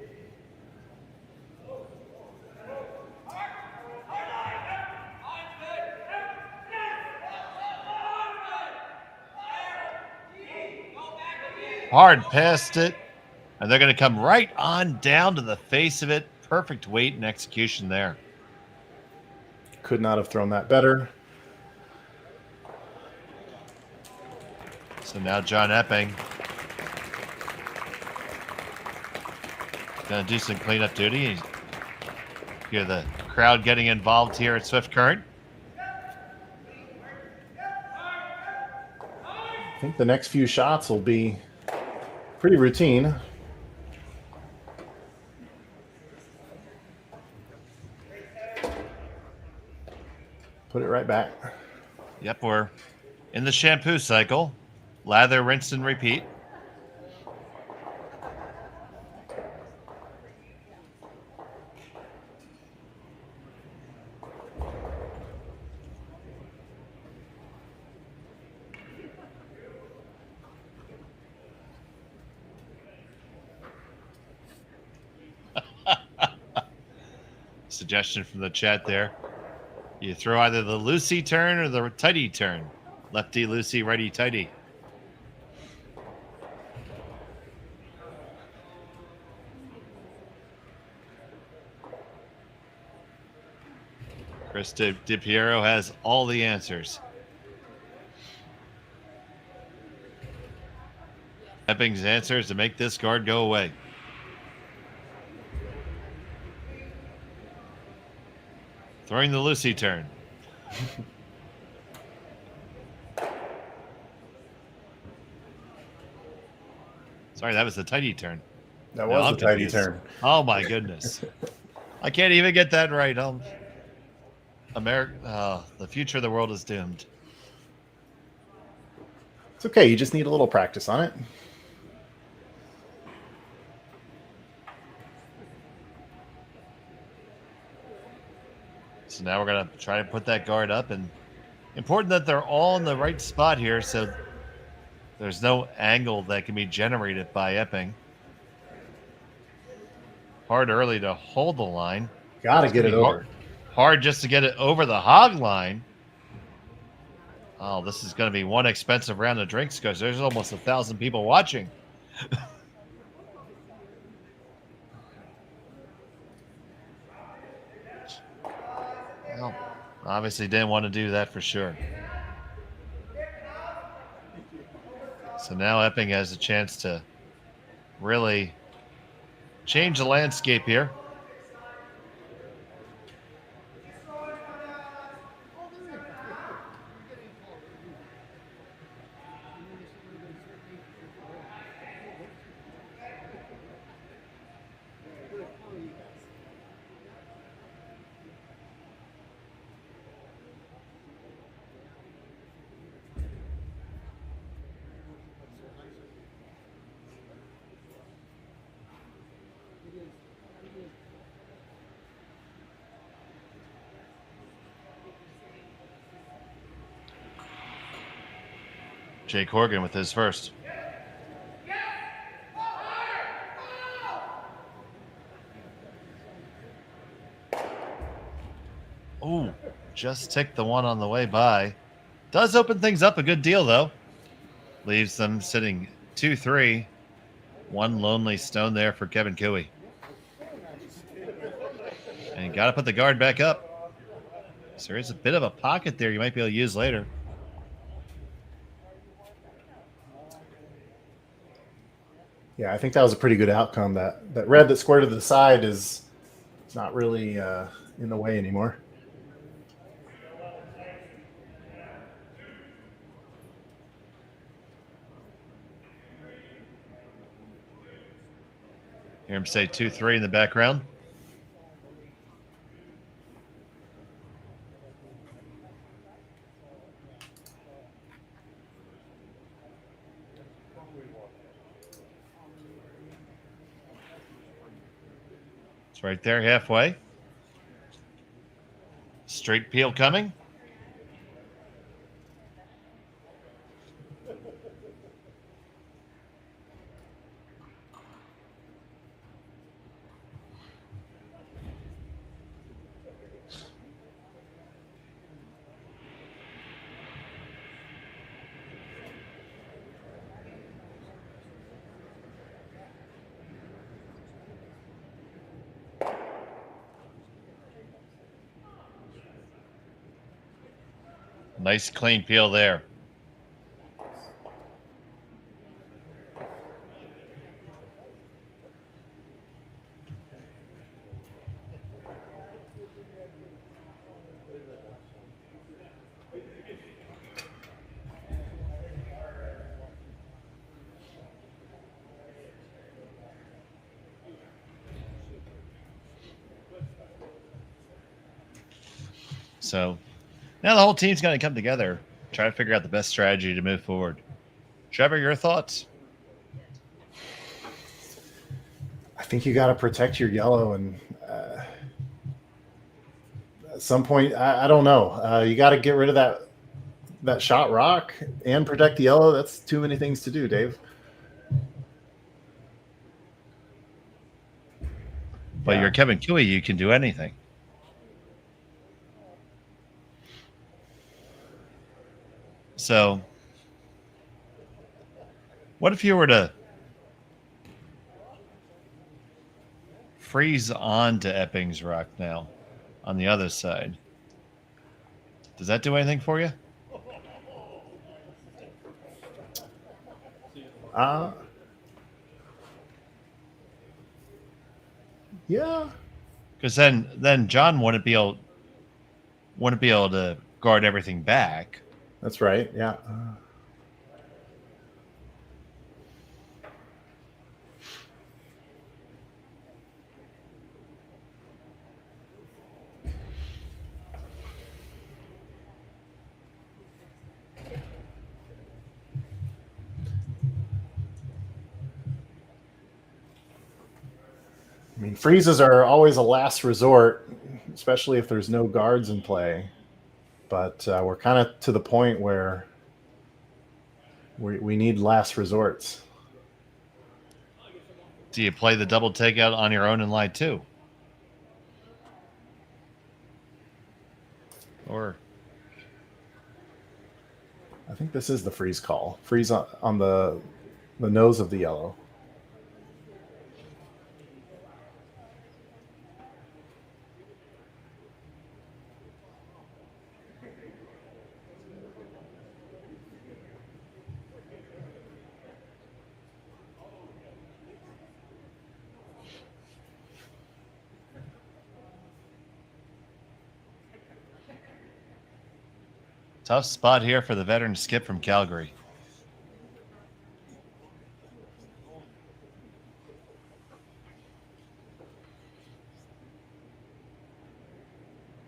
Hard past it, and they're going to come right on down to the face of it. Perfect weight and execution there. Could not have thrown that better. So now John Epping going to do some cleanup duty. You hear the crowd getting involved here at Swift Current. I think the next few shots will be pretty routine. Put it right back. Yep, we're in the shampoo cycle. Lather, rinse, and repeat. Suggestion from the chat there. You throw either the loosey turn or the tighty turn. Lefty loosey, righty tighty. Chris DiPiero has all the answers. Epping's answer is to make this guard go away. Throwing the loosey turn. Sorry, that was the tighty turn. That was the tighty turn. Oh my goodness. I can't even get that right. The future of the world is doomed. It's okay. You just need a little practice on it. So now we're going to try to put that guard up, and important that they're all in the right spot here so there's no angle that can be generated by Epping. Hard early to hold the line. Got to get it over. Hard just to get it over the hog line. Oh, this is going to be one expensive round of drinks because there's almost 1,000 people watching. Well, obviously didn't want to do that for sure. So now Epping has a chance to really change the landscape here. Jake Horgan with his first. Oh, just ticked the one on the way by. Does open things up a good deal, though. Leaves them sitting 2-3. One lonely stone there for Kevin Cooey. And you got to put the guard back up. So there is a bit of a pocket there you might be able to use later. Yeah, I think that was a pretty good outcome. That red that squared to the side is not really in the way anymore. Hear him say 2-3 in the background. It's right there, halfway. Straight peel coming. Nice clean peel there. So now the whole team's going to come together, try to figure out the best strategy to move forward. Trevor, your thoughts? I think you got to protect your yellow, and at some point, I don't know. You got to get rid of that shot rock and protect the yellow. That's too many things to do, Dave. But you're Kevin Cooey. You can do anything. So, what if you were to freeze onto Epping's rock now on the other side? Does that do anything for you? Yeah. Because then John wouldn't be able to guard everything back. That's right. Yeah. I mean, freezes are always a last resort, especially if there's no guards in play. But we're kind of to the point where we need last resorts. Do you play the double takeout on your own in line too? Or I think this is the freeze call. Freeze on the nose of the yellow. tough spot here for the veteran skip from Calgary.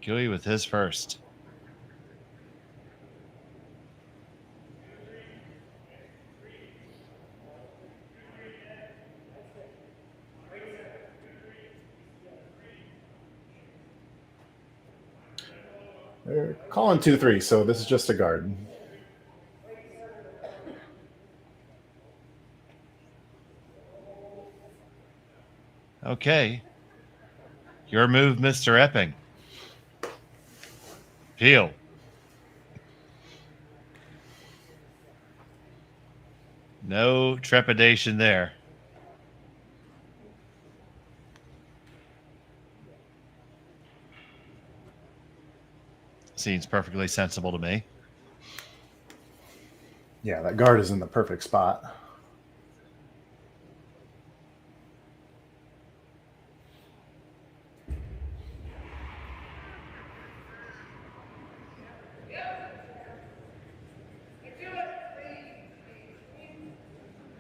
Gooey with his first. They're calling 2-3, so this is just a guard. Okay. Your move, Mr. Epping. Peel. No trepidation there. Seems perfectly sensible to me. Yeah, that guard is in the perfect spot.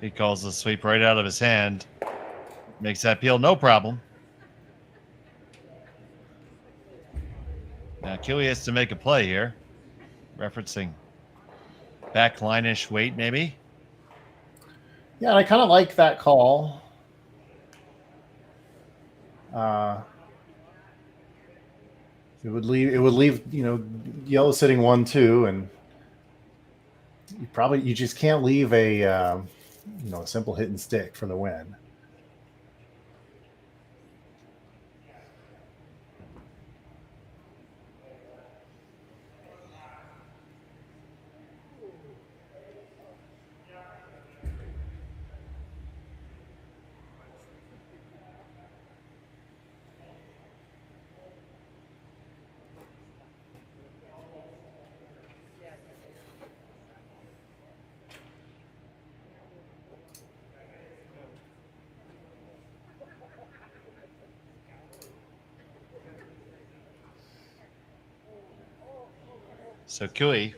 He calls the sweep right out of his hand. Makes that peel no problem. Now, Kiwi has to make a play here. Referencing backline-ish weight, maybe. Yeah, I kind of like that call. It would leave, yellow sitting 1-2, and you just can't leave a simple hit and stick for the win. So Kui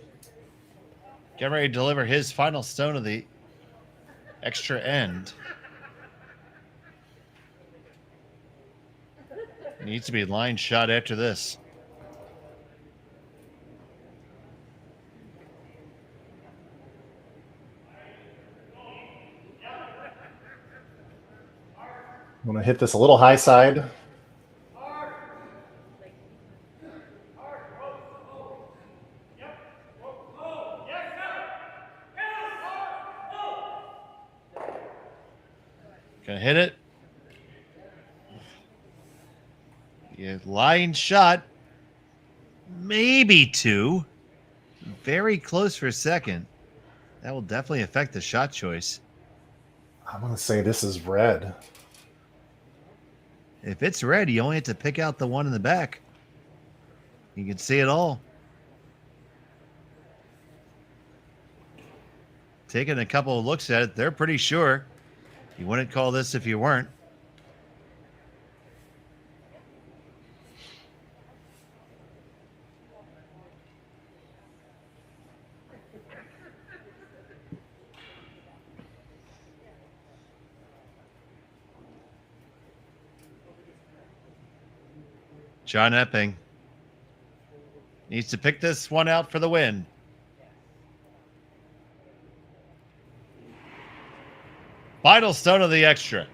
getting ready to deliver his final stone of the extra end. Needs to be line shot after this. I'm going to hit this a little high side. Gonna hit it. Yeah, line shot. Maybe 2. Very close for a second. That will definitely affect the shot choice. I'm going to say this is red. If it's red, you only have to pick out the one in the back. You can see it all. Taking a couple of looks at it, they're pretty sure. You wouldn't call this if you weren't. John Epping needs to pick this one out for the win. Final stone of the extra.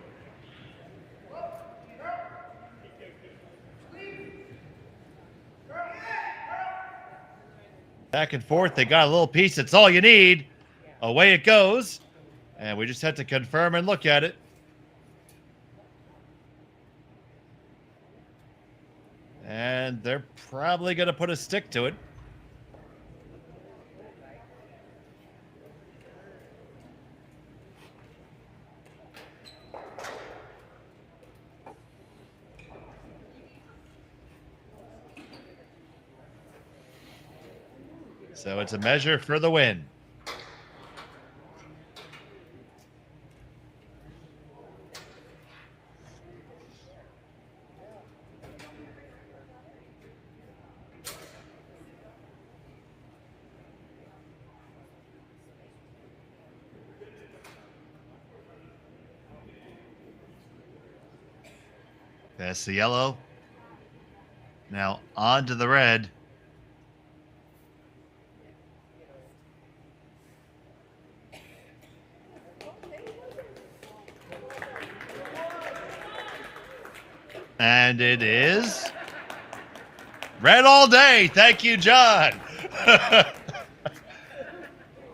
Back and forth. They got a little piece. That's all you need. Away it goes. And we just had to confirm and look at it. And they're probably going to put a stick to it. So it's a measure for the win. That's the yellow. Now on to the red. And it is red all day. Thank you, John.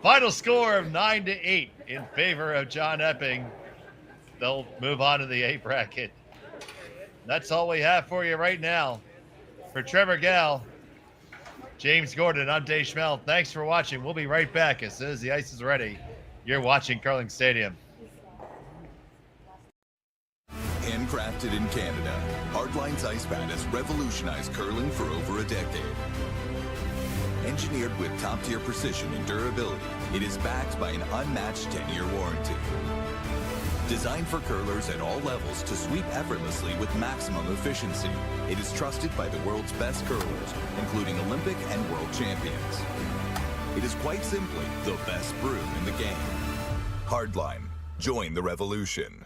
Final score of 9-8 in favor of John Epping. They'll move on to the A bracket. That's all we have for you right now. For Trevor Gal, James Gordon, I'm Dave Schmel. Thanks for watching. We'll be right back as soon as the ice is ready. You're watching Curling Stadium. Handcrafted in Canada, Hardline's Ice Pad has revolutionized curling for over a decade. Engineered with top-tier precision and durability, it is backed by an unmatched 10-year warranty. Designed for curlers at all levels to sweep effortlessly with maximum efficiency, it is trusted by the world's best curlers, including Olympic and world champions. It is quite simply the best brew in the game. Hardline, join the revolution.